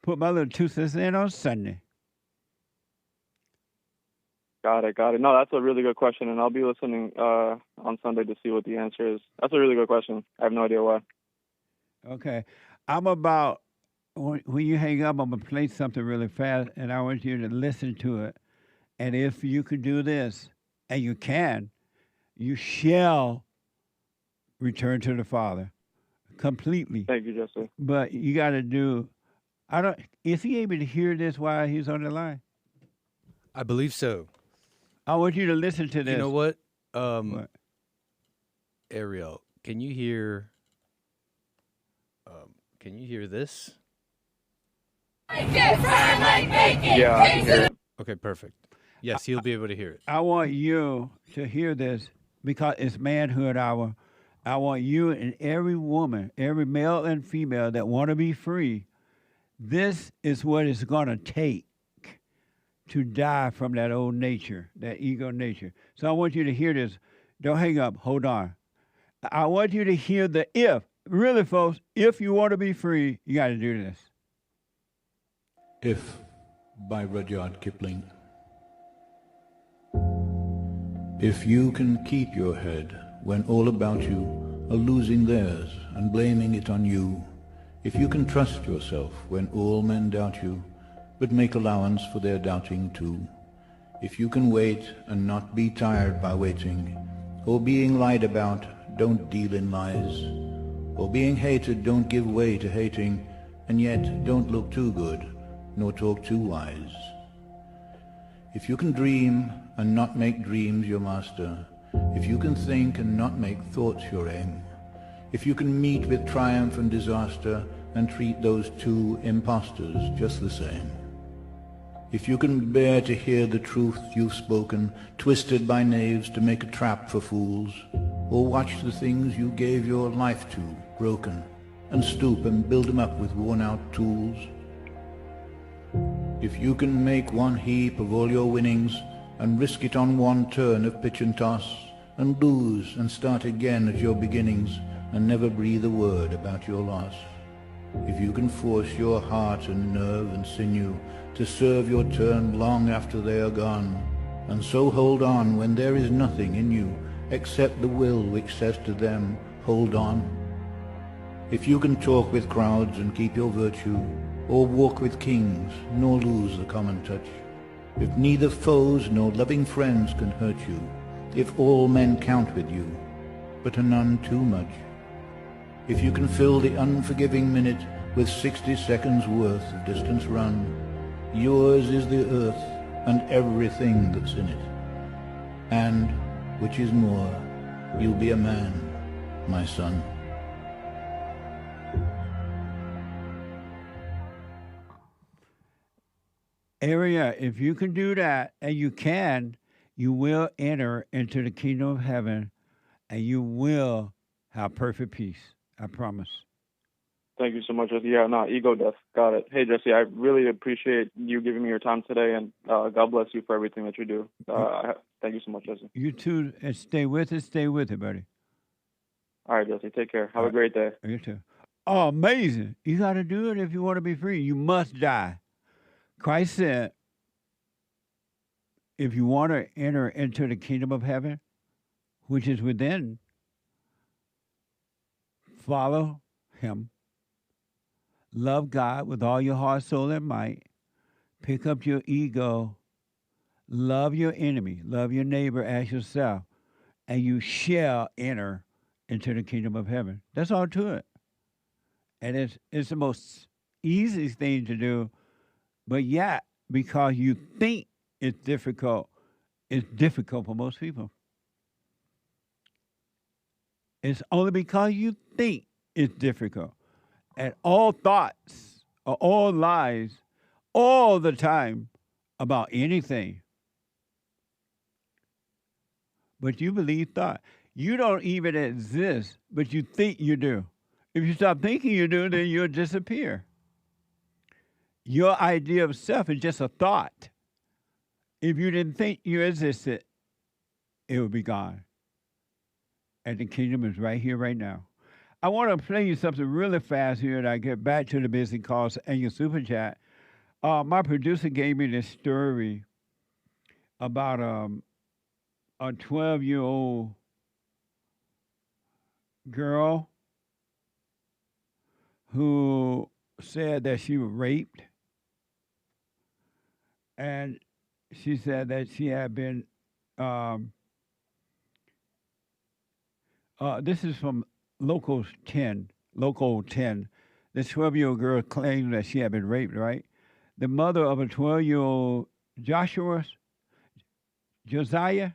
put my little 2 cents in on Sunday. Got it. No, that's a really good question, and I'll be listening on Sunday to see what the answer is. That's a really good question. I have no idea why. Okay. When you hang up, I'm going to play something really fast, and I want you to listen to it. And if you can do this, and you can, you shall return to the Father completely. Thank you, Jesse. But you got to do, is he able to hear this while he's on the line? I believe so. I want you to listen to this. You know what? What? ARIEL, can you hear this? Yeah, I can hear it. Okay, perfect. Yes, he'll be able to hear it. I want you to hear this because it's Manhood Hour. I want you and every woman, every male and female that want to be free, this is what it's going to take to die from that old nature, that ego nature. So I want you to hear this. Don't hang up. Hold on. I want you to hear the if. Really, folks, if you want to be free, you got to do this. If, by Rudyard Kipling. If you can keep your head when all about you are losing theirs and blaming it on you, if you can trust yourself when all men doubt you, but make allowance for their doubting too, if you can wait and not be tired by waiting, or being lied about, don't deal in lies, or being hated, don't give way to hating, and yet don't look too good, nor talk too wise. If you can dream and not make dreams your master, if you can think and not make thoughts your aim, if you can meet with triumph and disaster and treat those two impostors just the same, if you can bear to hear the truth you've spoken, twisted by knaves to make a trap for fools, or watch the things you gave your life to broken, and stoop and build them up with worn-out tools, if you can make one heap of all your winnings and risk it on one turn of pitch and toss, and lose and start again at your beginnings and never breathe a word about your loss, if you can force your heart and nerve and sinew to serve your turn long after they are gone, and so hold on when there is nothing in you except the will which says to them, hold on. If you can talk with crowds and keep your virtue, or walk with kings, nor lose the common touch, if neither foes nor loving friends can hurt you, if all men count with you, but are none too much, if you can fill the unforgiving minute with 60 seconds worth of distance run, yours is the earth and everything that's in it. And, which is more, you'll be a man, my son. Area, if you can do that, and you can, you will enter into the kingdom of heaven, and you will have perfect peace. I promise. Thank you so much, Jesse. Yeah, no, ego death. Got it. Hey, Jesse, I really appreciate you giving me your time today, and God bless you for everything that you do. Thank you so much, Jesse. You too, and stay with it, buddy. All right, Jesse, take care. Have a great day. You too. Oh, amazing. You got to do it if you want to be free. You must die. Christ said, if you want to enter into the kingdom of heaven, which is within, follow him. Love God with all your heart, soul, and might. Pick up your ego. Love your enemy. Love your neighbor as yourself. And you shall enter into the kingdom of heaven. That's all to it. And it's the most easiest thing to do. But yet, because you think it's difficult for most people. It's only because you think it's difficult. And all thoughts are all lies all the time about anything. But you believe thought. You don't even exist, but you think you do. If you stop thinking you do, then you'll disappear. Your idea of self is just a thought. If you didn't think you existed, it would be gone. And the kingdom is right here, right now. I want to play you something really fast here, and I get back to the busy calls and your super chat. My producer gave me this story about a 12-year-old girl who said that she was raped. And she said that she had been, this is from Local 10. This 12-year-old girl claimed that she had been raped, right? The mother of a 12-year-old Josiah, Jusiah,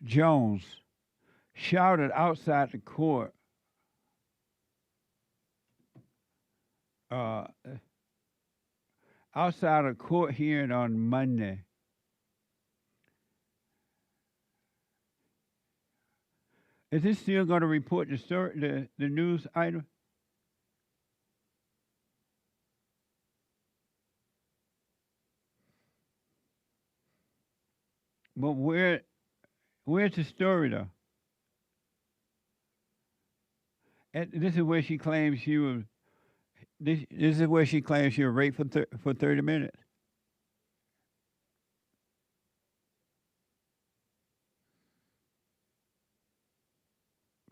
Jones, shouted outside the court outside a court hearing on Monday. Is this still going to report the story, the news item? But where's the story though? And this is where she claims she was. This is where she claims she was raped for 30 minutes.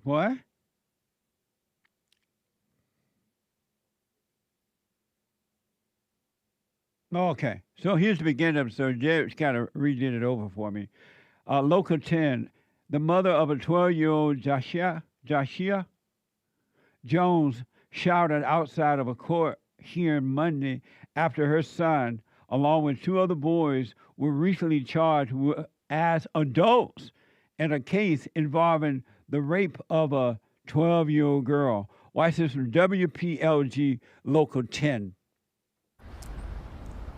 What? Okay, so here's the beginning of it. So Jared kind of redid it over for me. Local 10, the mother of a 12-year-old Josiah Jones shouted outside of a court hearing Monday after her son, along with two other boys, were recently charged as adults in a case involving the rape of a 12-year-old girl. Watch this from WPLG Local 10.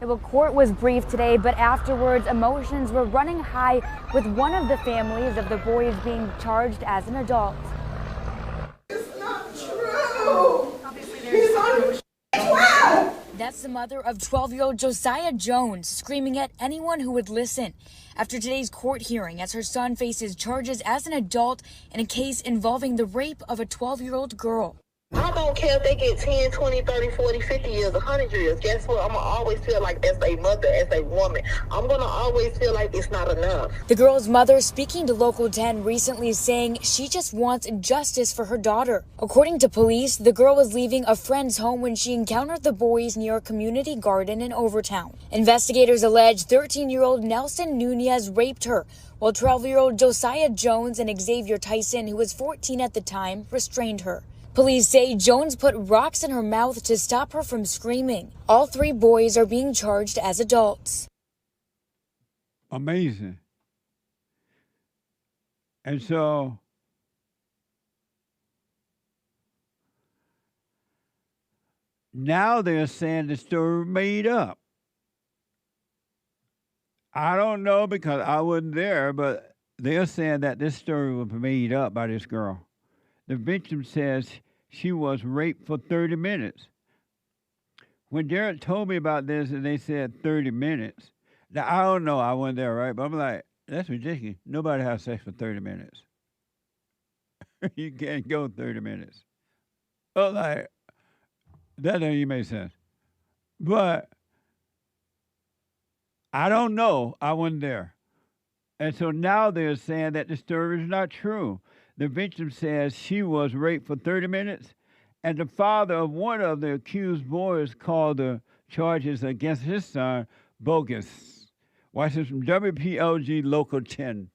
The court was brief today, but afterwards, emotions were running high with one of the families of the boys being charged as an adult. It's not true. He's on 12. That's the mother of 12-year-old Josiah Jones, screaming at anyone who would listen after today's court hearing as her son faces charges as an adult in a case involving the rape of a 12-year-old girl. I don't care if they get 10, 20, 30, 40, 50 years, 100 years. Guess what? I'm going to always feel like as a mother, as a woman, I'm going to always feel like it's not enough. The girl's mother speaking to Local 10 recently saying she just wants justice for her daughter. According to police, the girl was leaving a friend's home when she encountered the boys near a community garden in Overtown. Investigators allege 13-year-old Nelson Nunez raped her, while 12-year-old Josiah Jones and Xavier Tyson, who was 14 at the time, restrained her. Police say Jones put rocks in her mouth to stop her from screaming. All three boys are being charged as adults. Amazing. And so now they're saying the story made up. I don't know because I wasn't there, but they're saying that this story was made up by this girl. The victim says she was raped for 30 minutes. When Derek told me about this and they said 30 minutes, now I don't know, I wasn't there, right? But I'm like, that's ridiculous. Nobody has sex for 30 minutes. You can't go 30 minutes. But like, that doesn't even make sense. But I don't know, I wasn't there. And so now they're saying that the story is not true. The victim says she was raped for 30 minutes, and the father of one of the accused boys called the charges against his son bogus. Watch this from WPLG Local 10.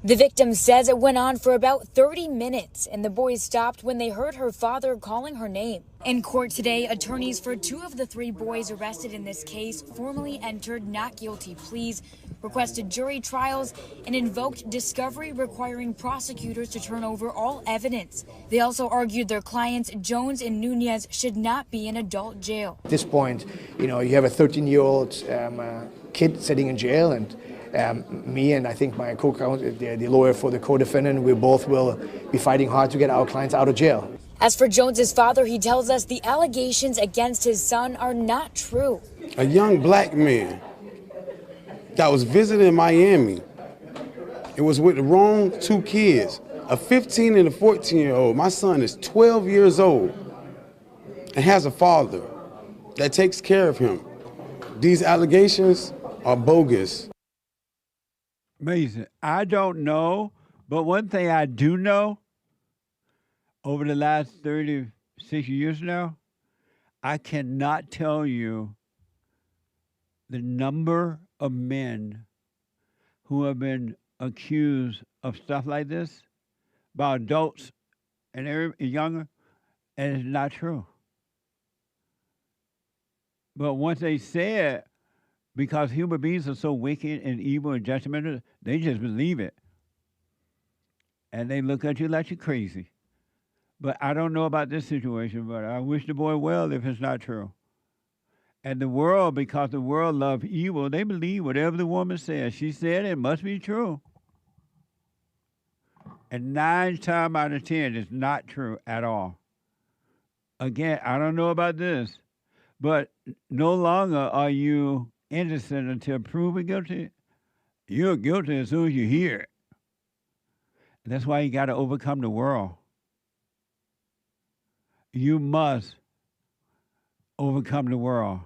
The victim says it went on for about 30 minutes, and the boys stopped when they heard her father calling her name. In court today, attorneys for 2 of the 3 boys arrested in this case formally entered not guilty pleas, requested jury trials, and invoked discovery requiring prosecutors to turn over all evidence. They also argued their clients, Jones and Nunez, should not be in adult jail. At this point, you have a 13-year-old kid sitting in jail, and me and I think my co-counsel, the lawyer for the co-defendant, we both will be fighting hard to get our clients out of jail. As for Jones's father, he tells us the allegations against his son are not true. A young black man that was visiting Miami, it was with the wrong 2 kids, a 15 and a 14-year-old. My son is 12 years old and has a father that takes care of him. These allegations are bogus. Amazing. I don't know, but one thing I do know, over the last 36 years now, I cannot tell you the number of men who have been accused of stuff like this by adults and younger, and it's not true. But once they say it, because human beings are so wicked and evil and judgmental, they just believe it. And they look at you like you're crazy. But I don't know about this situation, but I wish the boy well if it's not true. And the world, because the world loves evil, they believe whatever the woman says. She said it must be true. And 9 times out of 10, it's not true at all. Again, I don't know about this, but no longer are you innocent until proven guilty. You're guilty as soon as you hear it. And that's why you got to overcome the world. You must overcome the world.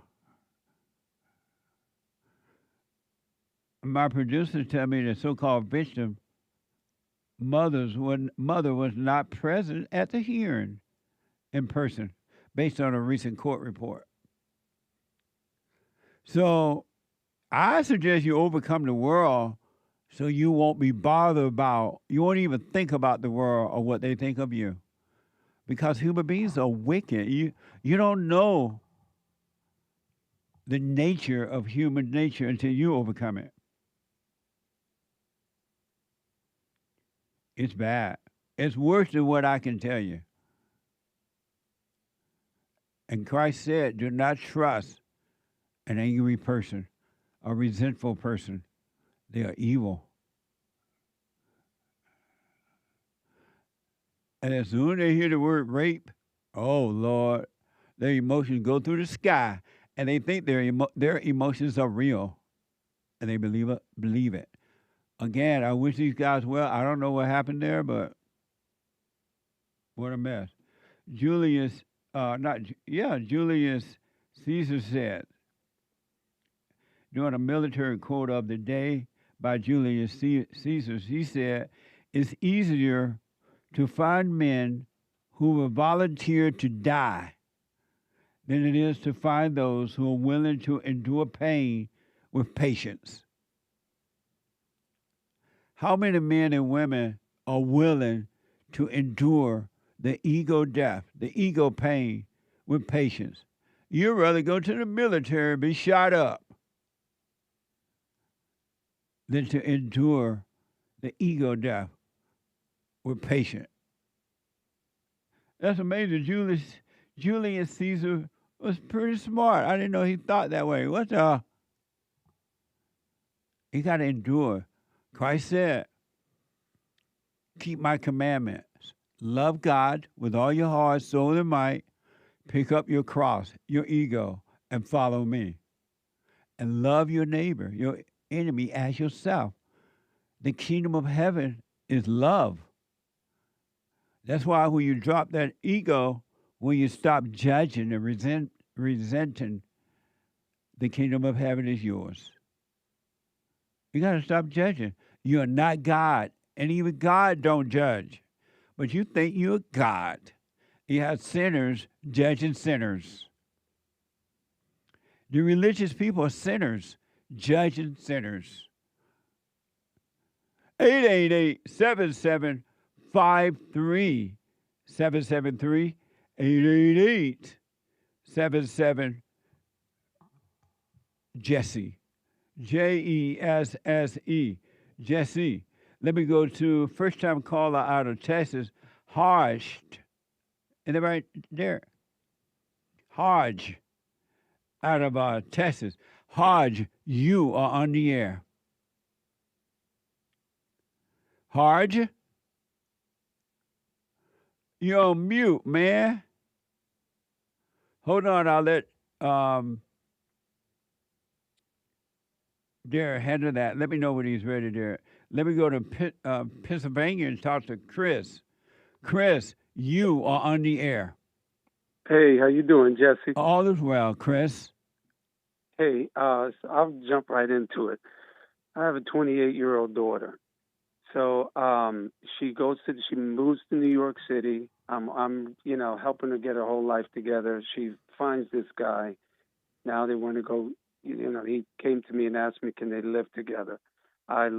My producer tell me the so-called victim mother was not present at the hearing in person, based on a recent court report. So I suggest you overcome the world so you won't be bothered about, you won't even think about the world or what they think of you. Because human beings are wicked. You don't know the nature of human nature until you overcome it. It's bad. It's worse than what I can tell you. And Christ said, do not trust an angry person, a resentful person. They are evil. And as soon as they hear the word rape, oh, Lord, their emotions go through the sky, and they think their emotions are real, and they believe it. Again, I wish these guys well. I don't know what happened there, but what a mess. Julius Caesar said, during a military quote of the day by Julius Caesar, he said, it's easier to find men who will volunteer to die than it is to find those who are willing to endure pain with patience. How many men and women are willing to endure the ego death, the ego pain with patience? You'd rather go to the military and be shot up than to endure the ego death with patience. That's amazing. Julius Caesar was pretty smart. I didn't know he thought that way. You got to endure. Christ said, keep my commandments. Love God with all your heart, soul, and might. Pick up your cross, your ego, and follow me. And love your neighbor, your enemy, as yourself. The kingdom of heaven is love. That's why when you drop that ego, when you stop judging and resenting, the kingdom of heaven is yours. You got to stop judging. You are not God, and even God don't judge. But you think you're God. You have sinners judging sinners. The religious people are sinners judging sinners. 888-7753. 773 888 77 Jesse. Jesse. Jesse. Let me go to first time caller out of Texas, HODGE. Is that right there? HODGE out of Texas. HODGE, you are on the air. HODGE? You're on mute, man. Hold on, I'll let Derek handle that. Let me know when he's ready, Derek. Let me go to Pennsylvania and talk to Chris. Chris, you are on the air. Hey, how you doing, Jesse? All is well, Chris. Hey, so I'll jump right into it. I have a 28-year-old daughter. So she moves to New York City. I'm helping her get her whole life together. She finds this guy. Now they want to go, he came to me and asked me, can they live together? I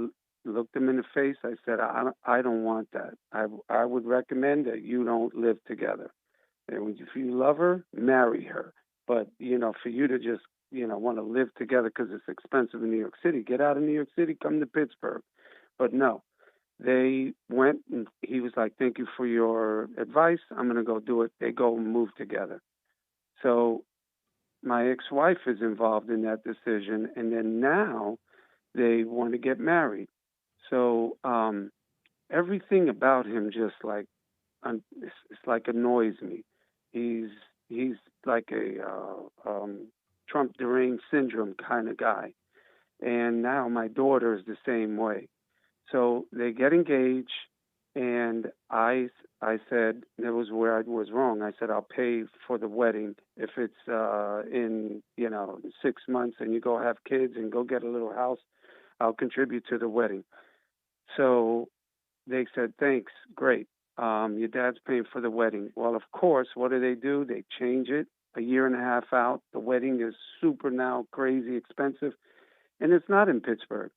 looked him in the face. I said, I don't want that. I would recommend that you don't live together. And if you love her, marry her. But, for you to just, want to live together because it's expensive in New York City, get out of New York City, come to Pittsburgh. But no. They went, and he was like, thank you for your advice. I'm going to go do it. They go move together. So my ex-wife is involved in that decision, and then now they want to get married. So everything about him just like, it's like annoys me. He's like a Trump deranged syndrome kind of guy. And now my daughter is the same way. So they get engaged, and I said, that was where I was wrong. I said, I'll pay for the wedding. If it's in, 6 months and you go have kids and go get a little house, I'll contribute to the wedding. So they said, thanks, great. Your dad's paying for the wedding. Well, of course, what do? They change it a year and a half out. The wedding is super now crazy expensive, and it's not in Pittsburgh.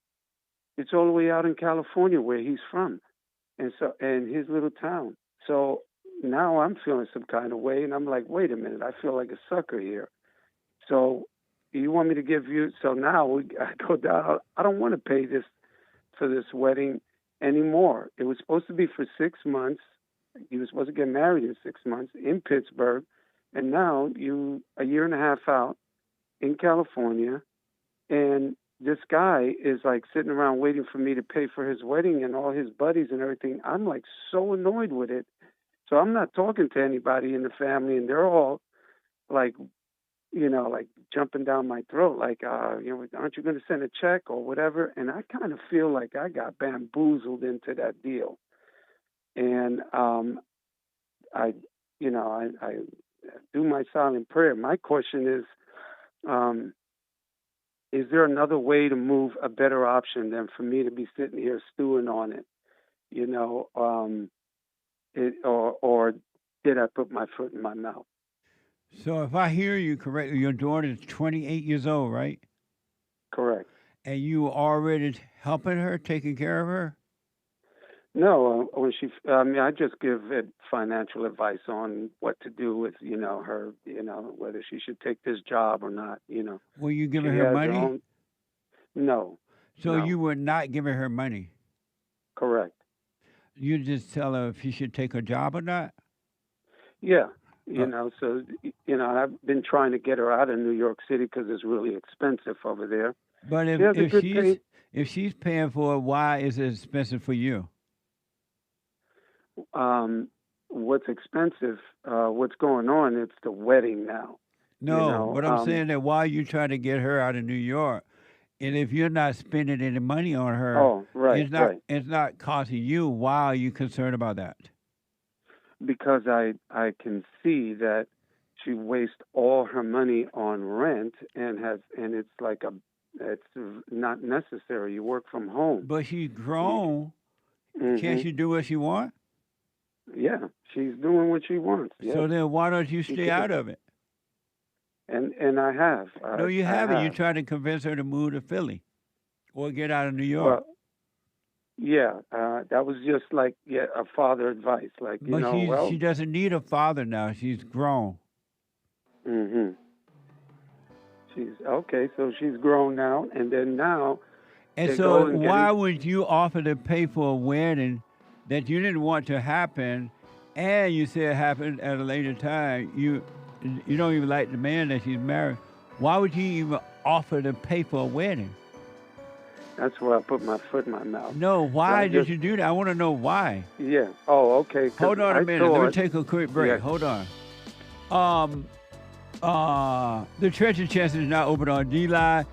It's all the way out in California where he's from, and his little town. So now I'm feeling some kind of way, and I'm like, wait a minute, I feel like a sucker here. So you want me to give you? So now I go down. I don't want to pay this for this wedding anymore. It was supposed to be for 6 months. He was supposed to get married in 6 months in Pittsburgh, and now a year and a half out in California, and this guy is like sitting around waiting for me to pay for his wedding and all his buddies and everything. I'm like so annoyed with it. So I'm not talking to anybody in the family, and they're all like, like jumping down my throat, like, aren't you going to send a check or whatever? And I kind of feel like I got bamboozled into that deal. And I do my silent prayer. My question is there another way to move, a better option than for me to be sitting here stewing on it? Or did I put my foot in my mouth? So if I hear you correctly, your daughter is 28 years old, right? Correct. And you already helping her, taking care of her? No, when I just give it financial advice on what to do with, her, whether she should take this job or not, Were you giving her money? No. So no. You were not giving her money? Correct. You just tell her if she should take a job or not? Yeah. So, I've been trying to get her out of New York City because it's really expensive over there. But if she's paying for it, why is it expensive for you? What's expensive, what's going on, it's the wedding now. No, but I'm saying that why you trying to get her out of New York, and if you're not spending any money on her, it's not costing you. Why are you concerned about that? Because I can see that she wastes all her money on rent and it's like it's not necessary. You work from home. But she's grown. Mm-hmm. Can't she do what she wants? Yeah, she's doing what she wants. Yeah. So then why don't you stay out of it? And I have. No, you haven't. You tried to convince her to move to Philly or get out of New York. Yeah, that was just like a father advice. Like, you But know, she doesn't need a father now. She's grown. Mm-hmm. So she's grown now, and then now. And they so go and why would you offer to pay for a wedding that you didn't want to happen, and you said happened at a later time? You don't even like the man that she's married. Why would you even offer to pay for a wedding? That's where I put my foot in my mouth. No, why did you do that? I want to know why. Yeah. Oh, okay. Hold on a minute. Let me take a quick break. Yeah. Hold on. The Treasure Chest is now open on D-Line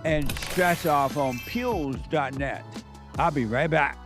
and scratch off on Peels.net. I'll be right back.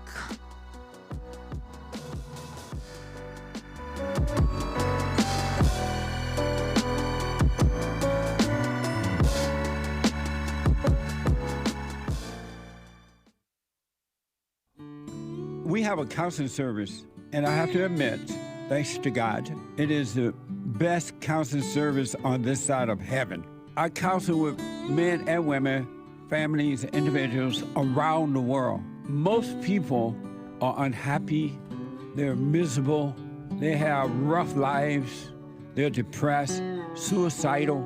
We have a counseling service, and I have to admit, thanks to God, it is the best counseling service on this side of heaven. I counsel with men and women, families, individuals around the world. Most people are unhappy, they're miserable, they have rough lives, they're depressed, suicidal,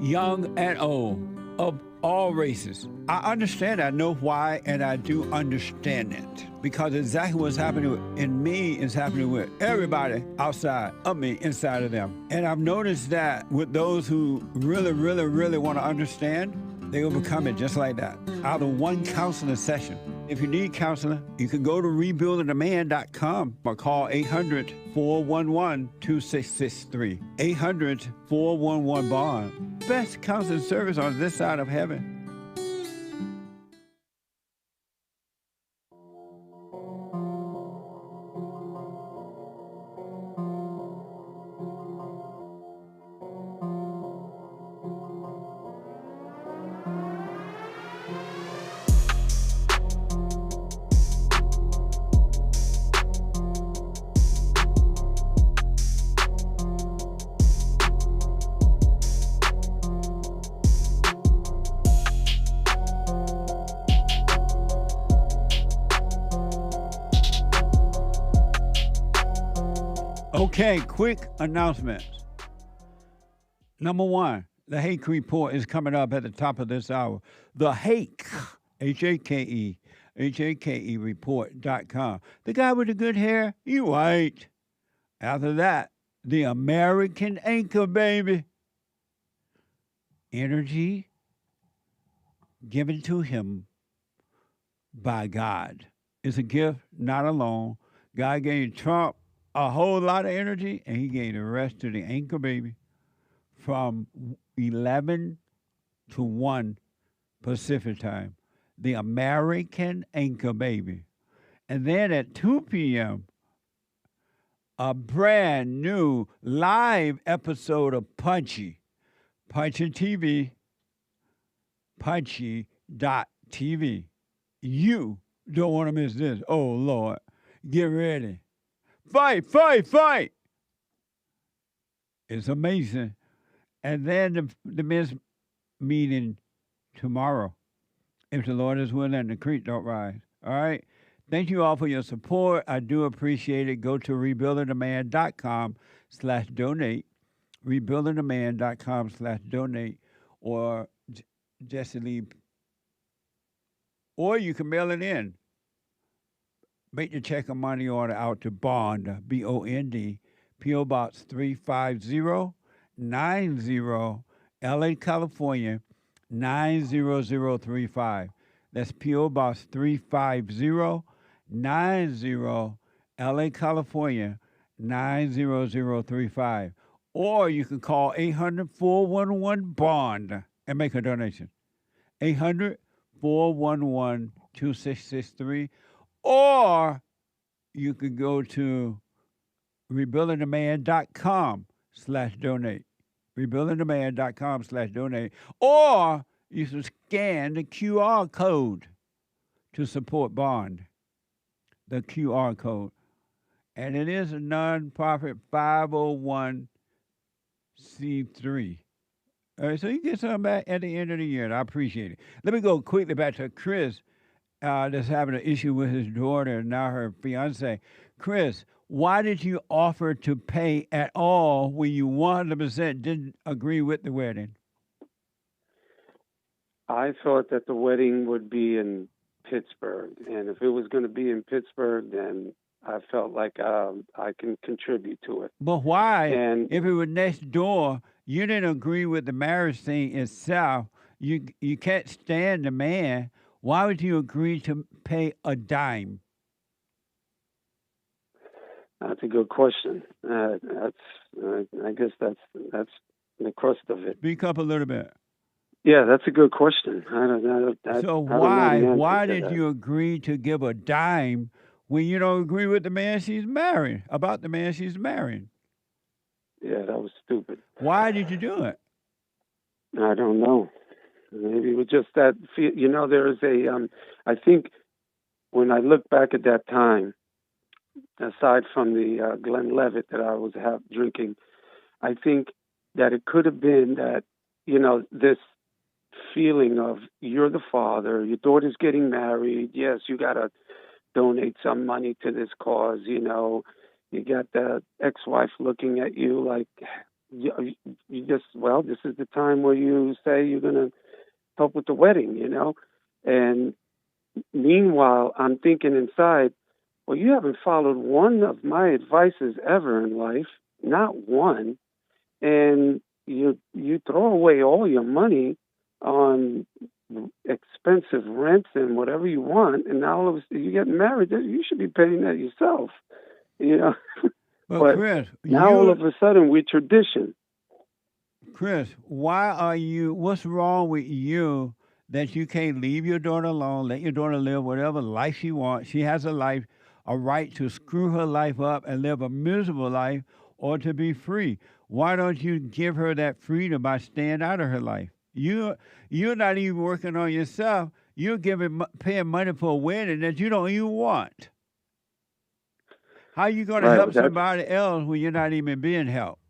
young and old, of all races. I understand, I know why, and I do understand it. Because exactly what's happening in me is happening with everybody outside of me, inside of them. And I've noticed that with those who really, really, really want to understand, they will become it just like that, out of one counseling session. If you need counseling, you can go to rebuildingaman.com or call 800-411-2663. 800-411-BOND. Best counseling service on this side of heaven. Okay, quick announcements. Number one, the Hake Report is coming up at the top of this hour. The Hake, H-A-K-E, H-A-K-E report.com. The guy with the good hair, you white. After that, the American Anchor, baby. Energy given to him by God. It's a gift, not alone. God gave Trump a whole lot of energy, and he gave the rest to the Anchor baby from 11 to 1 Pacific time. The American Anchor baby. And then at 2 p.m., a brand new live episode of Punchy. Punchy TV, punchy.tv. You don't want to miss this. Oh, Lord. Get ready. Fight, fight, fight. It's amazing. And then the men's meeting tomorrow. If the Lord is willing and the creek don't rise. All right? Thank you all for your support. I do appreciate it. Go to rebuildingtheman.com/donate. Rebuildingtheman.com/donate. Or Jesse Lee. Or you can mail it in. Make the check or money order out to Bond, B-O-N-D, P.O. Box 35090, LA, California, 90035. That's P.O. Box 35090, LA, California, 90035. Or you can call 800-411-BOND and make a donation. 800-411-2663. Or you could go to rebuildingtheman.com/donate. Rebuildingtheman.com/donate. Or you can scan the QR code to support Bond. The QR code. And it is a nonprofit 501c3. All right, so you get something back at the end of the year, and I appreciate it. Let me go quickly back to Chris that's having an issue with his daughter and now her fiance. Chris, why did you offer to pay at all when you 100% didn't agree with the wedding? I thought that the wedding would be in Pittsburgh, and if it was going to be in Pittsburgh, then I felt like I can contribute to it. But why? And if it was next door, you didn't agree with the marriage thing itself. You can't stand the man. Why would you agree to pay a dime? That's a good question. I guess that's the crust of it. Speak up a little bit. Yeah, that's a good question. So why did you agree to give a dime when you don't agree with the man she's marrying, about the man she's marrying? Yeah, that was stupid. Why did you do it? I don't know. Maybe it was just that, there's I think when I look back at that time, aside from the Glenlivet that I was drinking, I think that it could have been that, this feeling of you're the father, your daughter's getting married. Yes, you got to donate some money to this cause. You got the ex-wife looking at you like you just, this is the time where you say you're going to help with the wedding, And meanwhile, I'm thinking inside, well, you haven't followed one of my advices ever in life, not one. And you throw away all your money on expensive rents and whatever you want, and now all of a sudden you get married, you should be paying that yourself, But Chris, all of a sudden we're tradition. Chris, what's wrong with you that you can't leave your daughter alone, let your daughter live whatever life she wants? She has a right to screw her life up and live a miserable life or to be free. Why don't you give her that freedom by staying out of her life? You're not even working on yourself. You're paying money for a wedding that you don't even want. How are you going to help somebody else when you're not even being helped?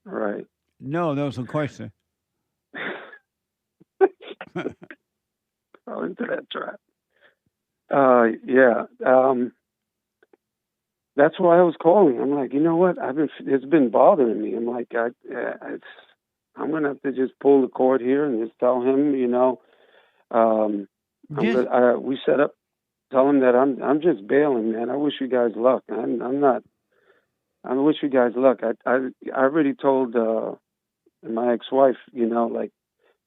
Right. No, that was a question. Fall into that trap. That's why I was calling. I'm like, you know what? It's been bothering me. I'm like, I'm gonna have to just pull the cord here and just tell him, we set up. Tell him that I'm just bailing, man. I wish you guys luck. I'm not. I wish you guys luck. I already told my ex-wife,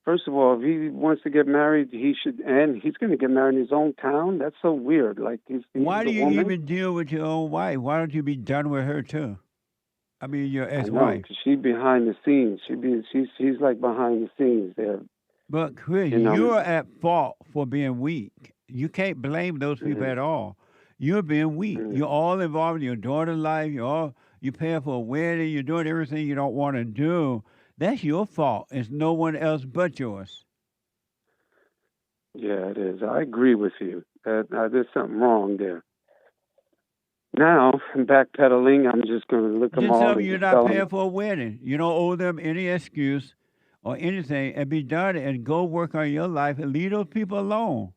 first of all, if he wants to get married, he should, and he's going to get married in his own town. That's so weird. Like he's why do you woman. even deal with your own wife? Why don't you be done with her too? I mean, your ex-wife. She's behind the scenes. She's like behind the scenes there. But Chris, you're at fault for being weak. You can't blame those people at all. You're being weak. You're all involved in your daughter's life. You're paying for a wedding. You're doing everything you don't want to do. That's your fault. It's no one else but yours. Yeah, it is. I agree with you. There's something wrong there. Now, I'm backpedaling. I'm just going to look them all. Just tell them you're not paying for a wedding. You don't owe them any excuse or anything, and be done and go work on your life and leave those people alone.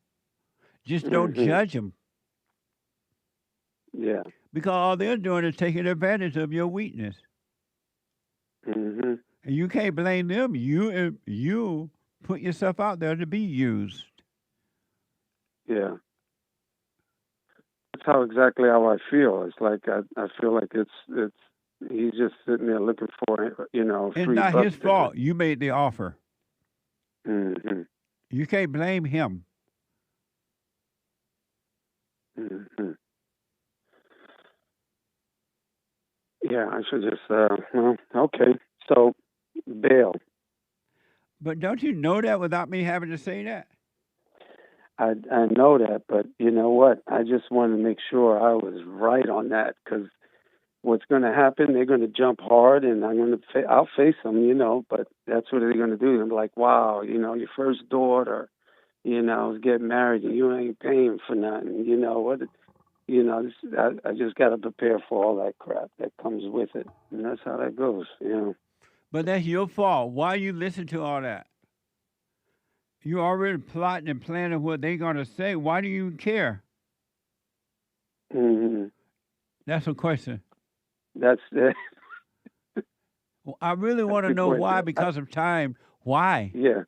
Just don't judge them. Yeah. Because all they're doing is taking advantage of your weakness. Mm-hmm. And you can't blame them. You put yourself out there to be used. Yeah. That's exactly how I feel. It's like I feel like it's he's just sitting there looking for It's free not bucks his fault. You made the offer. Mm-hmm. You can't blame him. Mm-hmm. Yeah, I should just okay. So bail. But don't you know that without me having to say that? I know that, but you know what? I just wanted to make sure I was right on that, because what's going to happen, they're going to jump hard, and I'll face them, but that's what they're going to do. I'm like, wow, your first daughter, is getting married, and you ain't paying for nothing. What? I just got to prepare for all that crap that comes with it, and that's how that goes. But that's your fault. Why you listen to all that? You already plotting and planning what they're going to say. Why do you care? Mm-hmm. That's a question. That's Well, I really want to good know why question. because of time. Why? Yeah.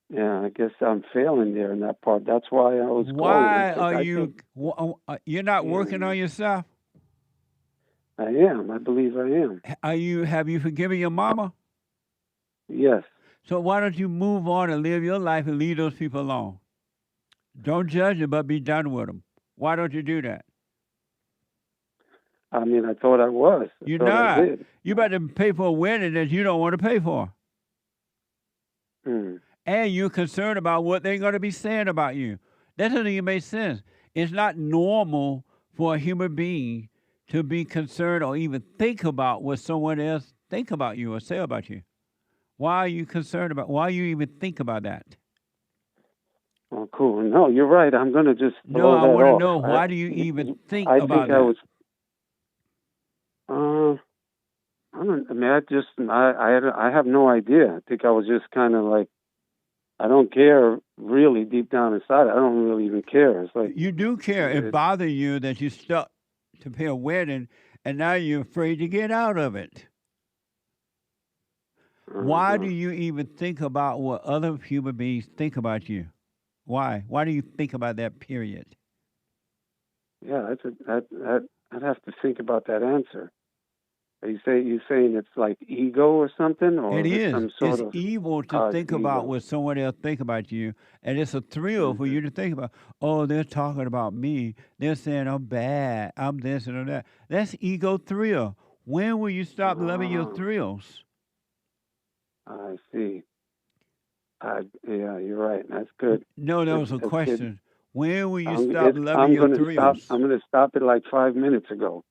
Yeah, I guess I'm failing there in that part. That's why I was Why calling. are I you? think, You're not working on yourself. I am. I believe I am. Are you? Have you forgiven your mama? Yes. So why don't you move on and live your life and leave those people alone? Don't judge them, but be done with them. Why don't you do that? I mean, I thought I was. You're I not. did. You about to pay for a wedding that you don't want to pay for. Mm. And you're concerned about what they're going to be saying about you. That doesn't even make sense. It's not normal for a human being to be concerned or even think about what someone else think about you or say about you. Why are you concerned about? Why you even think about that? Oh, cool. No, you're right. I'm going to just No, throw I that want to off. know why do you even think I about think I that? was. I don't. I mean, I have no idea. I think I was just kind of like, I don't care really deep down inside. I don't really even care. It's like You do care. It bothers you that you stuck to pay a wedding and now you're afraid to get out of it. Why do you even think about what other human beings think about you? Why? Why do you think about that period? Yeah, I'd have to think about that answer. Are you saying it's like ego or something, or It is. some sort It's of evil to think about ego? what someone else think about you, and it's a thrill for you to think about. Oh, they're talking about me. They're saying I'm bad. I'm this and I'm that. That's ego thrill. When will you stop loving your thrills? I see. Yeah, you're right. That's good. No, that was a That's good. question. When will you stop loving your thrills? I'm going to stop it like 5 minutes ago.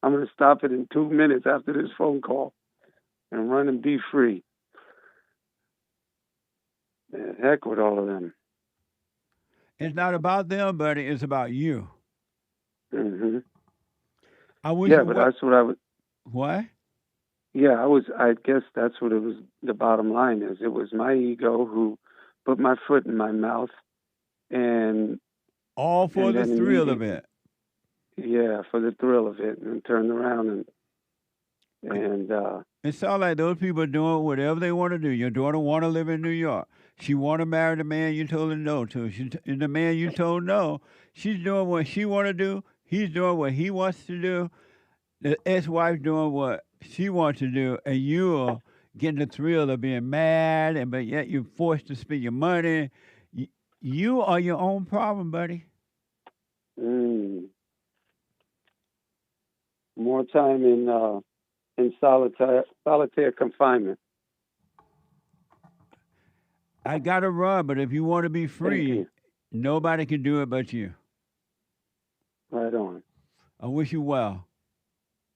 I'm going to stop it in 2 minutes after this phone call and run and be free. Heck with all of them. It's not about them, buddy. It's about you. Mm-hmm. I wish. Yeah, but that's what I was. What? Yeah, I guess that's what it was. The bottom line is, it was my ego who put my foot in my mouth, and all for the thrill of it. Yeah, for the thrill of it, and turned around and. It sounds like those people are doing whatever they want to do. Your daughter want to live in New York. She want to marry the man you told her no to. And the man you told no, she's doing what she want to do. He's doing what he wants to do. The ex-wife doing what she wants to do, and you are getting the thrill of being mad, but yet you're forced to spend your money. You are your own problem, buddy. More time in solitary confinement. I gotta run, but if you want to be free, nobody can do it but you. Right on. I wish you well.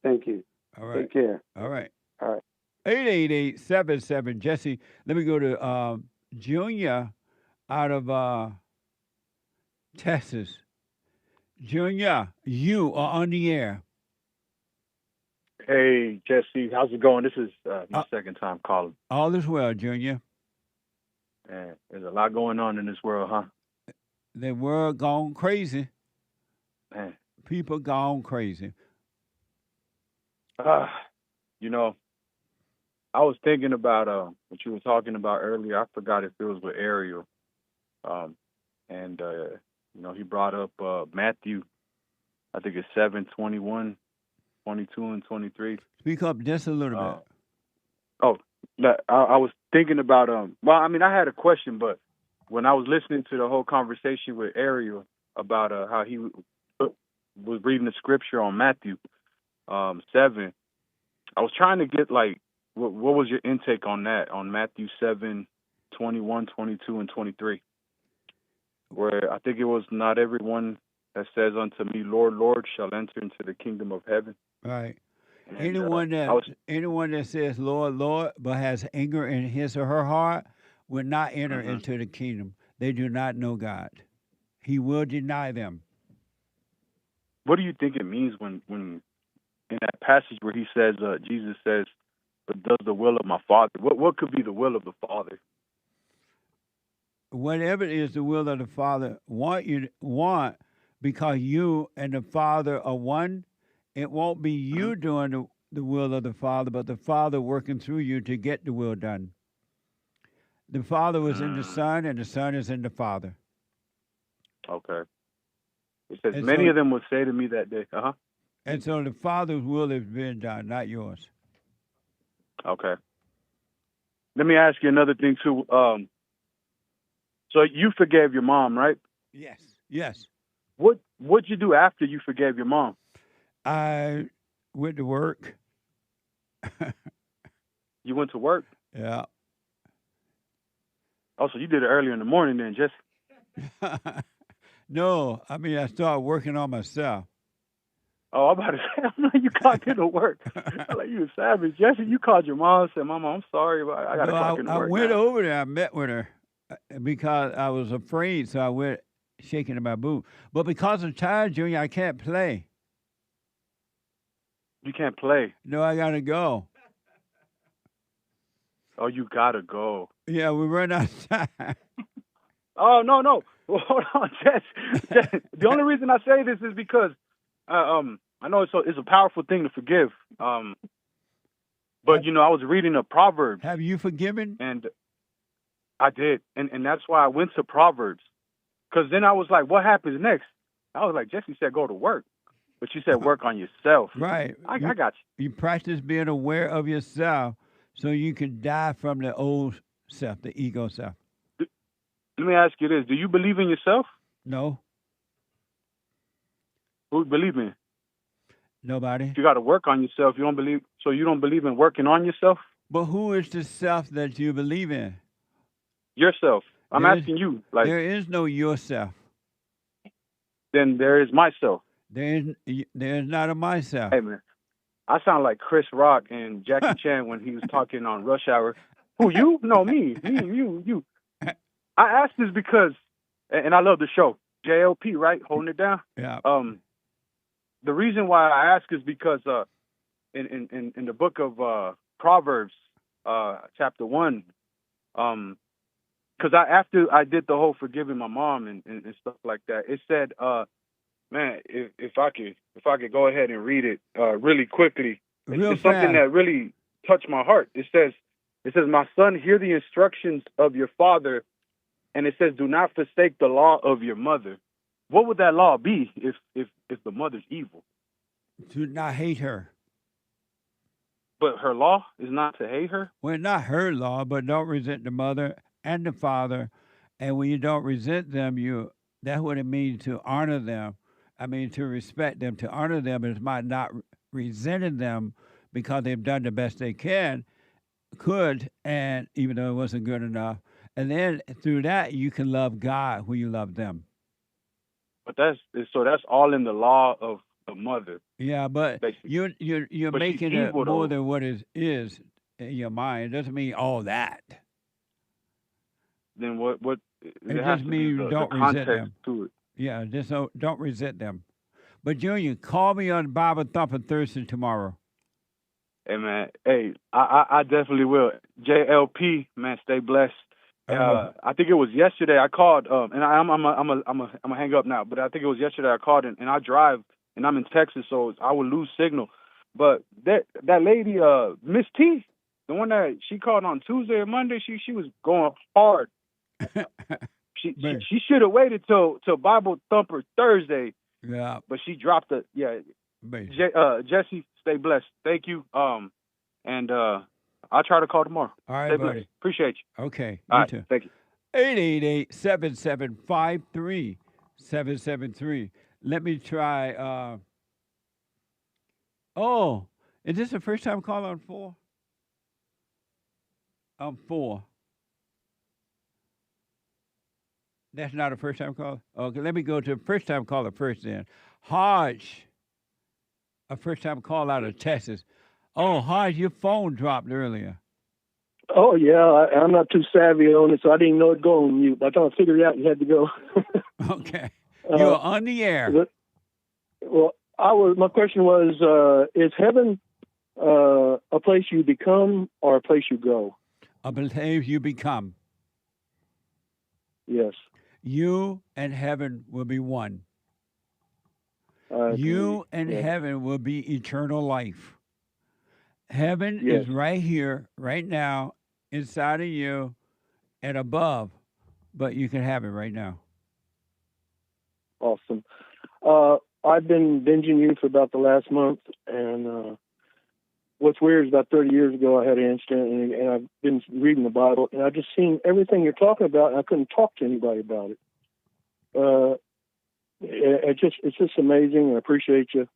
Thank you. All right. Take care. All right. All right. 888-77 Jesse. Let me go to Junior out of Texas. Junior, you are on the air. Hey, Jesse, how's it going? This is my second time calling. All is well, Junior. Man, there's a lot going on in this world, huh? The world gone crazy. Man. People gone crazy. You know, I was thinking about what you were talking about earlier. I forgot if it was with ARIEL. You know, he brought up Matthew, I think it's 7:21, 22, and 23. Speak up just a little bit. I was thinking about, well, I mean, I had a question, but when I was listening to the whole conversation with ARIEL about how he was reading the scripture on Matthew 7, I was trying to get, like, what was your intake on that, on Matthew 7:21, 22, and 23, where I think it was, not everyone that says unto me, Lord, Lord, shall enter into the kingdom of heaven. Right. And, anyone that says Lord, Lord, but has anger in his or her heart will not enter into the kingdom. They do not know God. He will deny them. What do you think it means when in that passage where he says, Jesus says, but does the will of my Father? What could be the will of the Father? whatever is the will of the Father want, because you and the Father are one, it won't be you doing the will of the Father, but the Father working through you to get the will done. The Father was in the Son, and the Son is in the Father. Okay. It says, And many so- of them would say to me that day, And so the Father's will is being done, not yours. Okay. Let me ask you another thing, too. So you forgave your mom, right? Yes. Yes. What'd you do after you forgave your mom? I went to work. You went to work? Yeah. Oh, so you did it earlier in the morning then, just... No, I mean, I started working on myself. Oh, I'm about to say, I'm like, you clocked into work. I'm like, you a savage. Jesse, you called your mom and said, Mama, I'm sorry, but I got to clock into I work went now. over there. I met with her because I was afraid, so I went shaking in my boot. But because I'm tired, Junior, I can't play. You can't play. No, I got to go. Oh, you got to go. Yeah, we run out of time. Oh, no. Well, hold on, Jess. The only reason I say this is because I know it's a powerful thing to forgive. But, I was reading a Proverbs. Have you forgiven? And I did. And that's why I went to Proverbs. Because then I was like, what happens next? I was like, Jesse said go to work. But you said work on yourself. Right. I got you. You practice being aware of yourself so you can die from the old self, the ego self. Let me ask you this. Do you believe in yourself? No. Who believe in? Nobody. You got to work on yourself. You don't believe in working on yourself? But who is the self that you believe in? Yourself. I'm asking you. Like, there is no yourself. Then there is myself. There is not a myself. Hey, man. I sound like Chris Rock and Jackie Chan when he was talking on Rush Hour. Who, you? No, me. Me, you. I asked this because, and I love the show, JLP, right? Holding it down. Yeah. The reason why I ask is because in the book of Proverbs, chapter 1, because after I did the whole forgiving my mom and stuff like that, it said, man, if I could go ahead and read it really quickly, it's something that really touched my heart. It says, my son, hear the instructions of your father. And it says, do not forsake the law of your mother. What would that law be if the mother's evil? To not hate her. But her law is not to hate her? Well, not her law, but don't resent the mother and the father. And when you don't resent them, that's what it means to honor them. I mean, to respect them. To honor them is not resenting them because they've done the best they could, and even though it wasn't good enough. And then through that, you can love God when you love them. But that's all in the law of the mother. Yeah, but basically. you're but making she's it evil, more though. than what it is in your mind. It doesn't mean all that. Then what? It just means don't resent them. To it. Yeah, just don't resent them. But Junior, call me on Bible Thumper Thursday tomorrow. Hey man, I definitely will. JLP, man, stay blessed. I think it was yesterday I called, and I'm gonna hang up now. But I think it was yesterday I called, and I drive, and I'm in Texas, so I would lose signal. But that lady, Miss T, the one that she called on Tuesday or Monday, she was going hard. She should have waited till Bible Thumper Thursday. Yeah. But she dropped it. Yeah. Jesse, stay blessed. Thank you. And I'll try to call tomorrow. All right, stay buddy. blessed. Appreciate you. Okay. All You right. too. Thank you. 888-775-3773. Let me try. Is this the first time call on 4? On 4. That's not a first time call? Okay, let me go to first time caller first then. HODGE, a first time call out of Texas. Oh, HODGE, your phone dropped earlier. Oh, yeah, I'm not too savvy on it, so I didn't know it'd go on mute. By the time I figured it out, you had to go. Okay. You're on the air. Well, my question was, is heaven a place you become or a place you go? A place you become. Yes. You and heaven will be one. You and heaven will be eternal life. Heaven is right here, right now, inside of you and above, but you can have it right now. Awesome. I've been binging you for about the last month, and what's weird is about 30 years ago I had an incident, and I've been reading the Bible, and I've just seen everything you're talking about, and I couldn't talk to anybody about it. It's just amazing. I appreciate you.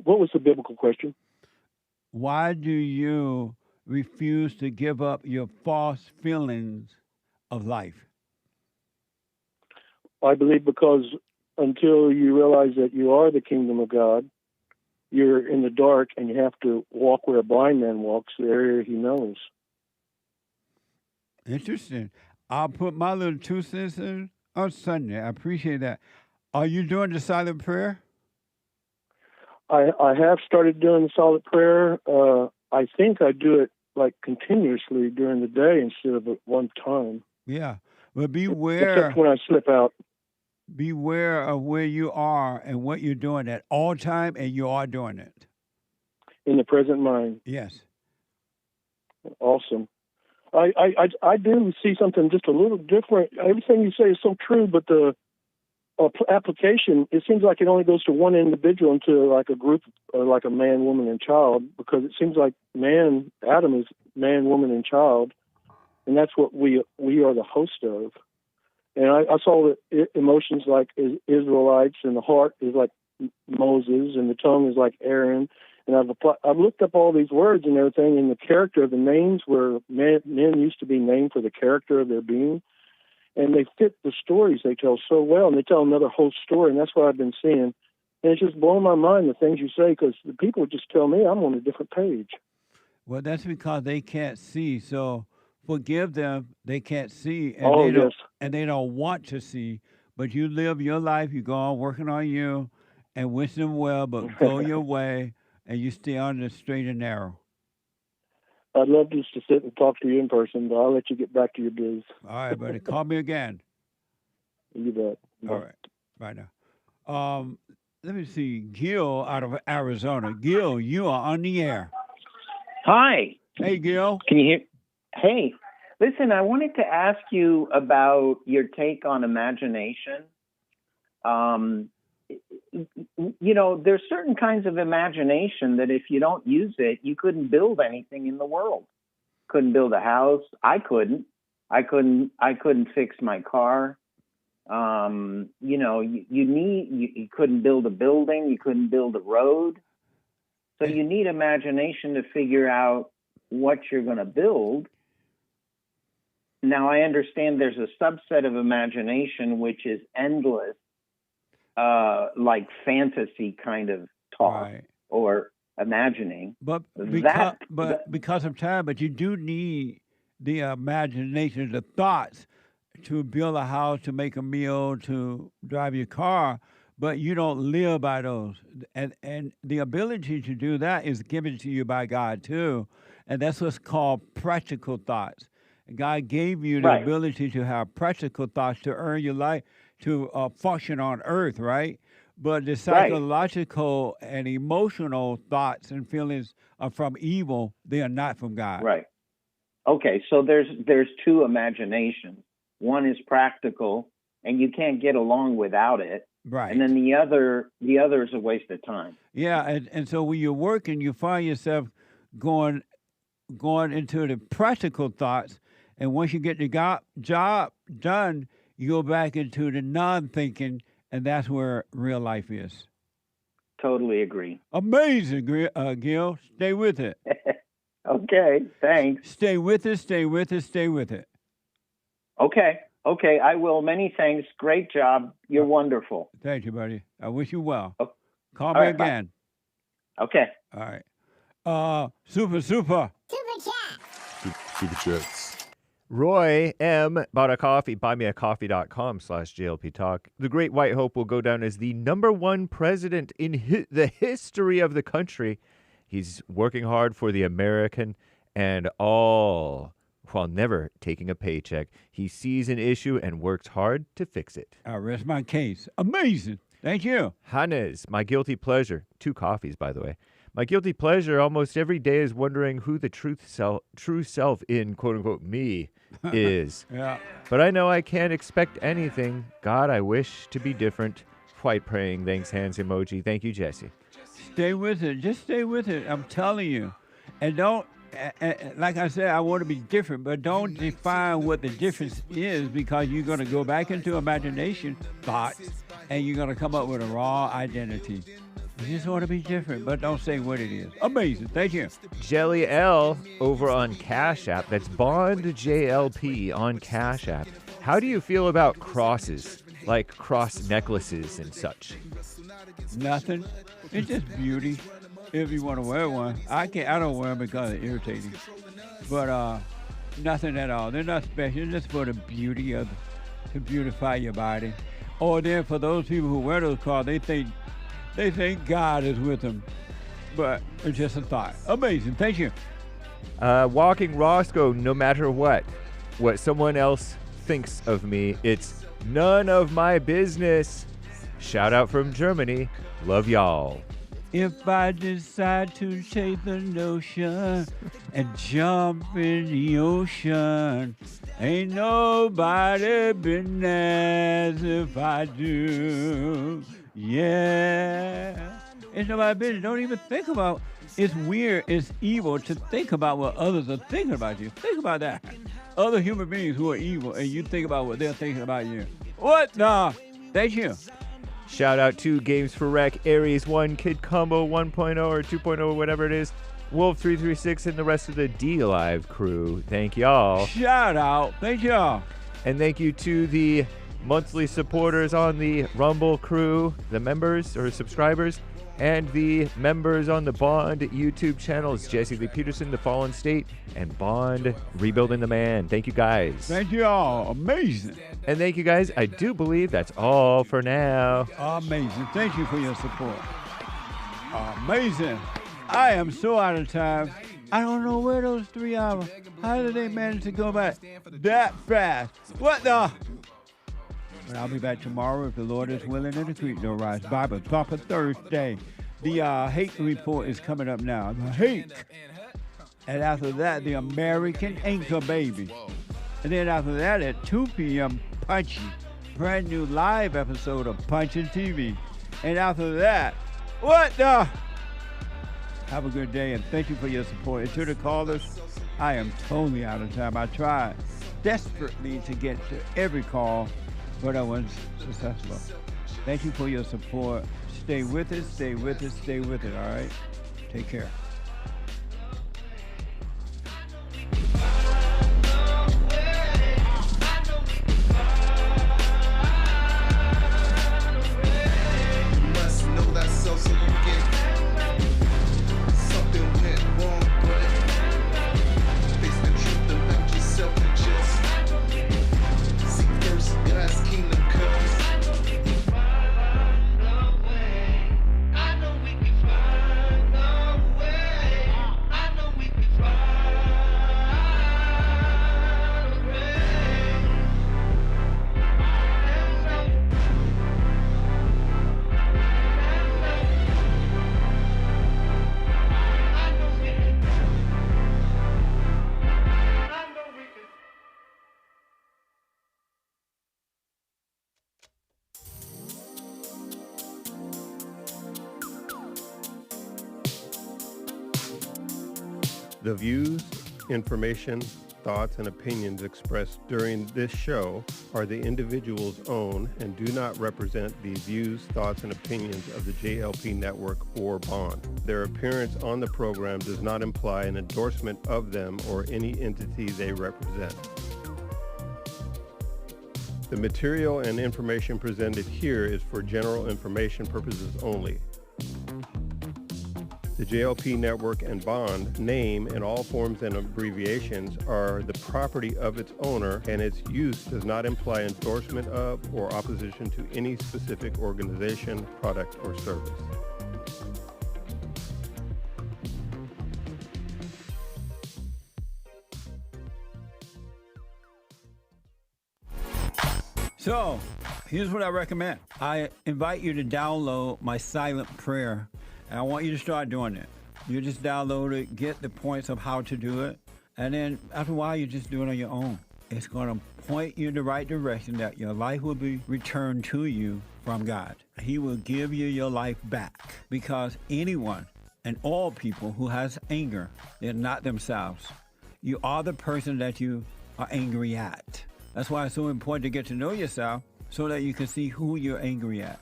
What was the biblical question? Why do you refuse to give up your false feelings of life? I believe because until you realize that you are the kingdom of God, you're in the dark and you have to walk where a blind man walks, the area he knows. Interesting. I'll put my little 2 cents in on Sunday. I appreciate that. Are you doing the silent prayer? I have started doing the silent prayer. I think I do it like continuously during the day instead of at one time. Yeah. Well, beware. Except when I slip out. Beware of where you are and what you're doing at all time, and you are doing it. In the present mind. Yes. Awesome. I do see something just a little different. Everything you say is so true, but the application, it seems like it only goes to one individual into like a group, like a man, woman, and child, because it seems like Adam is man, woman, and child, and that's what we are the host of. And I saw that emotions like Israelites, and the heart is like Moses, and the tongue is like Aaron. And I've looked up all these words and everything, and the character of the names where men used to be named for the character of their being, and they fit the stories they tell so well, and they tell another whole story, and that's what I've been seeing. And it's just blowing my mind, the things you say, because the people just tell me I'm on a different page. Well, that's because they can't see. So forgive them. They can't see, and they don't want to see. But you live your life. You go on working on you, and wish them well. But go your way, and you stay on the straight and narrow. I'd love just to sit and talk to you in person, but I'll let you get back to your biz. All right, buddy. Call me again. You bet. All right. Bye now. Let me see. Gil out of Arizona. Gil, you are on the air. Hi. Hey, Gil. Can you hear? Hey. Listen, I wanted to ask you about your take on imagination. You know, there's certain kinds of imagination that if you don't use it, you couldn't build anything in the world. Couldn't build a house. I couldn't fix my car. You know, you couldn't build a building. You couldn't build a road. So you need imagination to figure out what you're going to build. Now, I understand there's a subset of imagination which is endless, like fantasy kind of talk or imagining. But because of time, but you do need the imagination, the thoughts to build a house, to make a meal, to drive your car, but you don't live by those. And the ability to do that is given to you by God too. And that's what's called practical thoughts. God gave you the ability to have practical thoughts to earn your life, to function on earth, right? But the psychological and emotional thoughts and feelings are from evil. They are not from God. Right. Okay, so there's two imaginations. One is practical, and you can't get along without it. Right. And then the other is a waste of time. Yeah, and so when you're working, you find yourself going into the practical thoughts, and once you get the job done, you go back into the non-thinking, and that's where real life is. Totally agree. Amazing, Gil. Stay with it. Okay, thanks. Stay with it, stay with it, stay with it. Okay, I will. Many thanks. Great job. You're wonderful. Thank you, buddy. I wish you well. Oh. Call me again. Bye. Okay. All right. Super. Super chats. Roy M. bought a coffee. Buymeacoffee.com/JLP Talk. The Great White Hope will go down as the #1 president in the history of the country. He's working hard for the American and all while never taking a paycheck. He sees an issue and works hard to fix it. I rest my case. Amazing. Thank you. Hannes, my guilty pleasure. 2 coffees, by the way. My guilty pleasure almost every day is wondering who the true self in quote-unquote me is. Yeah. But I know I can't expect anything. God, I wish to be different. White praying, thanks, hands emoji. Thank you, Jesse. Stay with it. Just stay with it. I'm telling you. And don't, like I said, I want to be different, but don't define what the difference is, because you're going to go back into imagination thoughts and you're going to come up with a raw identity. You just want to be different, but don't say what it is. Amazing. Thank you. Jelly L over on Cash App. That's Bond JLP on Cash App. How do you feel about crosses, like cross necklaces and such? Nothing. It's just beauty. If you want to wear one, I don't wear them because they're irritating. But nothing at all. They're not special. It's just for the beauty of, to beautify your body. Or then for those people who wear those cars, they think God is with them. But it's just a thought. Amazing. Thank you. Walking Roscoe, no matter what someone else thinks of me, it's none of my business. Shout out from Germany. Love y'all. If I decide to take the notion and jump in the ocean, ain't nobody been as if I do. Yeah. It's nobody business. Don't even think about. It's weird. It's evil to think about what others are thinking about you. Think about that. Other human beings who are evil, and you think about what they're thinking about you. What the? Thank you. Shout out to Games for Rec, Aries 1, Kid Combo 1.0 or 2.0, whatever it is, Wolf336, and the rest of the D-Live crew. Thank y'all. Shout out. Thank y'all. And thank you to the monthly supporters on the Rumble crew, the members or subscribers, and the members on the Bond YouTube channels, Jesse Lee Peterson, The Fallen State, and Bond Rebuilding the Man. Thank you guys. Thank you all. Amazing. And thank you guys. I do believe that's all for now. Amazing. Thank you for your support. Amazing. I am so out of time. I don't know where those 3 hours. How did they manage to go back that fast? What the? But I'll be back tomorrow if the Lord is willing and the creek don't rise. Bible Talk for Thursday. The hate report is coming up now. The hate. And after that, the American Anchor Baby. And then after that, at 2 p.m., Punchy. Brand new live episode of Punchin' TV. And after that, what the? Have a good day, and thank you for your support. And to the callers, I am totally out of time. I tried desperately to get to every call, but I wasn't successful. Thank you for your support. Stay with it, stay with it, stay with it, all right? Take care. The views, information, thoughts, and opinions expressed during this show are the individual's own and do not represent the views, thoughts, and opinions of the JLP Network or Bond. Their appearance on the program does not imply an endorsement of them or any entity they represent. The material and information presented here is for general information purposes only. The JLP Network and Bond name and all forms and abbreviations are the property of its owner, and its use does not imply endorsement of or opposition to any specific organization, product, or service. So, here's what I recommend. I invite you to download my silent prayer, and I want you to start doing it. You just download it, get the points of how to do it, and then after a while, you just do it on your own. It's going to point you in the right direction that your life will be returned to you from God. He will give you your life back, because anyone and all people who has anger, they're not themselves. You are the person that you are angry at. That's why it's so important to get to know yourself so that you can see who you're angry at.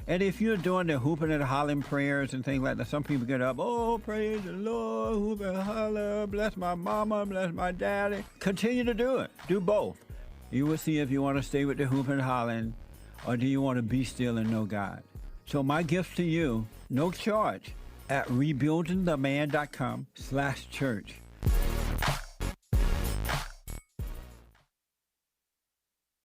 And if you're doing the hooping and hollering prayers and things like that, some people get up, oh, praise the Lord, hoop and holler, bless my mama, bless my daddy. Continue to do it. Do both. You will see if you want to stay with the hooping and hollering, or do you want to be still and know God. So my gift to you, no charge, at rebuildingtheman.com/church.